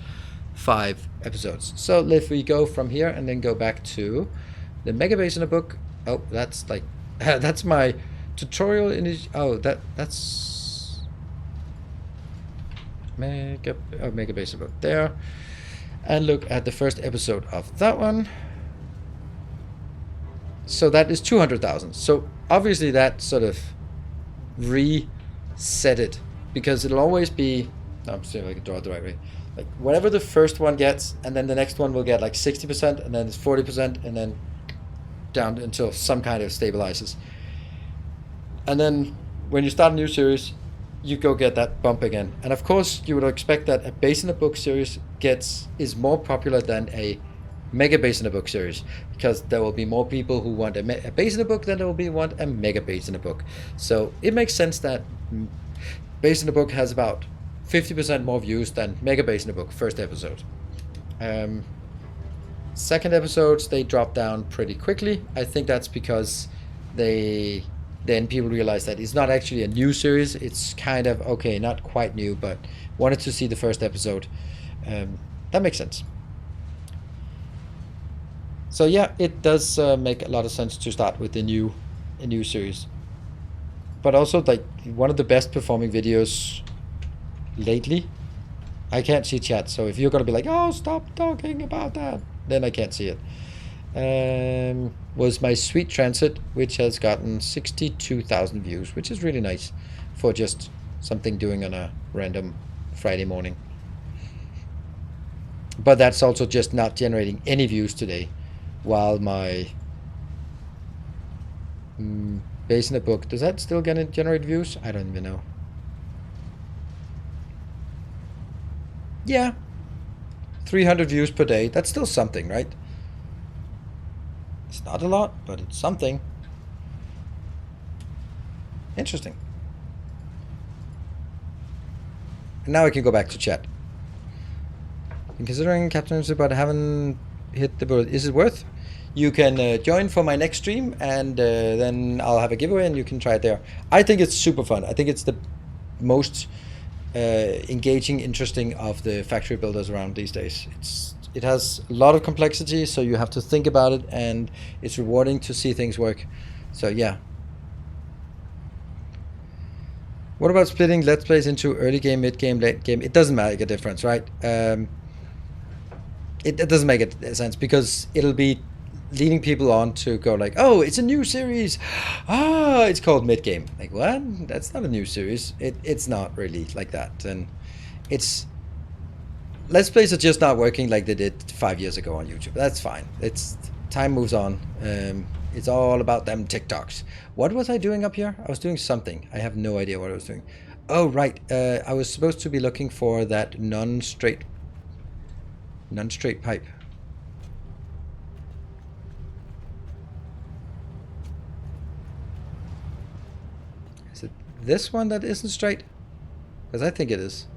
5 episodes. So if we go from here and then go back to the mega base in the book. Oh, that's like that's my tutorial in. Oh, that's mega base in the book there. And look at the first episode of that one. So that is 200,000. So obviously that sort of reset it, because it'll always be. I'm seeing if I can draw it the right way. Like whatever the first one gets, and then the next one will get like 60%, and then it's 40%, and then down until some kind of stabilizes. And then when you start a new series, you go get that bump again. And of course, you would expect that a base in a book series is more popular than a mega base in a book series, because there will be more people who want a base in a book than there will be want a mega base in a book. So it makes sense that base in a book has about 50% more views than mega base in the book first episode. Second episodes, they drop down pretty quickly. I think that's because then people realize that it's not actually a new series. It's kind of okay, not quite new, but wanted to see the first episode. That makes sense. So yeah, it does make a lot of sense to start with a new series. But also, like, one of the best performing videos lately. I can't see chat, so if you're gonna be like, oh, stop talking about that, then I can't see it. Was my Sweet Transit, which has gotten 62,000 views, which is really nice for just something doing on a random Friday morning. But that's also just not generating any views today, while my base in the book, does that still gonna generate views? I don't even know. Yeah, 300 views per day. That's still something, right? It's not a lot, but it's something. Interesting. And now I can go back to chat. I'm considering captaincy, but I haven't hit the bird. Is it worth? You can join for my next stream, and then I'll have a giveaway, and you can try it there. I think it's super fun. I think it's the most engaging, interesting of the factory builders around these days. It has a lot of complexity, so you have to think about it, and it's rewarding to see things work. So yeah. What about splitting Let's Plays into early game, mid game, late game? It doesn't make a difference, right? It doesn't make a sense, because it'll be leading people on to go like, oh, it's a new series. Ah, it's called mid game. Like, what? That's not a new series. It's not really like that. And it's Let's Plays are just not working like they did 5 years ago on YouTube. That's fine. Time moves on. It's all about them TikToks. What was I doing up here? I was doing something. I have no idea what I was doing. Oh, right. I was supposed to be looking for that non-straight pipe. Is it this one that isn't straight? Because I think it is.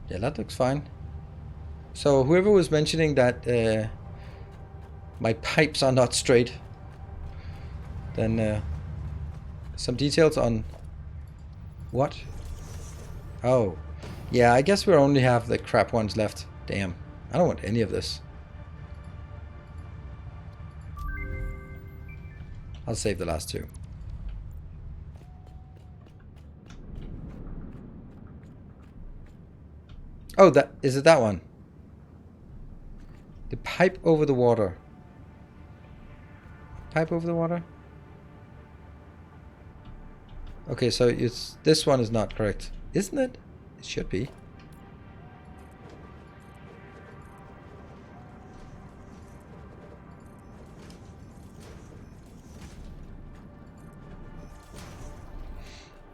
Yeah, that looks fine. So whoever was mentioning that my pipes are not straight, then some details on what? Oh, Yeah, I guess we only have the crap ones left. Damn. I don't want any of this. I'll save the last two. Oh, that is it, that one? The pipe over the water. Pipe over the water? Okay, so it's this one is not correct. Isn't it? It should be.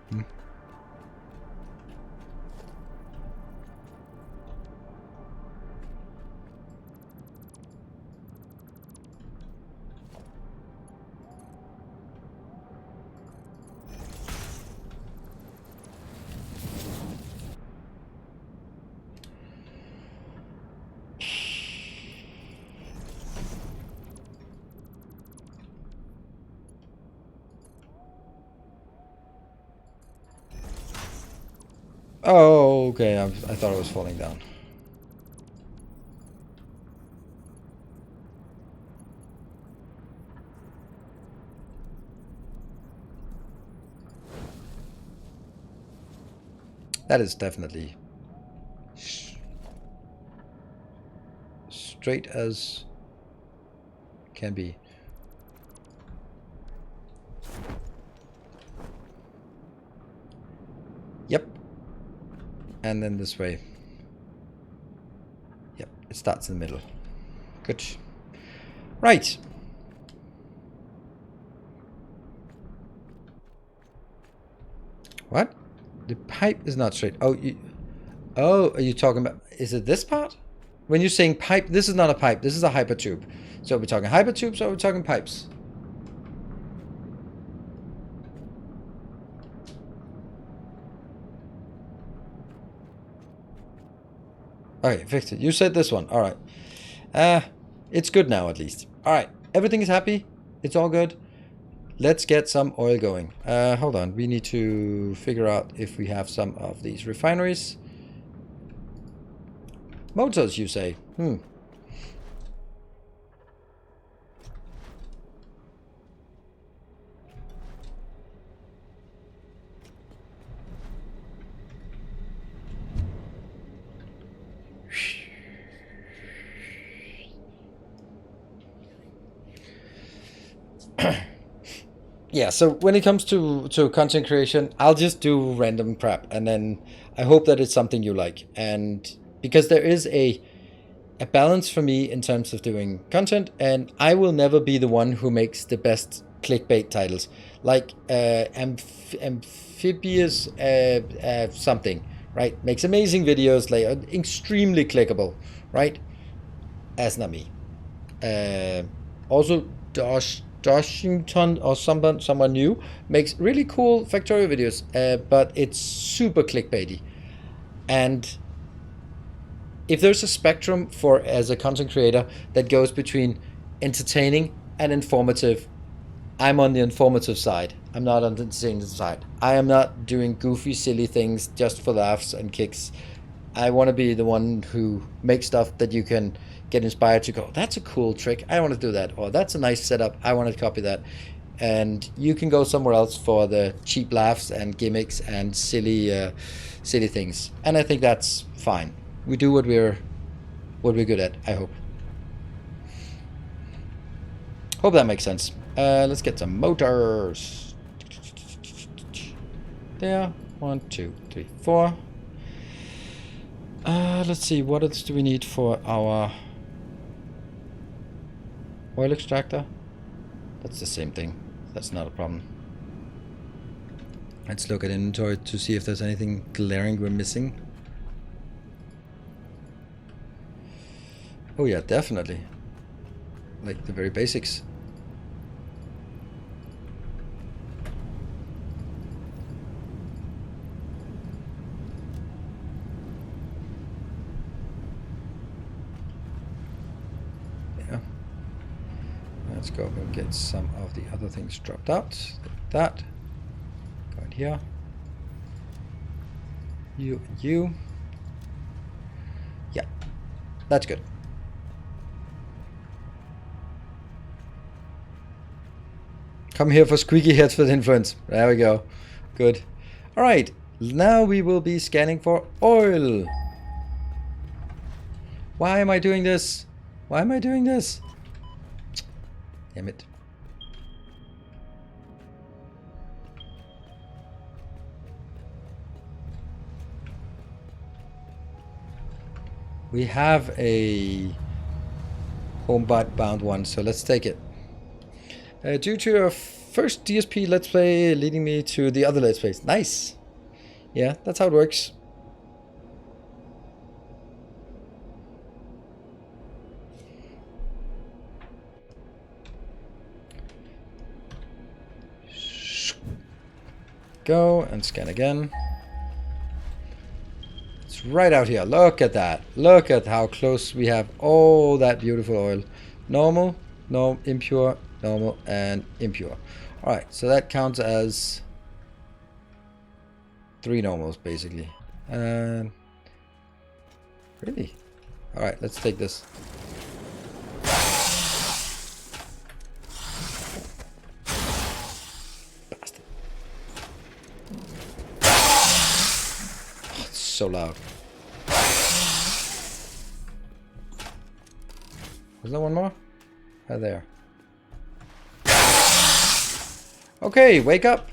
Hmm. Oh, okay. I thought it was falling down. That is definitely straight as can be. Yep. And then this way. Yep, it starts in the middle. Good. Right. What? The pipe is not straight. Oh, are you talking about... Is it this part? When you're saying pipe, this is not a pipe. This is a hypertube. So are we talking hypertubes or are we talking pipes? Okay, fixed it. You said this one. All right. It's good now at least. All right. Everything is happy. It's all good. Let's get some oil going. Hold on. We need to figure out if we have some of these refineries. Motors, you say? Yeah, so when it comes to content creation, I'll just do random crap, and then I hope that it's something you like. And because there is a balance for me in terms of doing content, and I will never be the one who makes the best clickbait titles, like amphibious something, right? Makes amazing videos, like extremely clickable, right? That's not me. Also, Washington or someone new makes really cool Factorio videos, but it's super clickbaity. And if there's a spectrum for as a content creator that goes between entertaining and informative, I'm on the informative side. I'm not on the entertaining side. I am not doing goofy, silly things just for laughs and kicks. I want to be the one who makes stuff that you can get inspired to go, that's a cool trick, I want to do that, or that's a nice setup, I want to copy that. And you can go somewhere else for the cheap laughs and gimmicks and silly things. And I think that's fine. We do what we're good at, I hope. Hope that makes sense. Let's get some motors. There. 1, 2, 3, 4. Let's see, what else do we need for our oil extractor? That's the same thing. That's not a problem. Let's look at inventory to see if there's anything glaring we're missing. Oh yeah, definitely. Like the very basics. Yeah. Let's go and get some of the other things dropped out. Like that. Go in here. You. That's good. Come here for squeaky heads with influence. There we go. Good. Alright, now we will be scanning for oil. Why am I doing this? Why am I doing this? Damn it. We have a homebot bound one, so let's take it. Due to your first DSP Let's Play leading me to the other Let's Plays. Nice. Yeah, that's how it works. Go and scan again. It's right out here. Look at that. Look at how close we have all that beautiful oil. Normal, no, impure, normal, and impure. Alright, so that counts as 3 normals, basically. And really? Alright, let's take this. Bastard. Oh, it's so loud. Was there one more? Oh, there. Okay, wake up.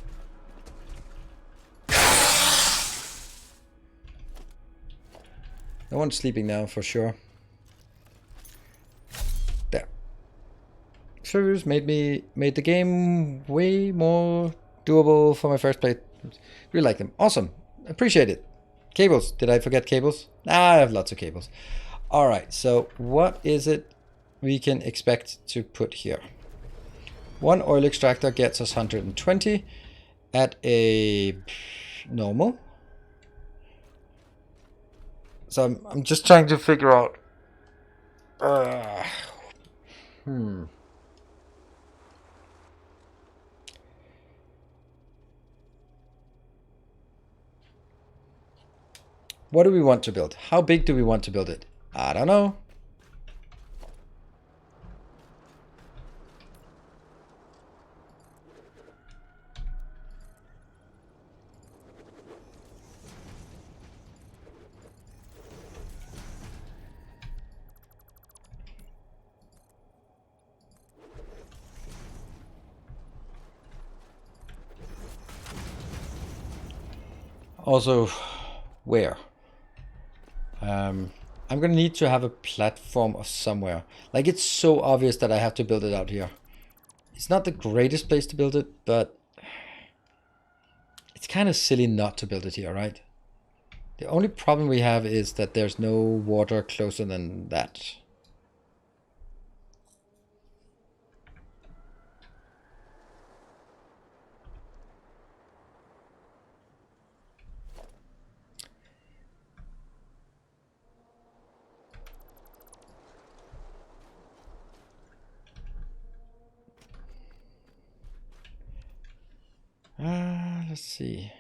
No one's sleeping now, for sure. There. Servers made the game way more doable for my first play. Really like them. Awesome. Appreciate it. Cables. Did I forget cables? I have lots of cables. Alright, so what is it we can expect to put here? One oil extractor gets us 120 at a normal. So I'm just trying to figure out. What do we want to build? How big do we want to build it? I don't know. Also, where? I'm gonna need to have a platform of somewhere. Like, it's so obvious that I have to build it out here. It's not the greatest place to build it, but it's kind of silly not to build it here, right? The only problem we have is that there's no water closer than that. Let's see.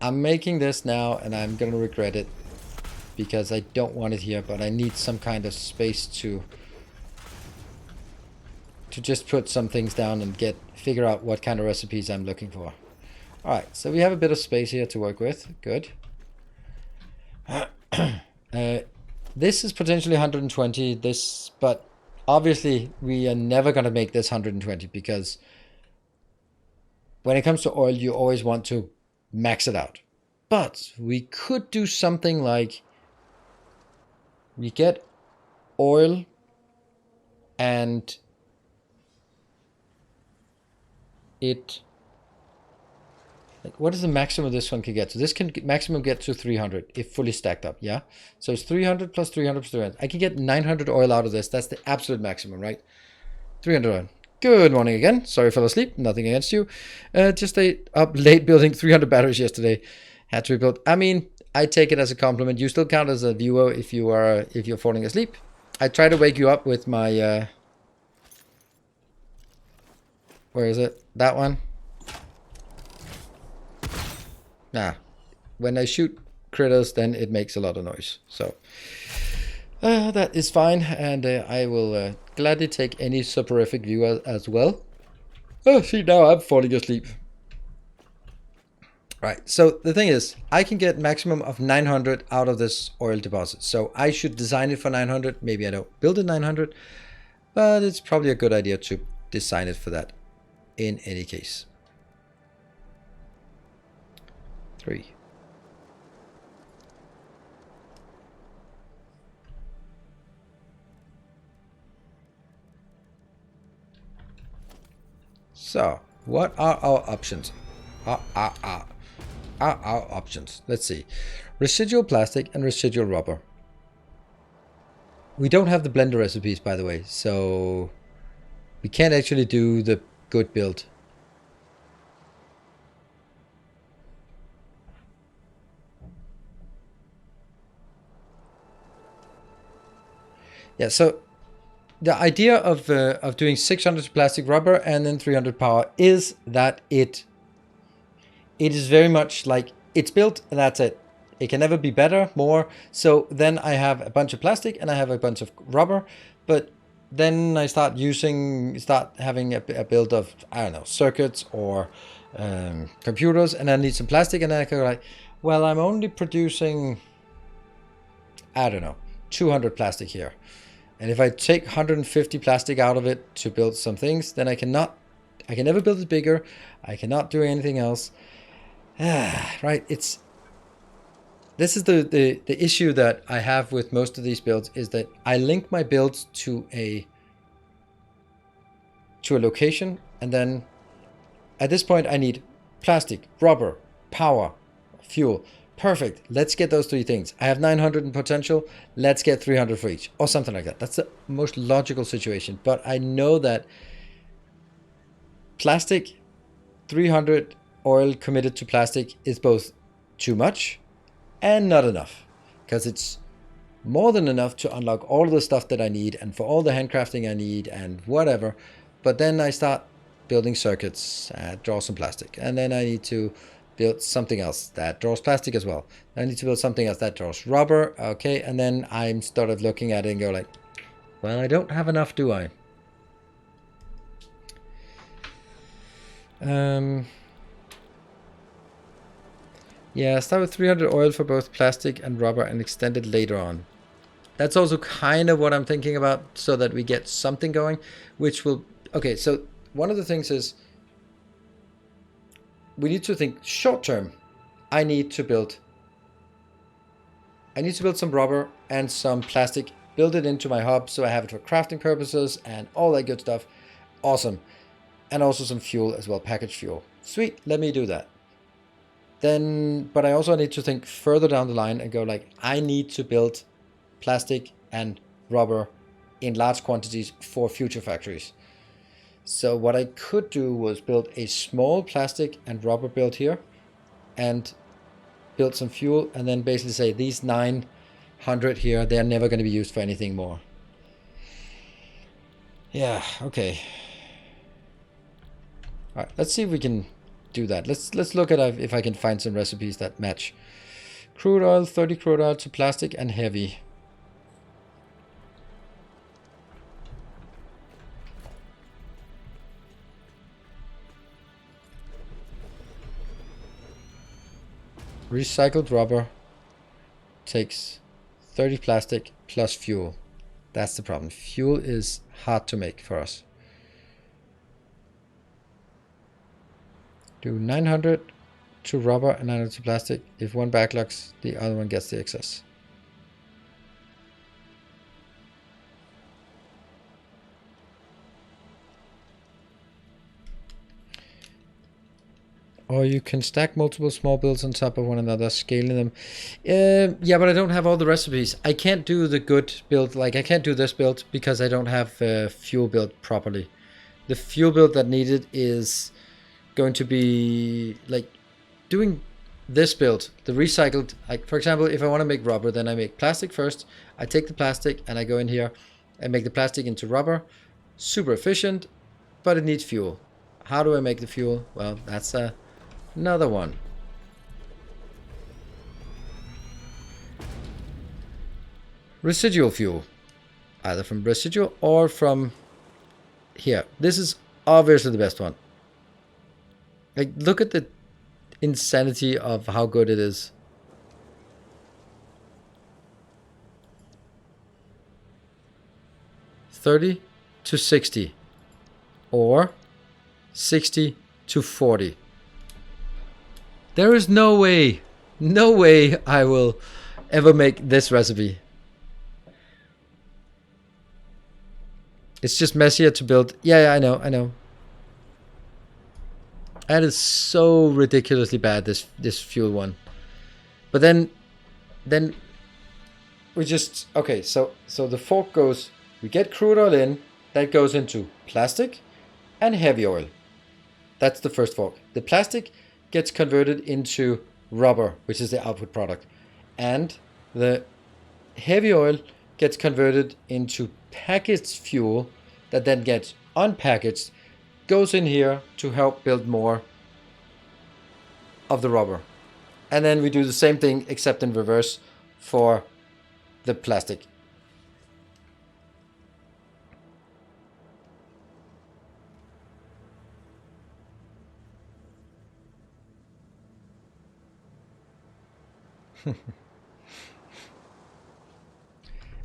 I'm making this now and I'm gonna regret it because I don't want it here, but I need some kind of space to just put some things down and figure out what kind of recipes I'm looking for. Alright, so we have a bit of space here to work with. Good. This is potentially 120, but obviously we are never going to make this 120 because when it comes to oil, you always want to max it out. But we could do something like we get oil and it... What is the maximum this one can get? So this can maximum get to 300 if fully stacked up, yeah? So it's 300 plus 300 plus 300. I can get 900 oil out of this. That's the absolute maximum, right? 300 oil. Good morning again. Sorry I fell asleep. Nothing against you. Just stayed up late building 300 batteries yesterday. Had to rebuild. I mean, I take it as a compliment. You still count as a viewer if you're falling asleep. I try to wake you up with my Where is it? That one? Nah. When I shoot critters, then it makes a lot of noise. So that is fine, and I will gladly take any soporific view as well. Oh, see, now I'm falling asleep. Right, so the thing is, I can get maximum of 900 out of this oil deposit. So I should design it for 900. Maybe I don't build it 900, but it's probably a good idea to design it for that in any case. 3. So, what are our options? Are our options. Let's see. Residual plastic and residual rubber. We don't have the blender recipes, by the way, so we can't actually do the good build. Yeah, so the idea of doing 600 plastic rubber and then 300 power is that it is very much like it's built and that's it. It can never be better, more. So then I have a bunch of plastic and I have a bunch of rubber, but then I start having a build of, I don't know, circuits or computers, and I need some plastic, and then I go like, well, I'm only producing, I don't know, 200 plastic here. And if I take 150 plastic out of it to build some things, then I can never build it bigger. I cannot do anything else. Right, this is the issue that I have with most of these builds, is that I link my builds to a location, and then at this point I need plastic, rubber, power, fuel. Perfect. Let's get those 3 things. I have 900 in potential. Let's get 300 for each, or something like that. That's the most logical situation. But I know that plastic, 300 oil committed to plastic is both too much and not enough, because it's more than enough to unlock all of the stuff that I need and for all the handcrafting I need and whatever. But then I start building circuits, draw some plastic, and then I need to build something else that draws plastic as well. I need to build something else that draws rubber. Okay, and then I'm started looking at it and go like, well, I don't have enough, do I? Yeah, start with 300 oil for both plastic and rubber and extend it later on. That's also kind of what I'm thinking about, so that we get something going, which will... Okay, so one of the things is we need to think short term. I need to build some rubber and some plastic, build it into my hub so I have it for crafting purposes and all that good stuff. Awesome. And also some fuel as well, packaged fuel. Sweet, let me do that. Then, but I also need to think further down the line and go like, I need to build plastic and rubber in large quantities for future factories. So what I could do was build a small plastic and rubber build here and build some fuel, and then basically say these 900 here, they're never going to be used for anything more. Yeah, okay. All right, let's see if we can do that. Let's look at if I can find some recipes that match. Crude oil, 30 crude oil to plastic and heavy. Recycled rubber takes 30 plastic plus fuel. That's the problem. Fuel is hard to make for us. Do 900 to rubber and 900 to plastic. If one backlogs, the other one gets the excess. Or you can stack multiple small builds on top of one another, scaling them. Yeah, but I don't have all the recipes. I can't do the good build. Like, I can't do this build because I don't have fuel build properly. The fuel build that needed is going to be like doing this build, the recycled. Like, for example, if I want to make rubber, then I make plastic first. I take the plastic and I go in here and make the plastic into rubber. Super efficient, but it needs fuel. how do I make the fuel? Well, that's another one. Residual fuel. Either from residual or from here. This is obviously the best one. Like, look at the insanity of how good it is. $30 to $60 or $60 to $40. There is no way I will ever make this recipe. It's just messier to build. Yeah, I know. That is so ridiculously bad, this fuel one. But then we just, okay, so the fork goes, we get crude oil in, that goes into plastic and heavy oil. That's the first fork. The plastic gets converted into rubber, which is the output product. And the heavy oil gets converted into packaged fuel that then gets unpackaged, goes in here to help build more of the rubber. And then we do the same thing except in reverse for the plastic.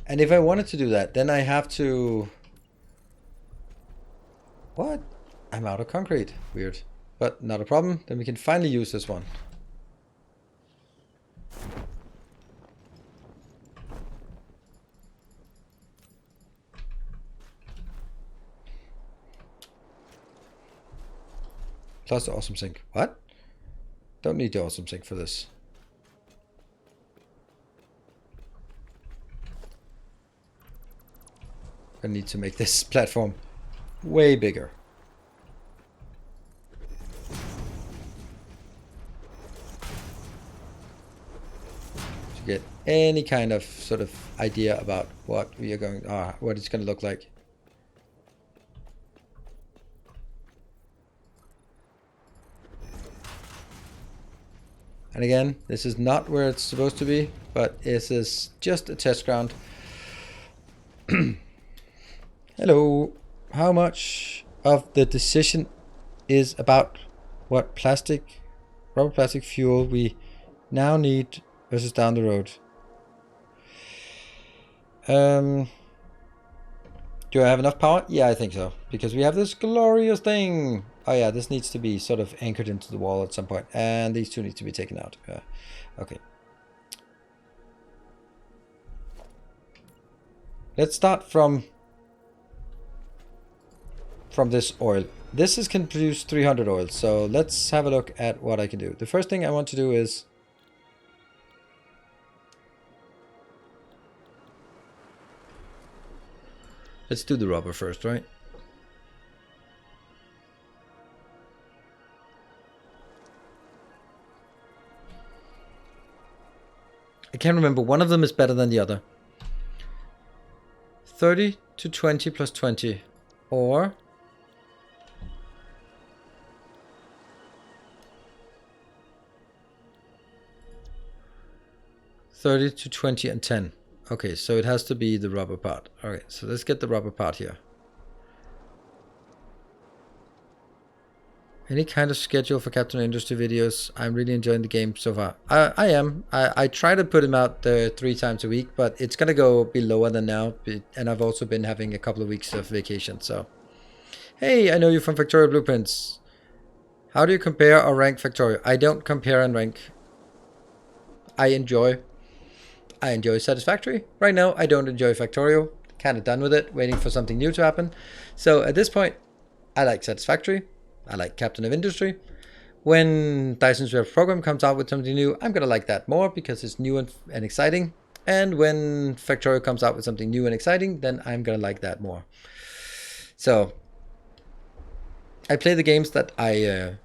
And if I wanted to do that, then I have to... What? I'm out of concrete. Weird. But not a problem. Then we can finally use this one. Plus the awesome sink. What? Don't need the awesome sink for this. I need to make this platform way bigger. To get any kind of sort of idea about what we are going, what it's going to look like. And again, this is not where it's supposed to be, but this is just a test ground. Hello. How much of the decision is about what plastic, rubber plastic fuel we now need versus down the road? Do I have enough power? Yeah, I think so. Because we have this glorious thing. Oh yeah, this needs to be sort of anchored into the wall at some point. And these two need to be taken out. Okay. Let's start from this oil. This can produce 300 oil. So let's have a look at what I can do. The first thing I want to do is let's do the rubber first, right? I can't remember. One of them is better than the other. 30 to 20 plus 20. Or 30 to 20 and 10. Okay, so it has to be the rubber part. Alright, so let's get the rubber part here. Any kind of schedule for Captain Industry videos? I'm really enjoying the game so far. I am. I try to put them out 3 times a week, but it's going to be lower than now. And I've also been having a couple of weeks of vacation, so. Hey, I know you from Factorio Blueprints. How do you compare or rank Factorio? I don't compare and rank. I enjoy Satisfactory. Right now, I don't enjoy Factorio. Kind of done with it, waiting for something new to happen. So at this point, I like Satisfactory. I like Captain of Industry. When Dyson Sphere Program comes out with something new, I'm going to like that more because it's new and exciting. And when Factorio comes out with something new and exciting, then I'm going to like that more. So I play the games that I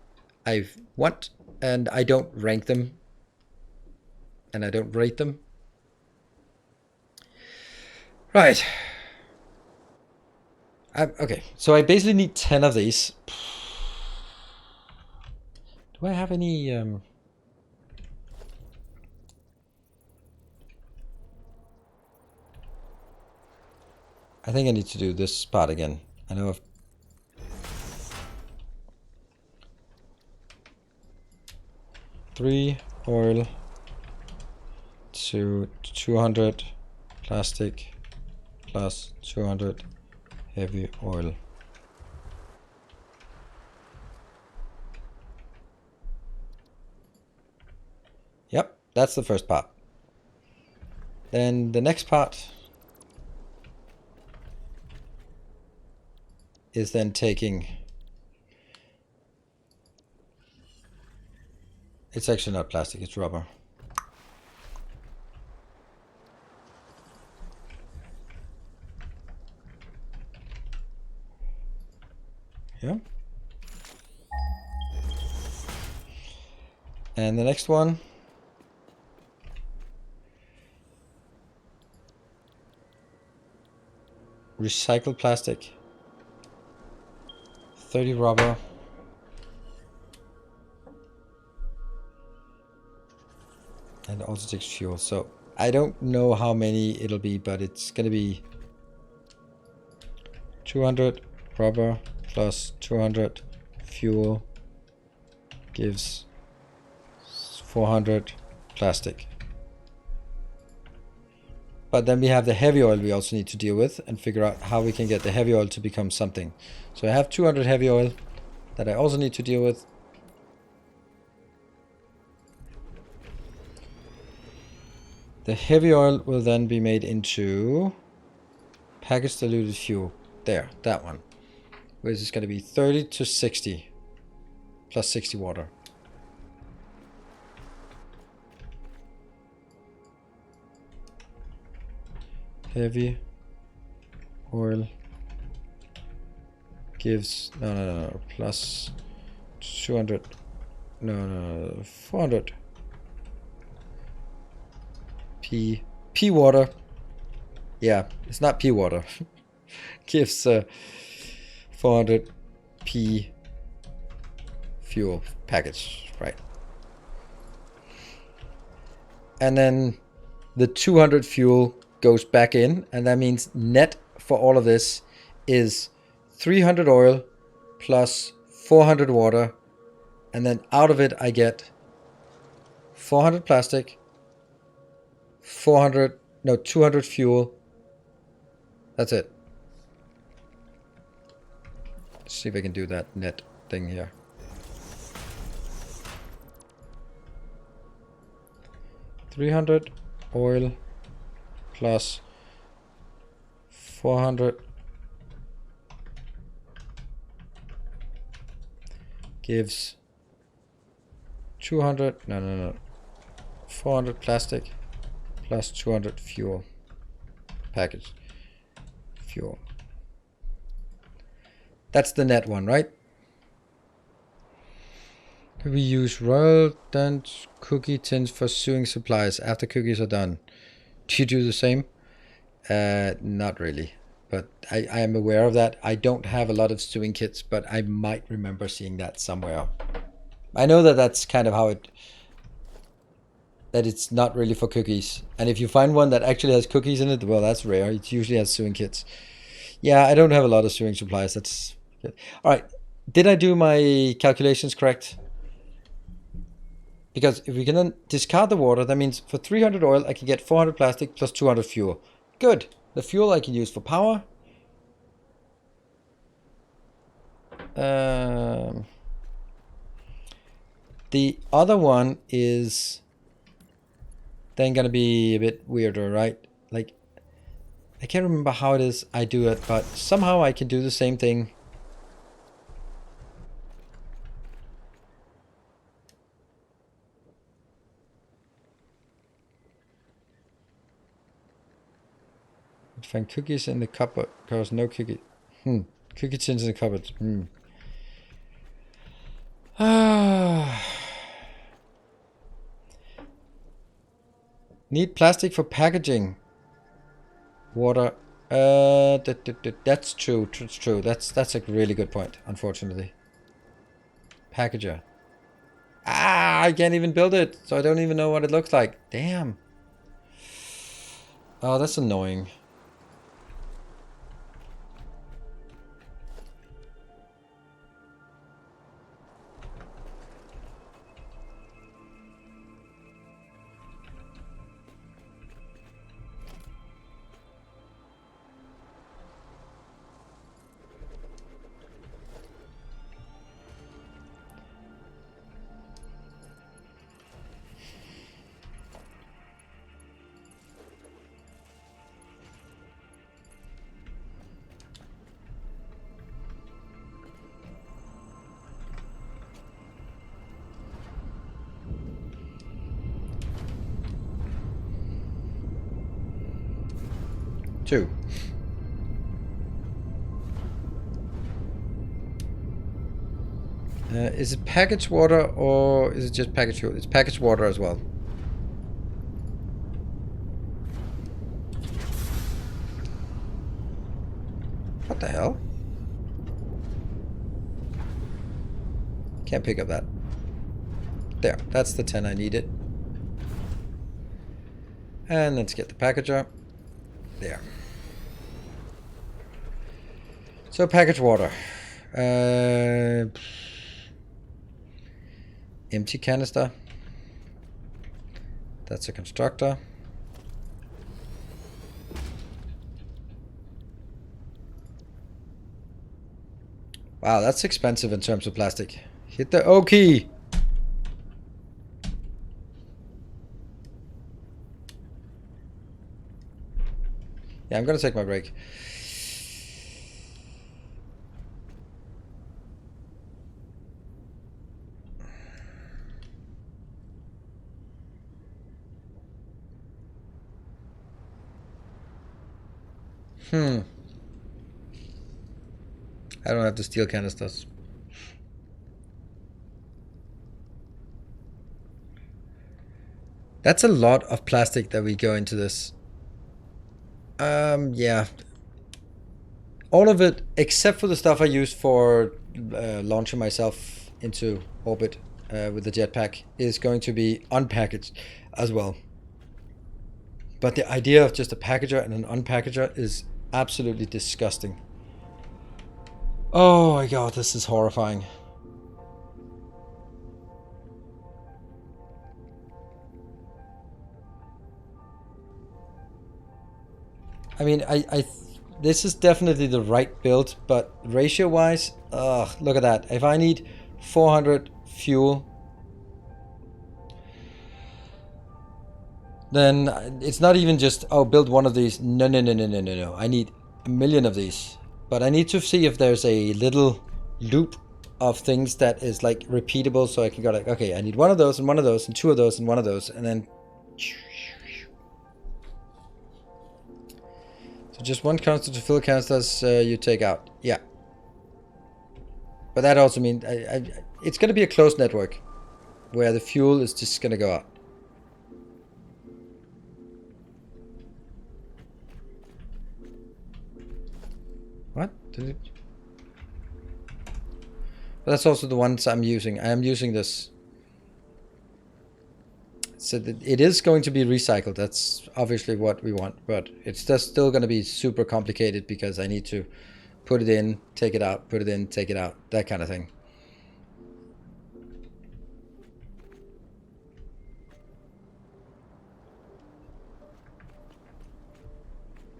want, and I don't rank them, and I don't rate them. Right. Okay, so I basically need 10 of these. Do I have any... I think I need to do this part again. I know I've... Three oil to 200 plastic plus 200 heavy oil. Yep, that's the first part. Then the next part is then taking... It's actually not plastic, it's rubber. Yeah. And the next one recycled plastic, 30 rubber, and it also takes fuel. So I don't know how many it'll be, but it's gonna be 200 rubber plus 200 fuel gives 400 plastic. But then we have the heavy oil we also need to deal with and figure out how we can get the heavy oil to become something. So I have 200 heavy oil that I also need to deal with. The heavy oil will then be made into packaged diluted fuel. There, that one. Which is going to be 30 to 60 plus 60 water. Heavy oil gives no plus 200 no 400 p water. Yeah, it's not p water. Gives 400 p fuel package, right? And then the 200 fuel goes back in, and that means net for all of this is 300 oil plus 400 water, and then out of it I get 400 plastic, 200 fuel. That's it. Let's see if I can do that net thing here. $300 oil plus 400 gives 200 no 400 plastic plus 200 fuel package fuel. That's the net one, right? We use royal dent cookie tins for sewing supplies after cookies are done. Do you do the same? Not really, but I am aware of that. I don't have a lot of sewing kits, but I might remember seeing that somewhere. I know that that's kind of how that it's not really for cookies. And if you find one that actually has cookies in it, well, that's rare. It usually has sewing kits. Yeah, I don't have a lot of sewing supplies. That's good. All right. Did I do my calculations correct? Because if we can then discard the water, that means for 300 oil, I can get 400 plastic plus 200 fuel. Good. The fuel I can use for power. The other one is then going to be a bit weirder, right? Like, I can't remember how it is I do it, but somehow I can do the same thing. Find cookies in the cupboard because no cookie. Cookie tins in the cupboard. Need plastic for packaging. Water. That's true. It's true. That's a really good point. Unfortunately. Packager. Ah, I can't even build it, so I don't even know what it looks like. Damn. Oh, that's annoying. Two. Is it packaged water or is it just packaged fuel? It's packaged water as well. What the hell? Can't pick up that. There, that's the 10 I needed. And let's get the packager. There. So packaged water. Empty canister. That's a constructor. Wow, that's expensive in terms of plastic. Hit the O key. Yeah, I'm gonna take my break. I don't have the steel canisters. That's a lot of plastic that we go into this. Yeah. All of it, except for the stuff I used for launching myself into orbit with the jetpack, is going to be unpackaged as well. But the idea of just a packager and an unpackager is absolutely disgusting. Oh my god, this is horrifying. I mean, this is definitely the right build, but ratio-wise, look at that. If I need 400 fuel, then it's not even just, oh, build one of these. No, no, no, no, no, no, no. I need a million of these. But I need to see if there's a little loop of things that is like repeatable, so I can go like, okay, I need one of those and one of those and two of those and one of those, and then so just one canister to fill canisters you take out. Yeah. But that also means it's going to be a closed network where the fuel is just going to go out. What? Did it? But that's also the ones I'm using. I am using this. So it is going to be recycled. That's obviously what we want. But it's just still going to be super complicated because I need to put it in, take it out, put it in, take it out. That kind of thing.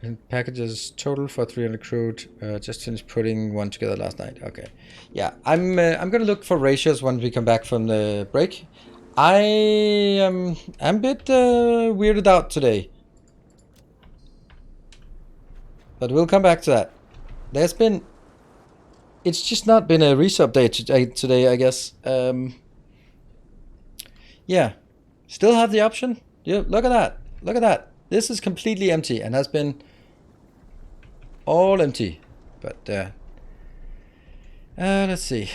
And packages total for 300 crude. Just finished putting one together last night. Okay, yeah, I'm gonna look for ratios when we come back from the break. I'm a bit weirded out today, but we'll come back to that. It's just not been a resub day today, I guess. Yeah, still have the option. Yeah, look at that. Look at that. This is completely empty and has been all empty. But let's see.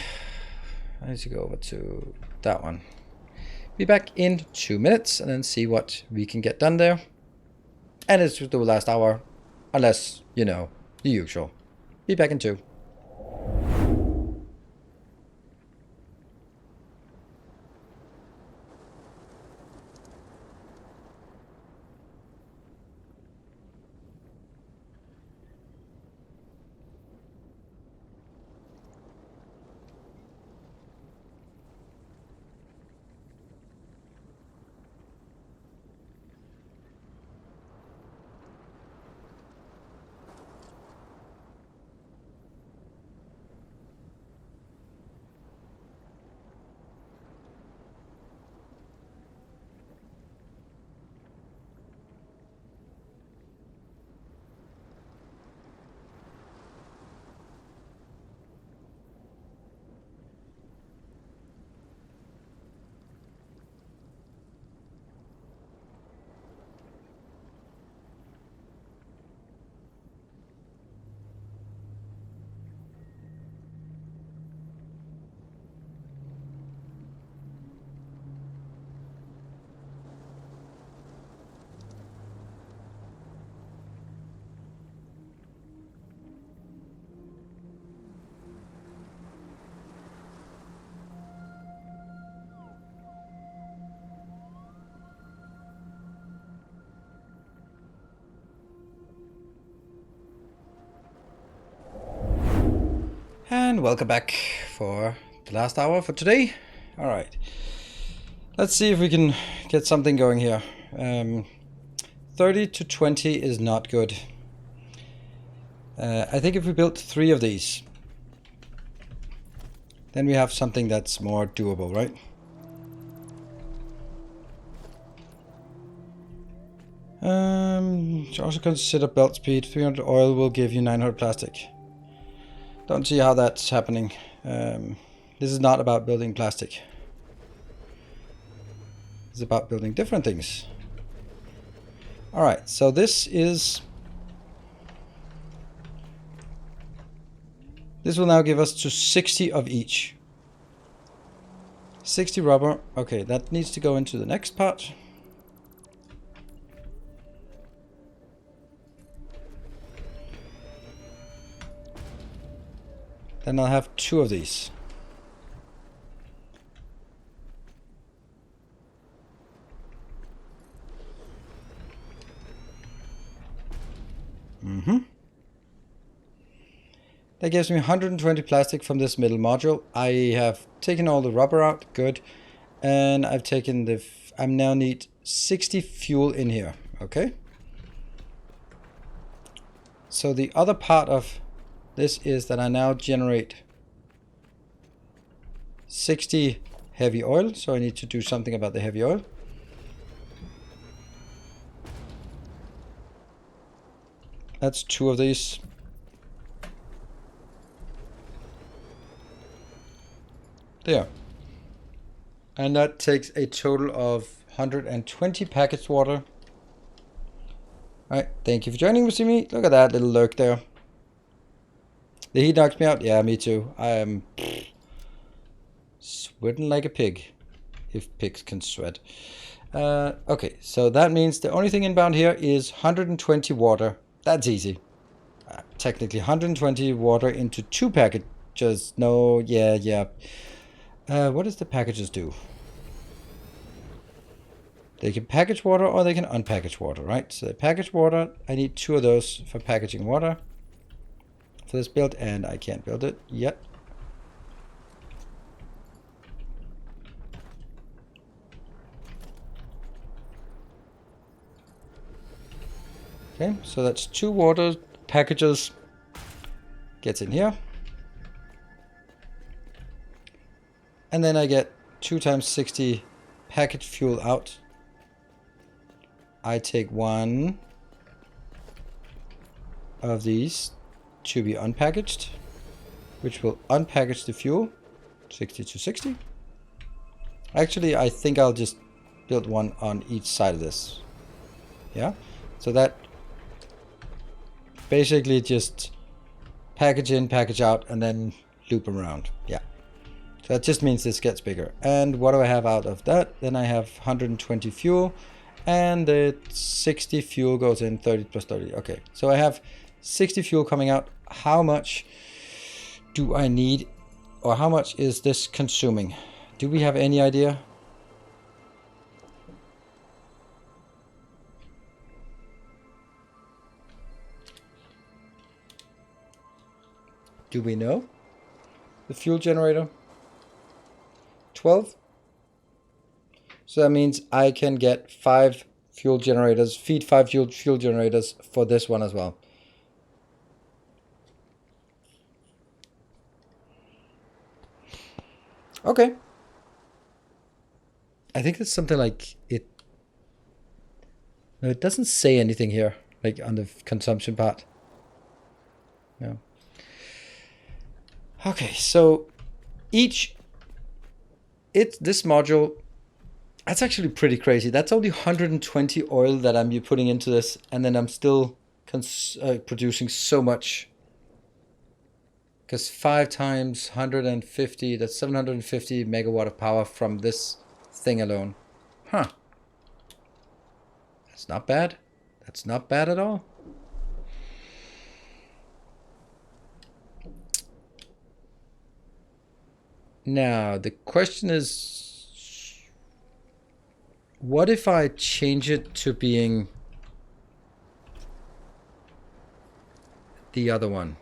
I need to go over to that one. Be back in 2 minutes and then see what we can get done there. And it's the last hour, unless, you know, the usual. Be back in 2. And welcome back for the last hour for today. Alright. Let's see if we can get something going here. 30 to 20 is not good. I think if we built 3 of these, then we have something that's more doable, right? Also consider belt speed. 300 oil will give you 900 plastic. Don't see how that's happening. This is not about building plastic. It's about building different things. Alright, so this will now give us to 60 of each. 60 rubber. Okay, that needs to go into the next part. Then I'll have 2 of these. That gives me 120 plastic from this middle module. I have taken all the rubber out, good. And I've taken I now need 60 fuel in here, okay? So the other part of this is that I now generate 60 heavy oil, so I need to do something about the heavy oil. That's 2 of these. There. And that takes a total of 120 packaged water. Alright, thank you for joining with me. Look at that little lurk there. The heat knocks me out? Yeah, me too. I am sweating like a pig. If pigs can sweat. Okay, so that means the only thing inbound here is 120 water. That's easy. Technically 120 water into 2 packages. No, yeah. What does the packages do? They can package water or they can unpackage water, right? So the package water, I need 2 of those for packaging water for this build, and I can't build it yet. Okay, so that's 2 water packages. Gets in here. And then I get 2 times 60 package fuel out. I take 1 of these to be unpackaged, which will unpackage the fuel. 60 to 60. Actually, I think I'll just build 1 on each side of this. Yeah, so that basically just package in, package out, and then loop around. Yeah. So that just means this gets bigger. And what do I have out of that? Then I have 120 fuel, and the 60 fuel goes in, 30 plus 30. Okay, so I have 60 fuel coming out. How much do I need, or how much is this consuming? Do we have any idea? Do we know? The fuel generator? 12. So that means I can get 5 fuel generators, feed 5 fuel generators for this one as well. Okay. I think it's something like it. No, it doesn't say anything here, like on the consumption part. No. Okay, so this module, that's actually pretty crazy. That's only 120 oil that I'm putting into this, and then I'm still producing so much. Because 5 times 150, that's 750 megawatt of power from this thing alone. Huh. That's not bad. That's not bad at all. Now, the question is, what if I change it to being the other one?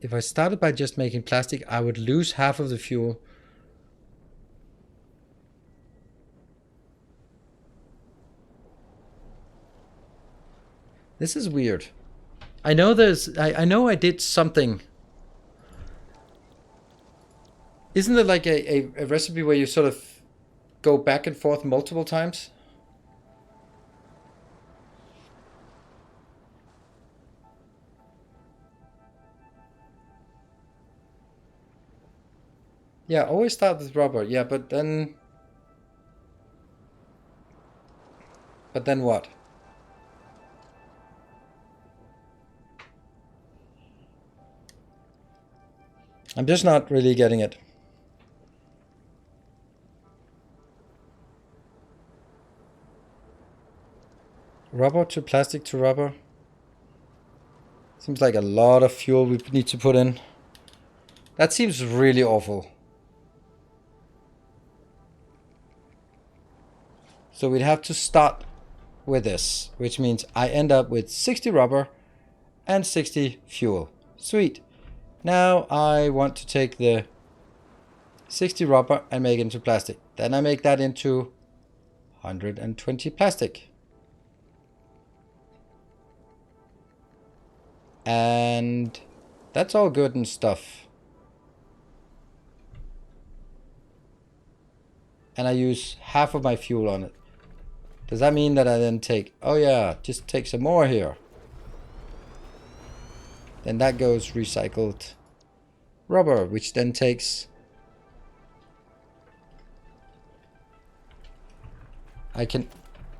If I started by just making plastic, I would lose half of the fuel. This is weird. I know I know I did something. Isn't there like a recipe where you sort of go back and forth multiple times? Yeah, always start with rubber. Yeah, but then what? I'm just not really getting it. Rubber to plastic to rubber. Seems like a lot of fuel we need to put in. That seems really awful. So we'd have to start with this, which means I end up with 60 rubber and 60 fuel. Sweet. Now I want to take the 60 rubber and make it into plastic. Then I make that into 120 plastic. And that's all good and stuff. And I use half of my fuel on it. Does that mean that I then take, oh yeah, just take some more here? Then that goes recycled rubber, which then takes... I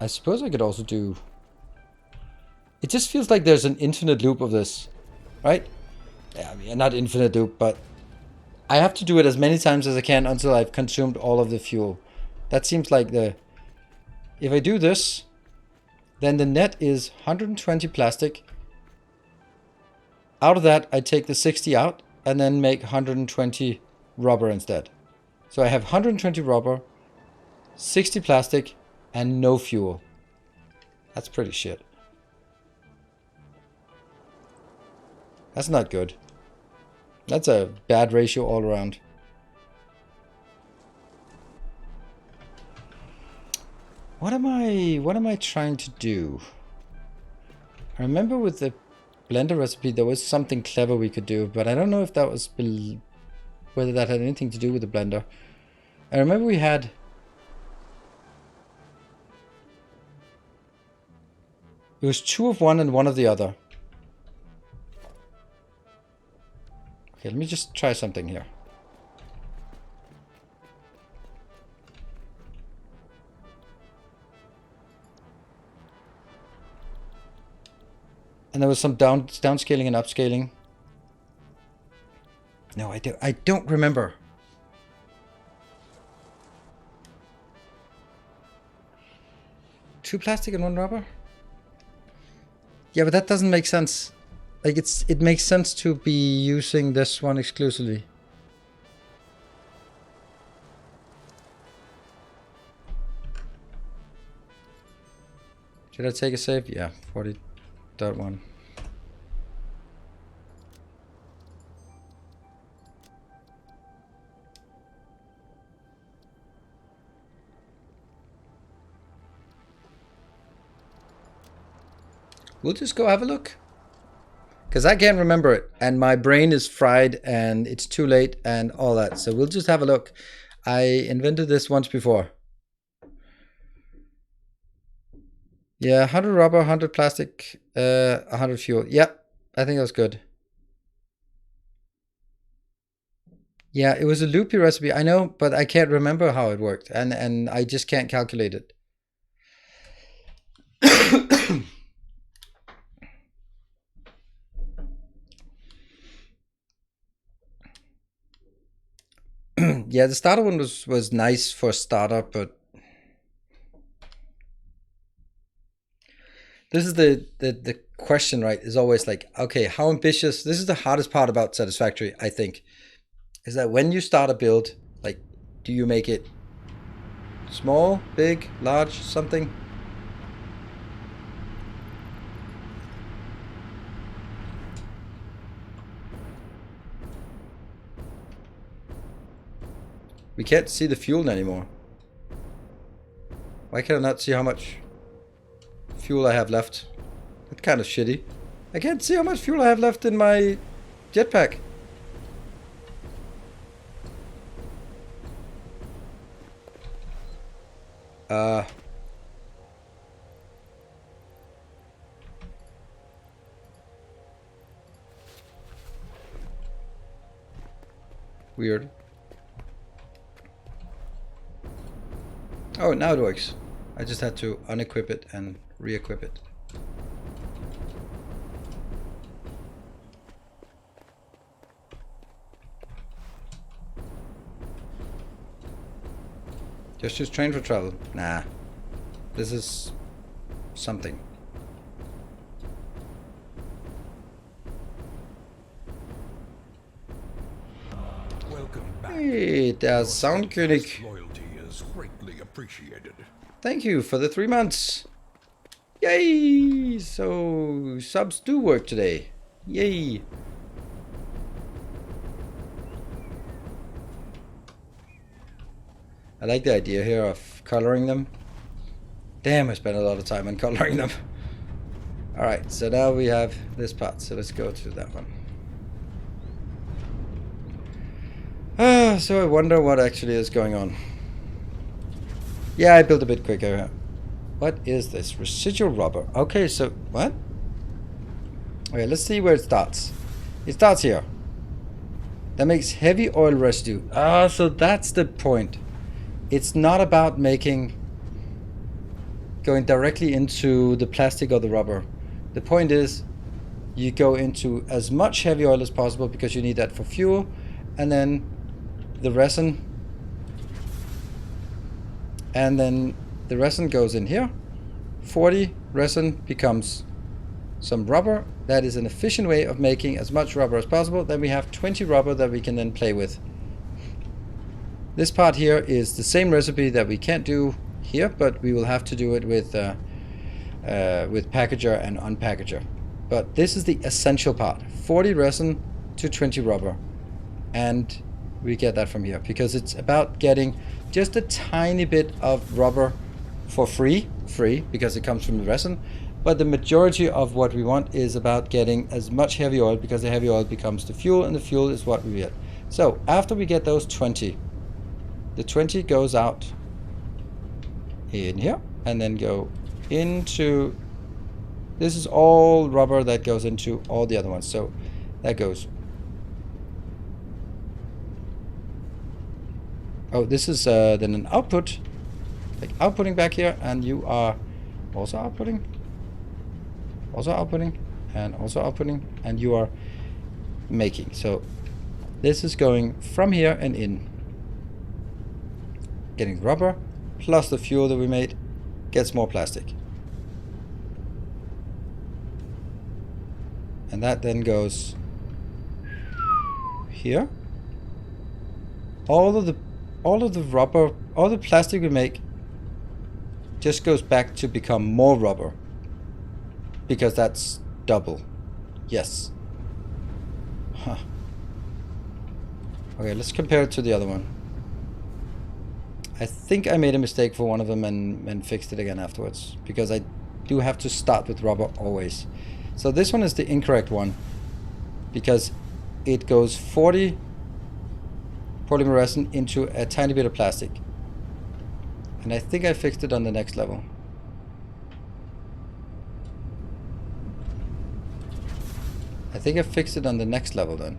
suppose I could also do... It just feels like there's an infinite loop of this, right? Yeah, I mean, not infinite loop, but I have to do it as many times as I can until I've consumed all of the fuel. That seems like the... If I do this, then the net is 120 plastic. Out of that, I take the 60 out and then make 120 rubber instead. So I have 120 rubber, 60 plastic, and no fuel. That's pretty shit. That's not good. That's a bad ratio all around. What am I trying to do? I remember with the blender recipe there was something clever we could do, but I don't know if that was whether that had anything to do with the blender. I remember we had it was 2 of one and 1 of the other. Okay, let me just try something here. And there was some downscaling and upscaling. No, I don't remember. Two plastic and 1 rubber? Yeah, but that doesn't make sense. Like it makes sense to be using this one exclusively. Should I take a save? Yeah, 40.1. We'll just go have a look. Because I can't remember it. And my brain is fried and it's too late and all that. So we'll just have a look. I invented this once before. Yeah, 100 rubber, 100 plastic, 100 fuel. Yep, I think that's good. Yeah, it was a loopy recipe, I know, but I can't remember how it worked. And I just can't calculate it. Yeah, the starter one was nice for starter, but this is the question, right? Is always like, okay, how ambitious? This is the hardest part about Satisfactory, I think, is that when you start a build, like, do you make it small, big, large, something? We can't see the fuel anymore. Why can I not see how much fuel I have left? That's kind of shitty. I can't see how much fuel I have left in my jetpack. Weird. Oh, now it works. I just had to unequip it and re-equip it. Just use train for travel. Nah. This is something. Welcome back. Hey, der Soundkönig. Loyalty is greatly appreciated. Thank you for the 3 months. Yay! So, subs do work today. Yay! I like the idea here of coloring them. Damn, I spent a lot of time on coloring them. Alright, so now we have this part, so let's go to that one. So I wonder what actually is going on. Yeah, I built a bit quicker here. What is this? Residual rubber. Okay, so what? Okay, let's see where it starts. It starts here. That makes heavy oil residue. Ah, so that's the point. It's not about going directly into the plastic or the rubber. The point is you go into as much heavy oil as possible because you need that for fuel, and then the resin, goes in here. 40 resin becomes some rubber. That is an efficient way of making as much rubber as possible. Then we have 20 rubber that we can then play with. This part here is the same recipe that we can't do here, but we will have to do it with packager and unpackager. But this is the essential part. 40 resin to 20 rubber. And we get that from here because it's about getting just a tiny bit of rubber for free because it comes from the resin. But the majority of what we want is about getting as much heavy oil because the heavy oil becomes the fuel, and the fuel is what we get. So after we get those 20, the 20 goes out in here and then go into, this is all rubber that goes into all the other ones. So that goes, oh, this is then an output, like outputting back here, and you are also outputting, and also outputting, and you are making. So this is going from here and in, getting rubber plus the fuel that we made gets more plastic, and that then goes here. All of the rubber, all the plastic we make just goes back to become more rubber because that's double. Yes. Huh. Okay, let's compare it to the other one. I think I made a mistake for one of them and fixed it again afterwards because I do have to start with rubber always. So this one is the incorrect one because it goes 40 polymer resin into a tiny bit of plastic. And I think I fixed it on the next level. I think I fixed it on the next level then.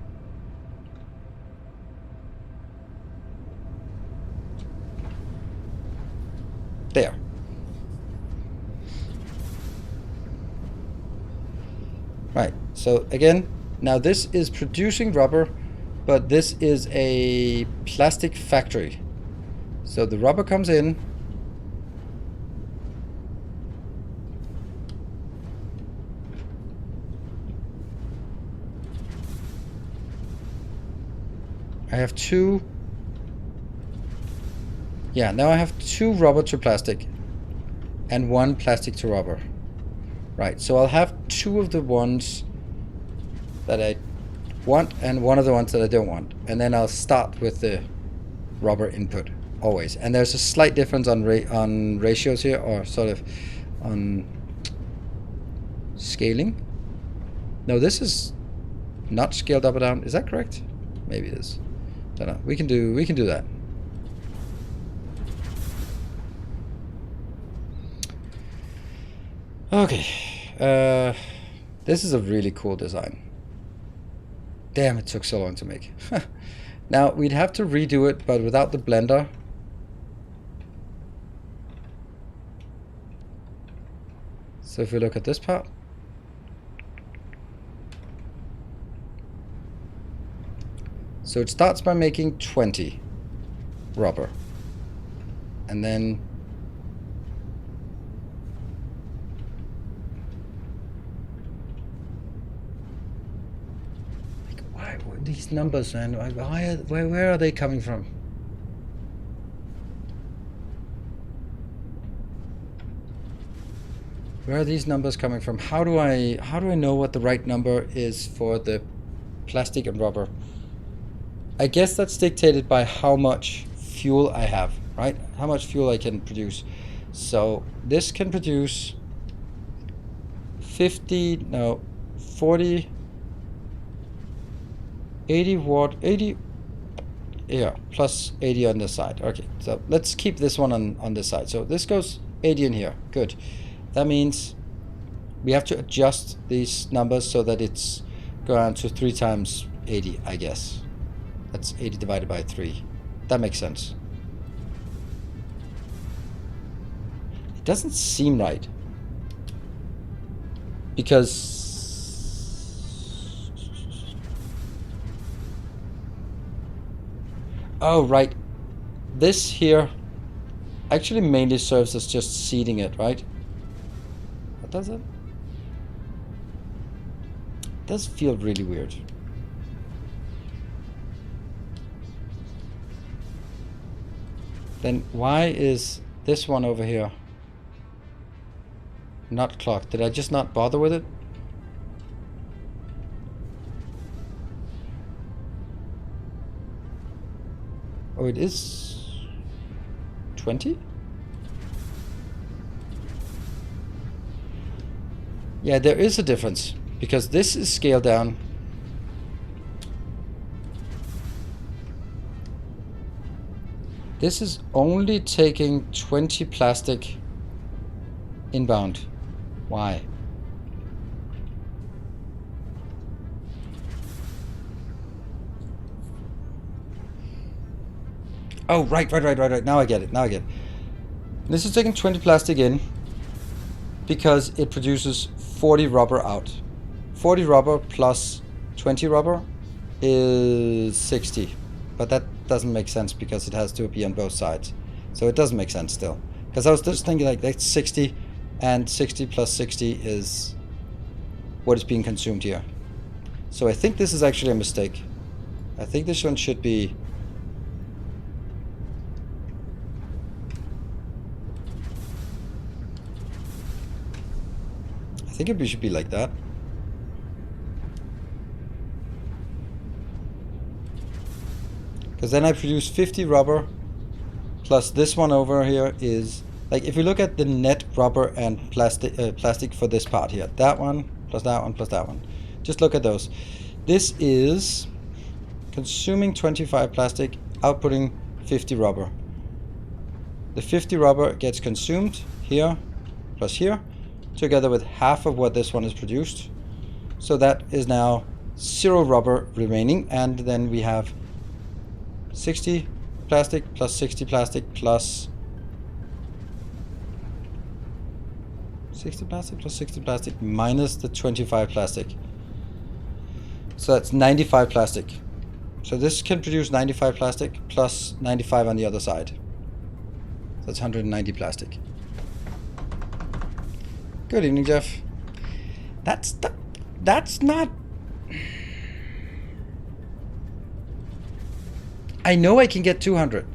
There. Right, so again, now this is producing rubber, but this is a plastic factory. So the rubber comes in. I have two. Yeah, now I have 2 rubber to plastic and 1 plastic to rubber. Right, so I'll have 2 of the ones that I want and 1 of the ones that I don't want. And then I'll start with the rubber input, always. And there's a slight difference on ratios here, or sort of on scaling. No, this is not scaled up or down. Is that correct? Maybe it is. Don't know. We can do that. Okay. This is a really cool design. Damn, it took so long to make. Now, we'd have to redo it, but without the blender. So if we look at this part. So it starts by making 20 rubber. And then why these numbers, man? Where are they coming from? Where are these numbers coming from? How do I know what the right number is for the plastic and rubber? I guess that's dictated by how much fuel I have, right? How much fuel I can produce. So this can produce 40, 80 watt, 80, yeah, plus 80 on this side. Okay, so let's keep this one on this side. So this goes 80 in here, good. That means we have to adjust these numbers so that it's going to 3 times 80, I guess. That's 80 divided by 3. That makes sense. It doesn't seem right. Because... oh, right. This here actually mainly serves as just seeding it, right? What does it? It does feel really weird. Then why is this one over here not clocked? Did I just not bother with it? Oh, it is 20? Yeah, there is a difference because this is scaled down. This is only taking 20 plastic inbound. Why? Oh, right. Now I get it. This is taking 20 plastic in because it produces 40 rubber out. 40 rubber plus 20 rubber is 60. But that doesn't make sense because it has to be on both sides. So it doesn't make sense still. Because I was just thinking like that's 60 and 60 plus 60 is what is being consumed here. So I think this is actually a mistake. I think this one should be... I think it should be like that. Because then I produce 50 rubber plus this one over here is like, if you look at the net rubber and plastic for this part here, that one plus that one plus that one, just look at those. This is consuming 25 plastic, outputting 50 rubber. The 50 rubber gets consumed here plus here together with half of what this one is produced. So that is now 0 rubber remaining, and then we have 60 plastic plus 60 plastic plus 60 plastic plus 60 plastic minus the 25 plastic. So that's 95 plastic. So this can produce 95 plastic plus 95 on the other side. So that's 190 plastic. Good evening, Jeff. That's not... I know I can get 200.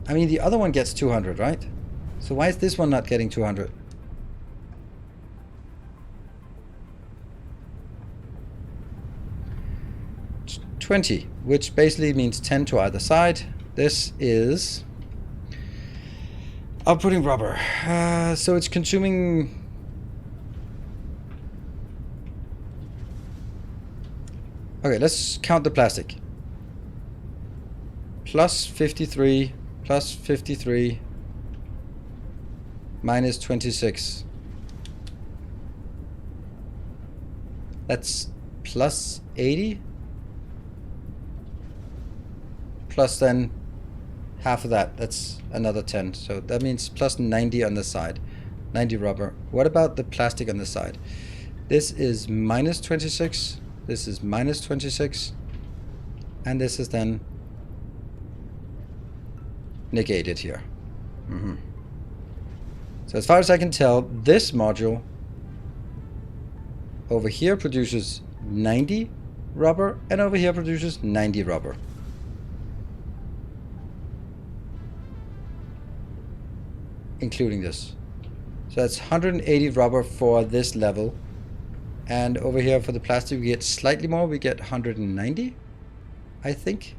I mean, the other one gets 200, right? So why is this one not getting 200? 20, which basically means 10 to either side. This is outputting rubber. So it's consuming... Okay, let's count the plastic. Plus 53, plus 53, minus 26. That's plus 80. Plus then half of that. That's another 10. So that means plus 90 on the side. 90 rubber. What about the plastic on the side? This is minus 26. This is minus 26. And this is then negated here. So as far as I can tell, this module over here produces 90 rubber, and over here produces 90 rubber. Including this. So that's 180 rubber for this level. And over here for the plastic we get slightly more, we get 190, I think.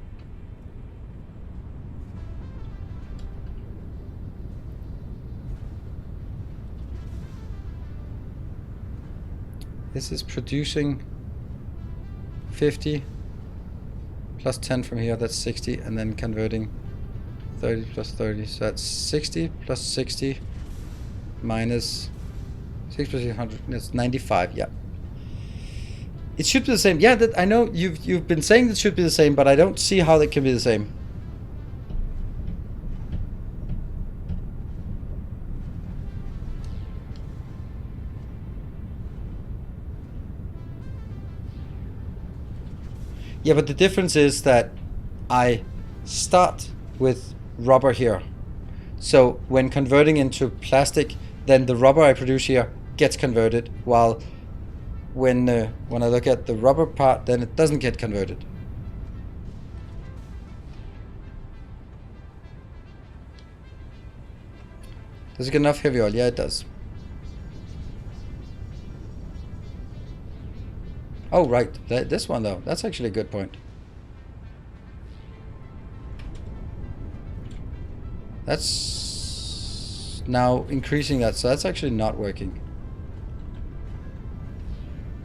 This is producing 50 plus 10 from here, that's 60, and then converting 30 plus 30, so that's 60 plus 60 minus 6 plus 100, that's 95, yeah. It should be the same. Yeah, that I know you've been saying it should be the same, but I don't see how that can be the same. Yeah, but the difference is that I start with rubber here. So when converting into plastic, then the rubber I produce here gets converted, while when I look at the rubber part, then it doesn't get converted. Does it get enough heavy oil? Yeah, it does. Oh, right. This one, though. That's actually a good point. That's now increasing that, so that's actually not working.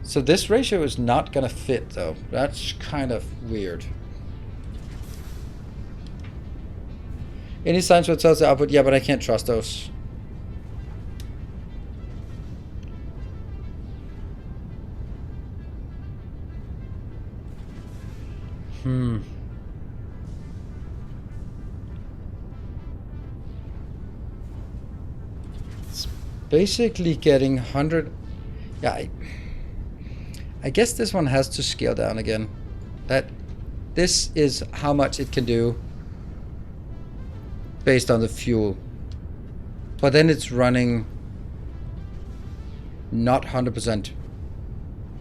So this ratio is not going to fit, though. That's kind of weird. Any signs what tells the output? Yeah, but I can't trust those. It's basically getting 100. Yeah, I guess this one has to scale down again. This is how much it can do based on the fuel. But then it's running not 100%,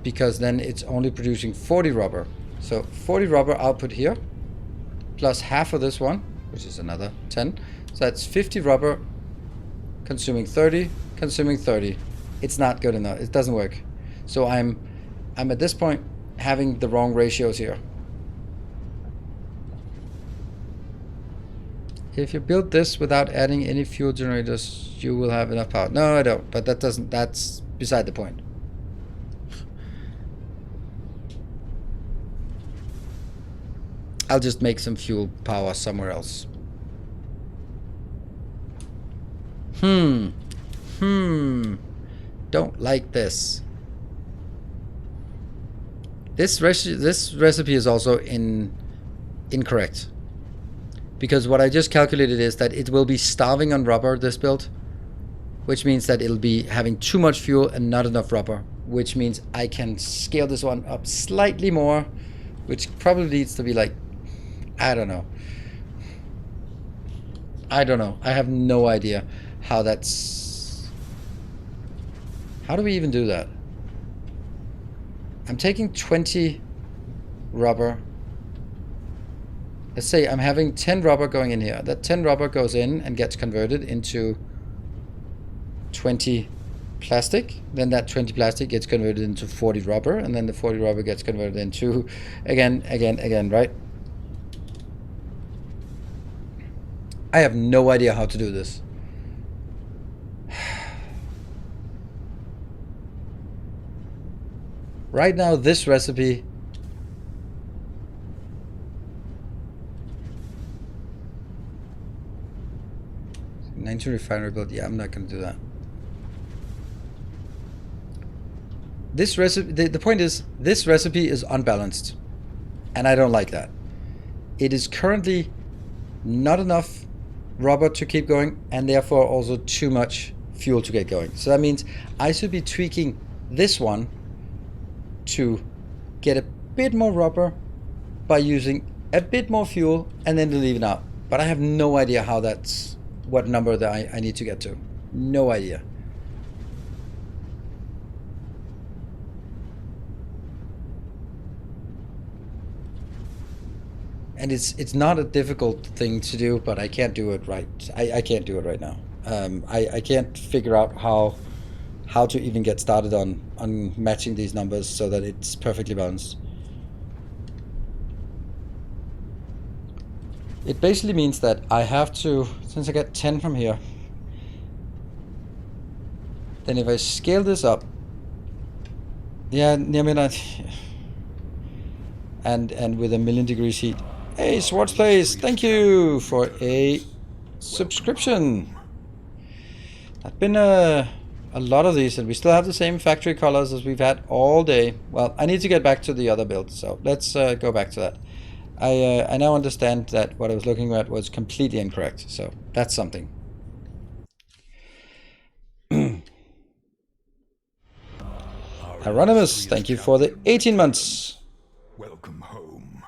because then it's only producing 40 rubber. So 40 rubber output here, plus half of this one, which is another 10. So that's 50 rubber, consuming 30, consuming 30. It's not good enough. It doesn't work. So I'm at this point having the wrong ratios here. If you build this without adding any fuel generators, you will have enough power. No, I don't. But that's beside the point. I'll just make some fuel power somewhere else. Don't like this. This recipe is also incorrect. Because what I just calculated is that it will be starving on rubber, this build. Which means that it'll be having too much fuel and not enough rubber. Which means I can scale this one up slightly more. Which probably needs to be like, I don't know. I have no idea how that's... How do we even do that? I'm taking 20 rubber. Let's say I'm having 10 rubber going in here. That 10 rubber goes in and gets converted into 20 plastic, then that 20 plastic gets converted into 40 rubber, and then the 40 rubber gets converted into again, right? I have no idea how to do this. Right now, this recipe (19 refinery build). Yeah, I'm not gonna do that. This recipe, the point is, this recipe is unbalanced, and I don't like that. It is currently not enough rubber to keep going, and therefore also too much fuel to get going. So that means I should be tweaking this one to get a bit more rubber by using a bit more fuel and then to leave it out. But I have no idea how that's, what number that I need to get to. No idea. And it's not a difficult thing to do, but I can't do it right. I can't do it right now. I can't figure out how to even get started on matching these numbers so that it's perfectly balanced. It basically means that I have to, since I get 10 from here, then if I scale this up, yeah, I mean, and with 1,000,000 degrees heat. Hey, Swartz Plays, thank you for a subscription. That's been a lot of these, and we still have the same factory colors as we've had all day. Well, I need to get back to the other build, so let's go back to that. I now understand that what I was looking at was completely incorrect, so that's something. Hieronymus, thank you for the 18 months. Welcome home.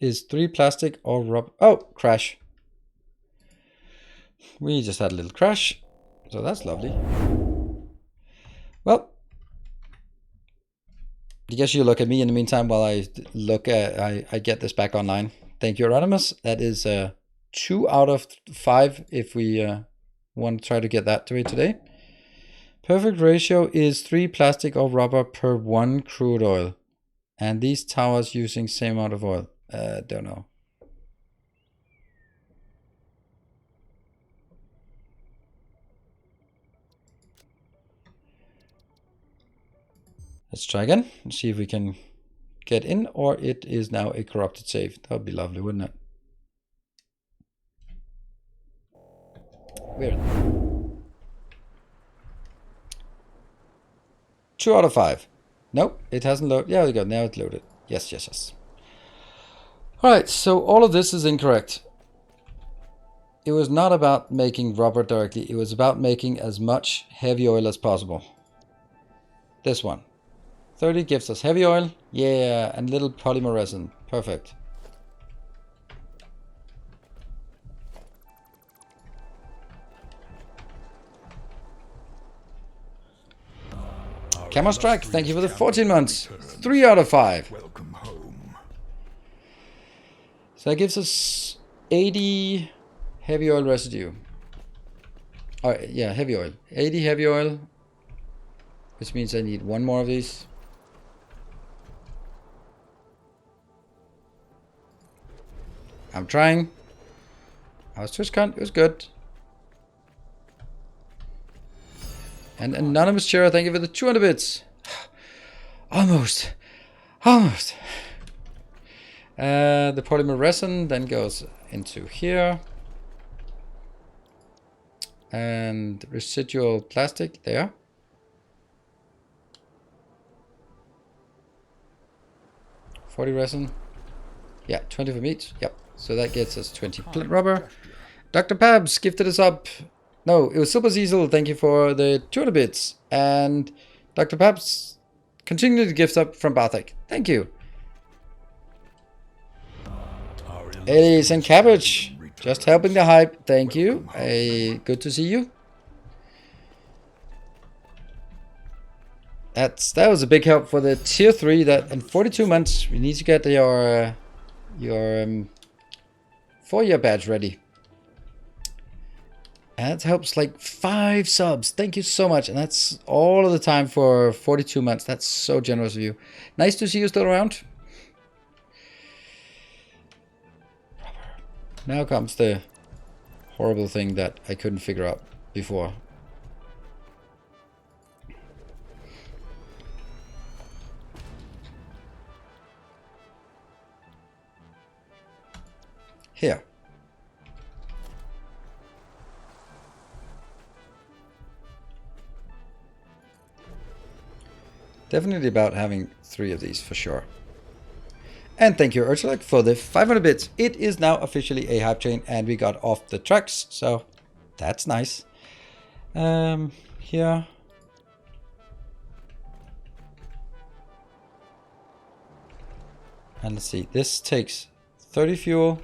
Is 3 plastic or rubber? Oh, crash. We just had a little crash, so that's lovely. Well, I guess you look at me in the meantime while I look at I get this back online. Thank you, Hieronymus. That is 2 out of 5 if we want to try to get that to it today. Perfect ratio is 3 plastic or rubber per 1 crude oil. And these towers using same amount of oil. Don't know. Let's try again and see if we can get in, or it is now a corrupted save. That would be lovely, wouldn't it? Weird. 2 out of 5. Nope, it hasn't loaded. Yeah, there we go. Now it's loaded. Yes, yes, yes. Alright, so all of this is incorrect. It was not about making rubber directly. It was about making as much heavy oil as possible. This one. 30 gives us heavy oil. Yeah, and little polymer resin. Perfect. Camo Strike, thank you for the 14 months. 3 out of 5. Welcome home. So that gives us 80 heavy oil residue. Oh, yeah, heavy oil. 80 heavy oil, which means I need 1 more of these. I'm trying. I was just it was good. And Anonymous Chair, thank you for the 200 bits. Almost. Almost. The polymer resin then goes into here. And residual plastic there. $40 resin. Yeah, 20 from each. Yep. So that gets us 20 rubber. Dr. Pabs gifted us up. No, it was Super Cecil. Thank you for the 200 bits. And Dr. Pabs continued to gift up from Bartek. Thank you. Elise and Cabbage, just helping the hype. Thank you. Good to see you. That was a big help for the tier 3. That in 42 months we need to get your 4-year badge ready. And that helps like 5 subs. Thank you so much. And that's all of the time for 42 months. That's so generous of you. Nice to see you still around. Now comes the horrible thing that I couldn't figure out before. Here. Definitely about having 3 of these for sure. And thank you, Ursulak, for the 500 bits. It is now officially a hype train, and we got off the tracks, so that's nice. Here. And let's see, this takes 30 fuel,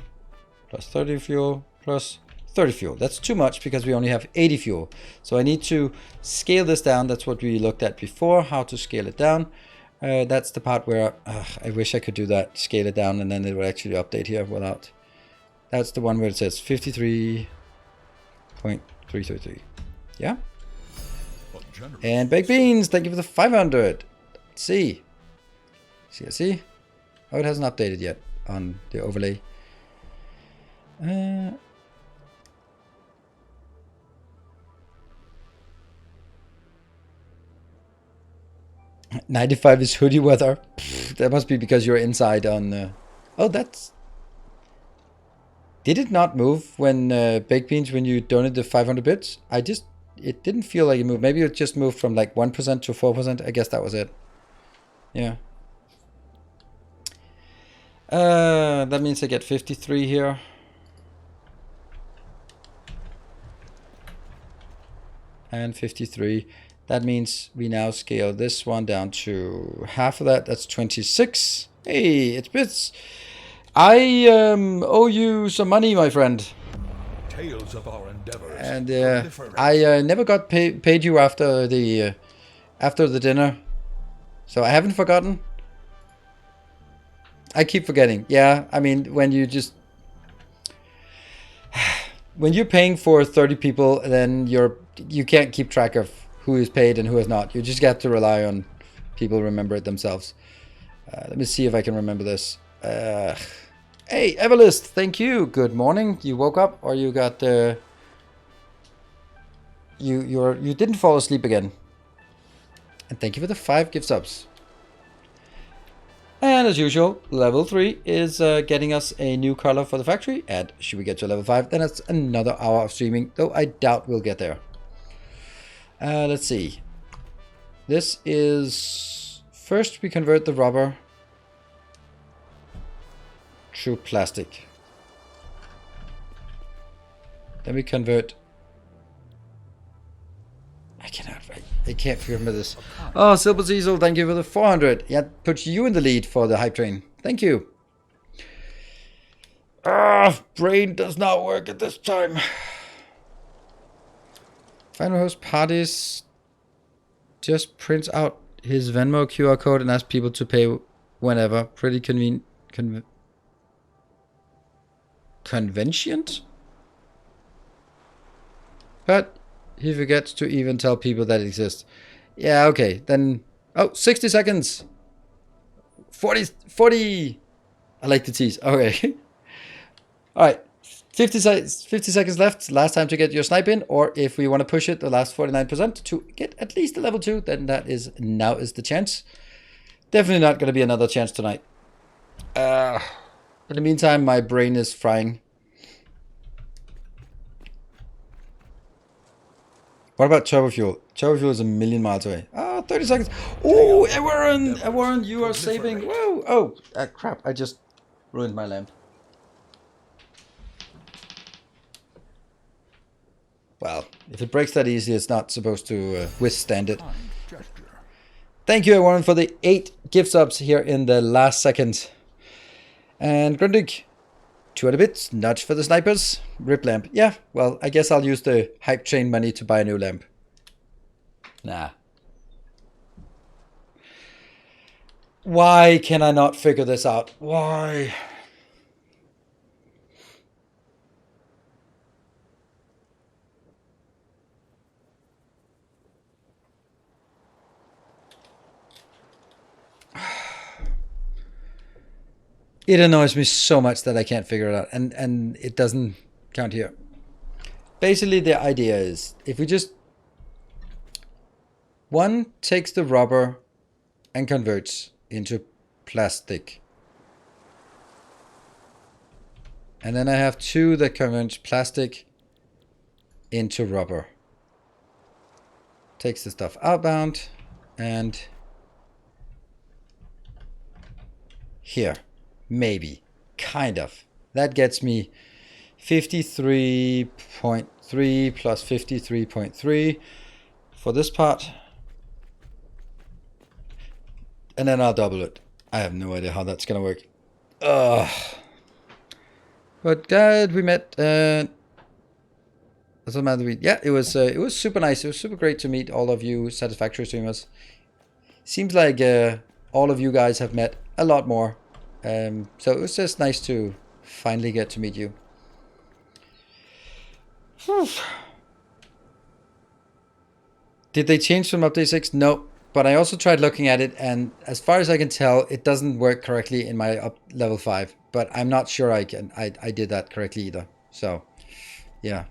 plus 30 fuel, plus 30 fuel. That's too much because we only have 80 fuel. So I need to scale this down. That's what we looked at before, how to scale it down. That's the part where I wish I could do that, scale it down, and then it would actually update here without. That's the one where it says 53.333. Yeah? And baked beans, thank you for the 500. Let's see. See. Oh, it hasn't updated yet on the overlay. 95 is hoodie weather. Pfft, that must be because you're inside on... Oh, that's... Did it not move when baked beans, when you donated the 500 bits? It didn't feel like it moved. Maybe it just moved from like 1% to 4%. I guess that was it. Yeah. That means I get 53 here. And 53. That means we now scale this one down to half of that. That's 26. Hey, it's bits. I owe you some money, my friend. Tales of our endeavors. And I never got paid you after the dinner, so I haven't forgotten. I keep forgetting. Yeah, I mean when you're paying for 30 people, then you can't keep track of who is paid and who is not. You just got to rely on people remember it themselves. Let me see if I can remember this. Hey, Everlist, thank you. Good morning. You woke up, or you got you didn't fall asleep again. And thank you for the 5 gift subs. And as usual, level 3 is getting us a new color for the factory. And should we get to level 5, then it's another hour of streaming, though I doubt we'll get there. Let's see. This is... First we convert the rubber to plastic. Then we convert... I can't remember this. Oh, Silver Cecil, thank you for the 400. Yeah, puts you in the lead for the hype train. Thank you. Brain does not work at this time. Final host parties just prints out his Venmo QR code and asks people to pay whenever. Pretty convenient? But he forgets to even tell people that it exists. Yeah, okay, then... Oh, 60 seconds! 40! I like the tease. Okay. Alright. 50 seconds left. Last time to get your snipe in. Or if we want to push it, the last 49% to get at least a level 2, then now is the chance. Definitely not going to be another chance tonight. In the meantime, my brain is frying. What about turbo fuel? Turbo fuel is a million miles away. 30 seconds. Oh, Warren, you are saving. Whoa. Oh, crap. I just ruined my lamp. Well, if it breaks that easy, it's not supposed to withstand it. Thank you, Warren, for the 8 gift subs here in the last second. And Grundig, 200 bits, nudge for the snipers, rip lamp. Yeah, well, I guess I'll use the hype train money to buy a new lamp. Nah. Why can I not figure this out? Why? It annoys me so much that I can't figure it out, and it doesn't count here. Basically, the idea is if we just one takes the rubber and converts into plastic, and then I have two that converts plastic into rubber. Takes the stuff outbound and here, maybe, kind of. That gets me 53.3 plus 53.3 for this part. And then I'll double it. I have no idea how that's gonna work. Ugh. But glad we met. Yeah, it was super nice. It was super great to meet all of you Satisfactory streamers. Seems like all of you guys have met a lot more. So it was just nice to finally get to meet you. Did they change from update 6? No. But I also tried looking at it, and as far as I can tell, it doesn't work correctly in my up level 5. But I'm not sure I did that correctly either. So, yeah.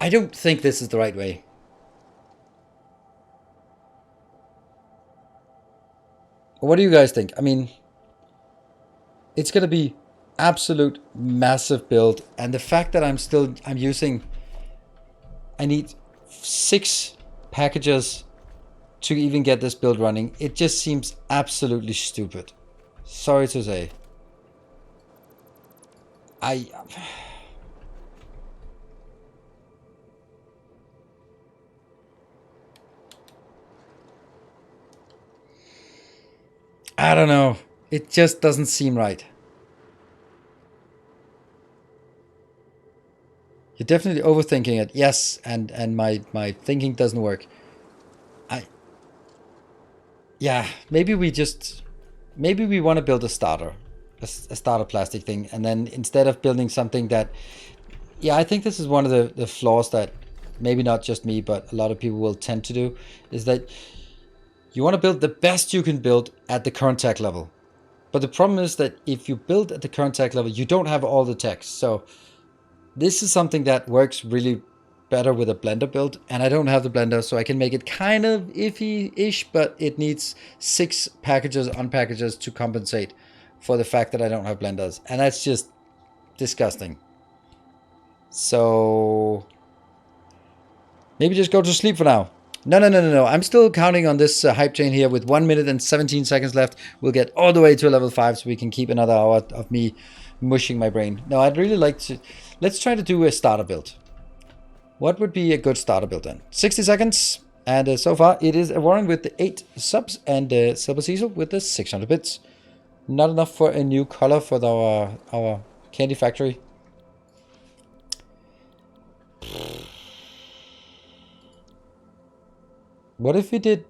I don't think this is the right way. What do you guys think? I mean, it's going to be absolute massive build, and the fact that I'm using, I need 6 packages to even get this build running. It just seems absolutely stupid. Sorry to say. I don't know. It just doesn't seem right. You're definitely overthinking it. Yes, and my thinking doesn't work. Yeah, maybe we want to build a starter plastic thing, and then instead of building something that, yeah, I think this is one of the flaws that maybe not just me, but a lot of people will tend to do, is that you want to build the best you can build at the current tech level. But the problem is that if you build at the current tech level, you don't have all the techs. So this is something that works really better with a blender build, and I don't have the blender, so I can make it kind of iffy-ish, but it needs 6 packages, unpackages to compensate for the fact that I don't have blenders, and that's just disgusting. So maybe just go to sleep for now. No. I'm still counting on this hype train here with 1 minute and 17 seconds left. We'll get all the way to level 5 so we can keep another hour of me mushing my brain. No, I'd really like to... Let's try to do a starter build. What would be a good starter build then? 60 seconds. And so far it is a Warren with the 8 subs and Silver Cecil with the 600 bits. Not enough for a new color for our candy factory. What if we did...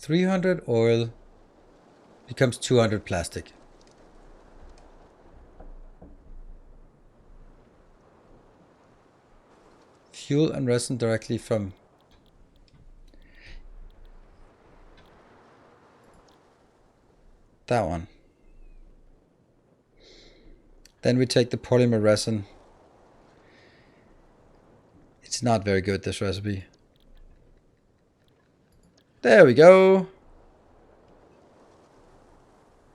$300 oil becomes 200 plastic. Fuel and resin directly from... that one. Then we take the polymer resin. It's not very good, this recipe. There we go.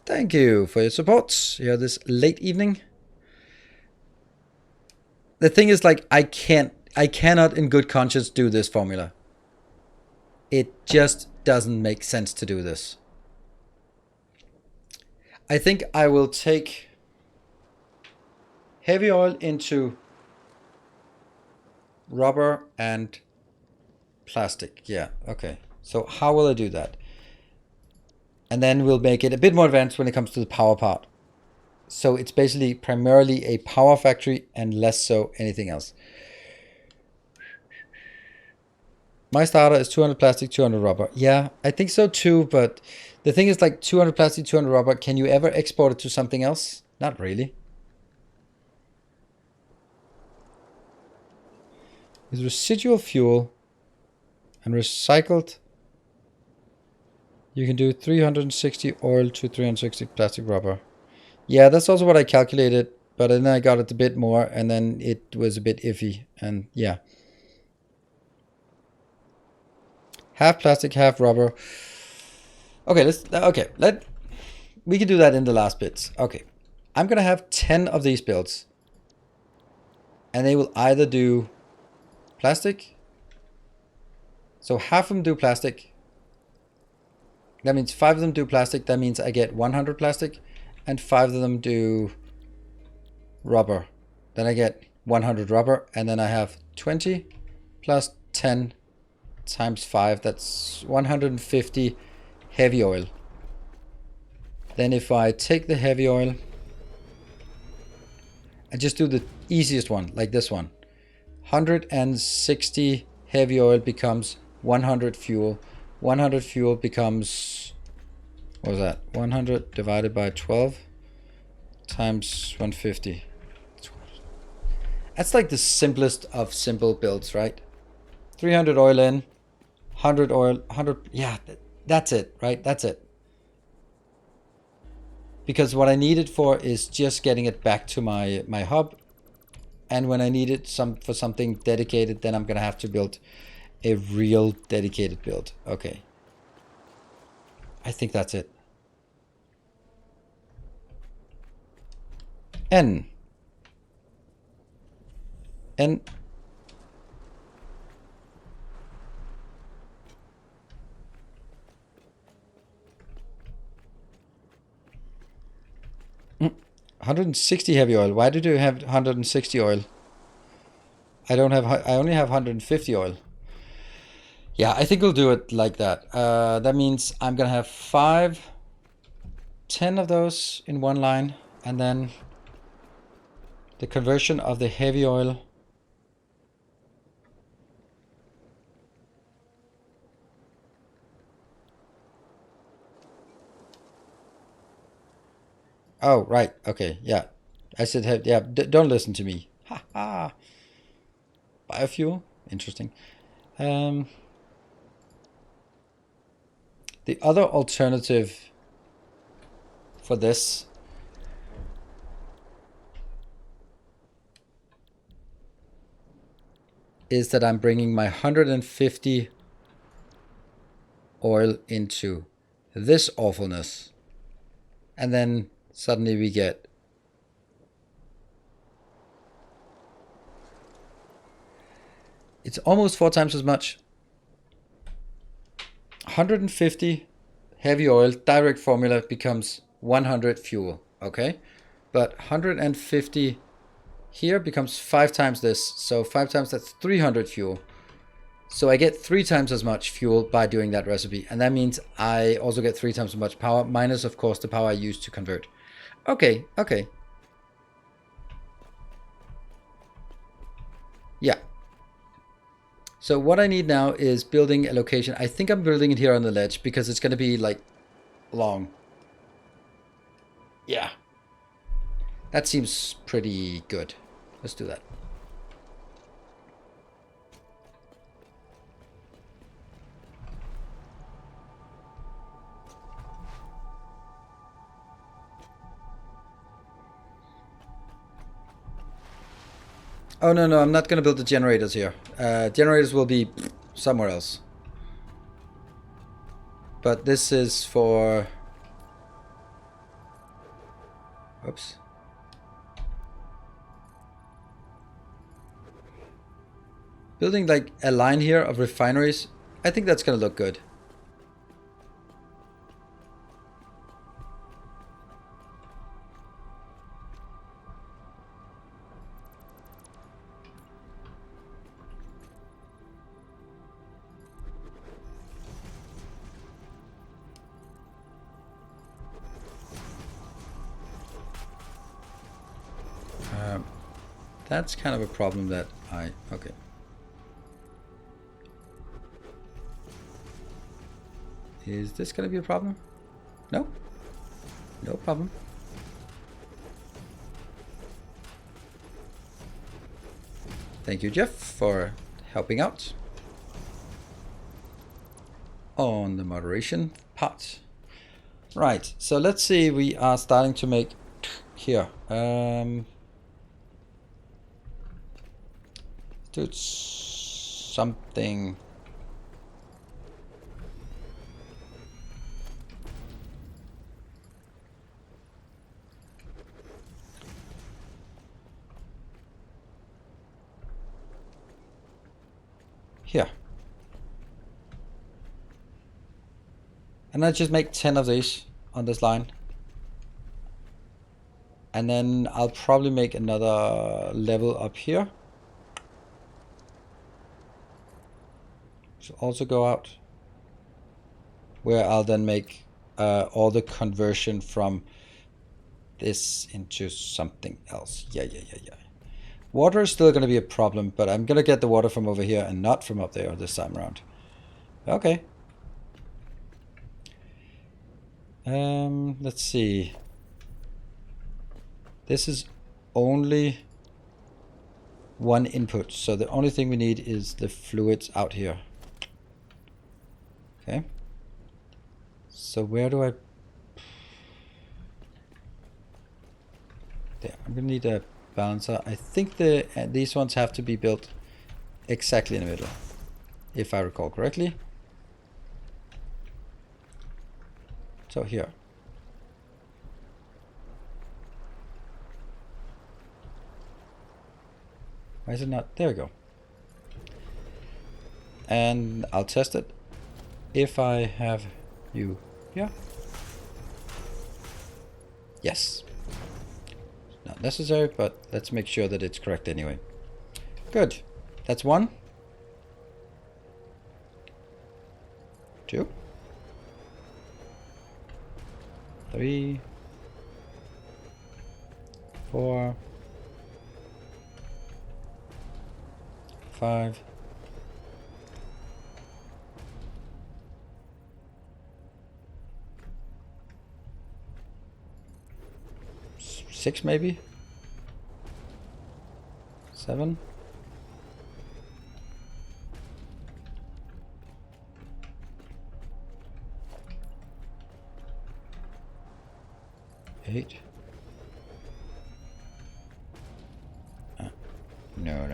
Thank you for your support here this late evening. The thing is, like, I cannot in good conscience do this formula. It just doesn't make sense to do this. I think I will take heavy oil into rubber and plastic. Yeah, okay. So how will I do that? And then we'll make it a bit more advanced when it comes to the power part. So it's basically primarily a power factory and less so anything else. My starter is 200 plastic, 200 rubber. Yeah, I think so too, but The thing is, like 200 plastic, 200 rubber. Can you ever export it to something else? Not really. Is residual fuel and recycled. You can do 360 oil to 360 plastic rubber. Yeah, that's also what I calculated, but then I got it a bit more, and then it was a bit iffy, and yeah. Half plastic, half rubber. Okay, we can do that in the last bits. Okay, I'm gonna have 10 of these builds, and they will either do plastic. So half of them do plastic. That means 5 of them do plastic. That means I get 100 plastic, and 5 of them do rubber. Then I get 100 rubber, and then I have 20 plus 10 times 5. That's 150 heavy oil. Then if I take the heavy oil and just do the easiest one, like this one, 160 heavy oil becomes 100 fuel. 100 fuel becomes, what was that? 100 divided by 12 times 150. That's like the simplest of simple builds, right? 300 oil in, 100 oil, 100, yeah, that's it, right? That's it. Because what I need it for is just getting it back to my hub. And when I need it for something dedicated, then I'm going to have to build a real dedicated build. Okay. I think that's it. N. 160 heavy oil. Why did you have 160 oil? I only have 150 oil. Yeah, I think we'll do it like that. That means I'm gonna have 10 of those in one line, and then the conversion of the heavy oil. Oh, right. Okay. Yeah. I said, yeah, don't listen to me. Ha ha. Biofuel. Interesting. The other alternative for this is that I'm bringing my 150 oil into this awfulness. And then suddenly we get it's almost 4 times as much. 150 heavy oil direct formula becomes 100 fuel, okay? But 150 here becomes 5 times this, so 5 times that's 300 fuel. So I get 3 times as much fuel by doing that recipe, and that means I also get 3 times as much power, minus of course the power I use to convert. Okay. Yeah. So what I need now is building a location. I think I'm building it here on the ledge because it's going to be like long. Yeah. That seems pretty good. Let's do that. Oh, no, I'm not going to build the generators here. Generators will be somewhere else. But this is for... Oops. Building like a line here of refineries. I think that's going to look good. That's kind of a problem that okay. Is this going to be a problem? No? No problem. Thank you, Jeff, for helping out on the moderation part. Right, so let's see, we are starting to make here. Do something. Here. And I just make 10 of these on this line. And then I'll probably make another level up here. So also go out. Where I'll then make all the conversion from this into something else. Yeah. Water is still going to be a problem, but I'm going to get the water from over here and not from up there this time around. Okay. Let's see. This is only one input, so the only thing we need is the fluids out here. Okay. So where do I... There, I'm gonna need a balancer. I think these ones have to be built exactly in the middle, if I recall correctly. So here. Why is it not? There we go. And I'll test it. If I have you here. Yes. Not necessary, but let's make sure that it's correct anyway. Good. That's 1. 2. 3. 4. 5. 6 maybe? 7? 8? No.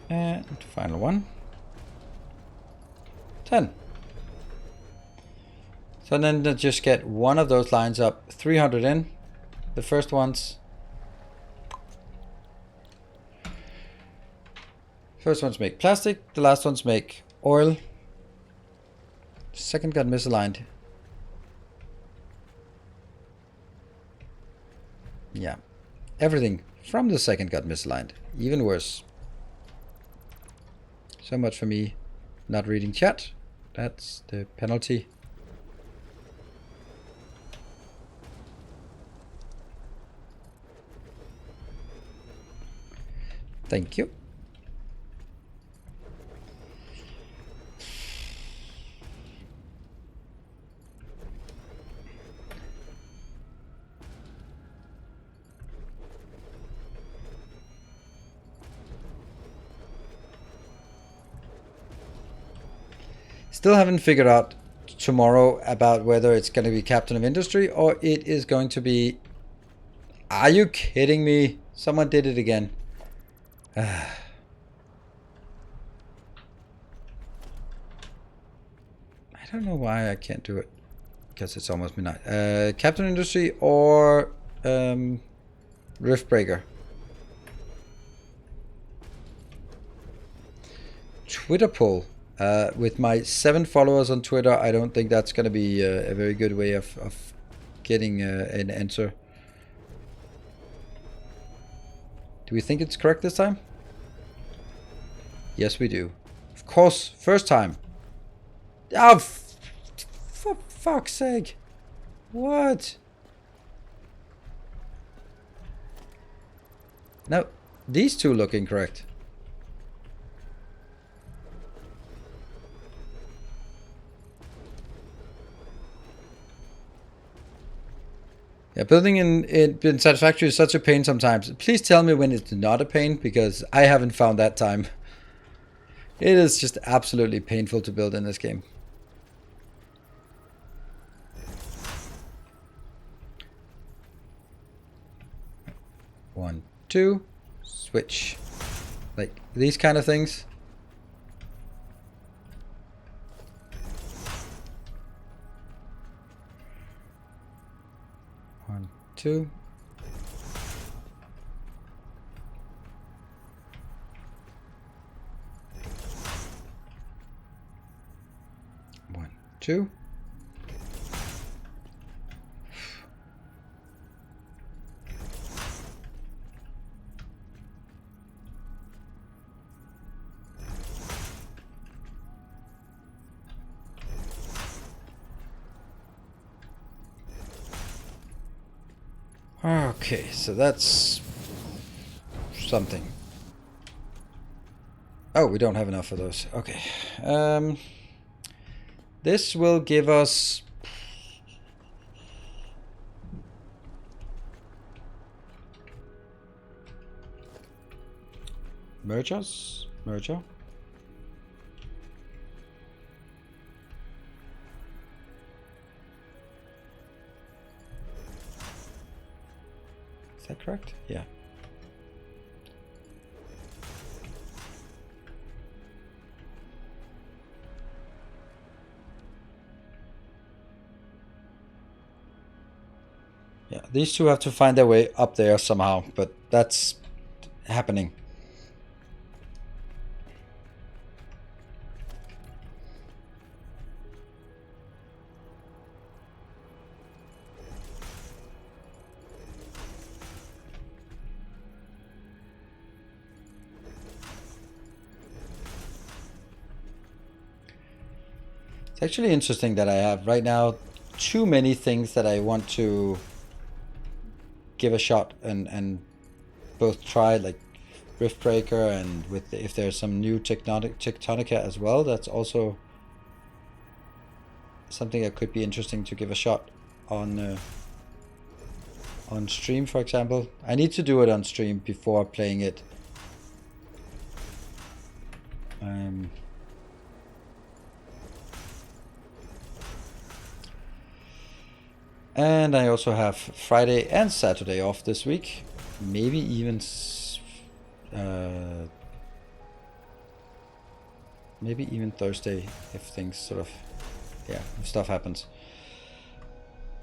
And final one. 10. So then to just get one of those lines up, 300 in. The first ones. First ones make plastic, the last ones make oil. Second got misaligned. Yeah. Everything from the second got misaligned. Even worse. So much for me not reading chat. That's the penalty. Thank you. Still haven't figured out tomorrow about whether it's going to be Captain of Industry or it is going to be... Are you kidding me? Someone did it again. I don't know why I can't do it. Because it's almost midnight. Captain Industry or Rift Breaker. Twitter poll. With my 7 followers on Twitter, I don't think that's going to be a very good way of getting an answer. Do we think it's correct this time? Yes, we do. Of course, first time. Oh, for fuck's sake. What? No, these two look incorrect. Yeah, building in Satisfactory is such a pain sometimes. Please tell me when it's not a pain, because I haven't found that time. It is just absolutely painful to build in this game. One, two, switch. Like these kind of things. One, two. One, two. Okay, so that's something. Oh, we don't have enough of those. Okay. This will give us... mergers? Merger? Is that correct? Yeah. Yeah, these two have to find their way up there somehow, but that's happening. It's actually interesting that I have right now too many things that I want to give a shot and both try, like Rift Breaker, and with if there's some new Tectonica as well, that's also something that could be interesting to give a shot on stream, for example. I need to do it on stream before playing it. And I also have Friday and Saturday off this week. Maybe even Thursday if things sort of, yeah, if stuff happens.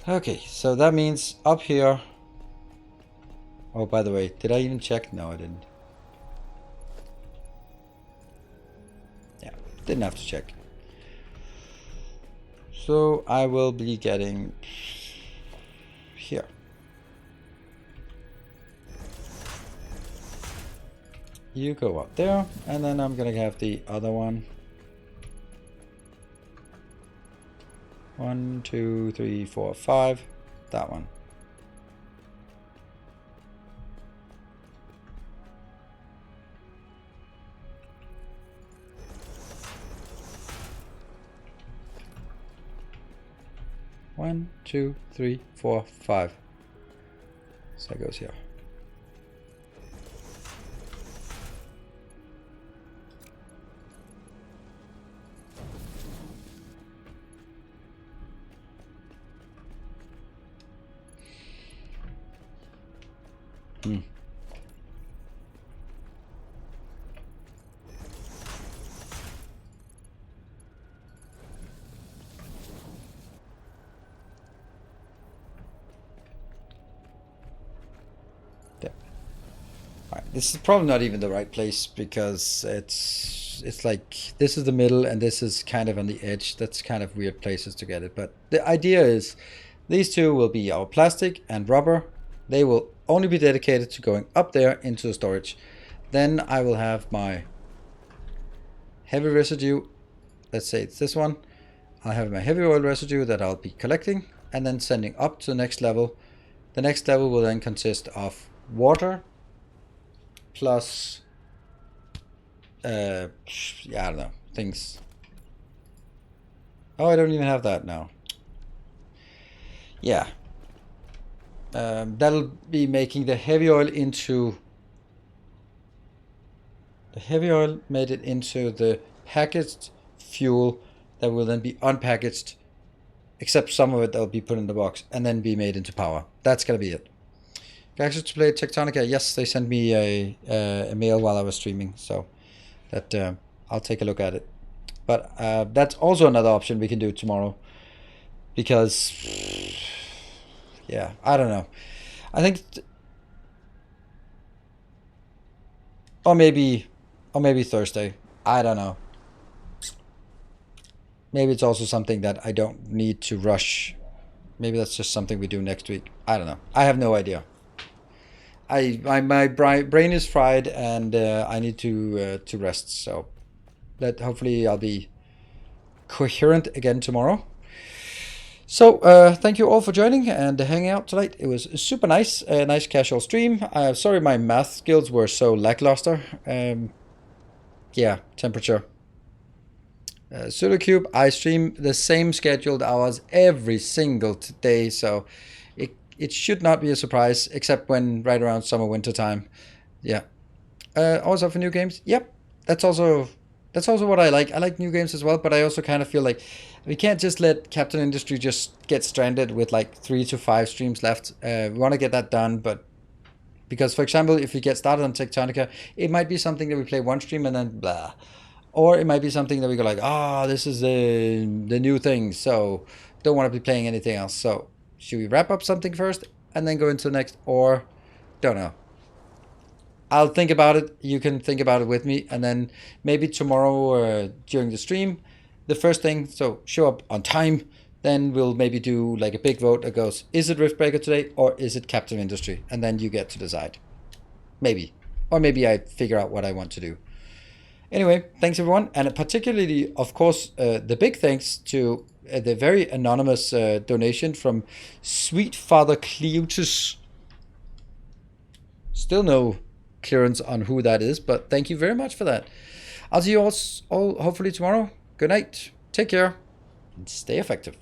Okay, so that means up here. Oh, by the way, did I even check? No, I didn't. Yeah, didn't have to check. So I will be getting here. You go up there, and then I'm gonna have the other one. 1, 2, 3, 4, 5. That one. One, 2, 3, 4, 5. So that goes here. Hmm. This is probably not even the right place, because it's like this is the middle and this is kind of on the edge. That's kind of weird places to get it. But the idea is these two will be our plastic and rubber. They will only be dedicated to going up there into the storage. Then I will have my heavy residue. Let's say it's this one. I'll have my heavy oil residue that I'll be collecting and then sending up to the next level. The next level will then consist of water plus yeah, I don't know, things. Oh, I don't even have that now. Yeah. That'll be making the heavy oil into... The heavy oil made it into the packaged fuel that will then be unpackaged, except some of it that will be put in the box and then be made into power. That's gonna be it. Access to play Tectonica. Yes, they sent me a mail while I was streaming, so that I'll take a look at it. But that's also another option we can do tomorrow, because yeah, I don't know. I think, or maybe Thursday. I don't know. Maybe it's also something that I don't need to rush. Maybe that's just something we do next week. I don't know. I have no idea. My brain is fried, and I need to rest. So that hopefully I'll be coherent again tomorrow. So thank you all for joining and hanging out tonight. It was super nice, a nice casual stream. Sorry my math skills were so lackluster. Yeah, temperature. Pseudocube, I stream the same scheduled hours every single day, so it should not be a surprise, except when right around summer winter time. Yeah. Also for new games. Yep. That's also what I like. I like new games as well, but I also kind of feel like we can't just let Captain Industry just get stranded with like 3 to 5 streams left. We want to get that done, but because, for example, if we get started on Tectonica, it might be something that we play one stream and then blah. Or it might be something that we go like, this is the new thing, so don't want to be playing anything else. So should we wrap up something first and then go into the next, or don't know. I'll think about it. You can think about it with me, and then maybe tomorrow during the stream, the first thing, so show up on time. Then we'll maybe do like a big vote that goes, is it Riftbreaker today or is it Captain Industry? And then you get to decide. Maybe. Or maybe I figure out what I want to do. Anyway, thanks everyone, and particularly, of course, the big thanks to the very anonymous donation from Sweet Father Cleotus. Still no clearance on who that is, but thank you very much for that. I'll see you all hopefully tomorrow. Good night, take care, and stay effective.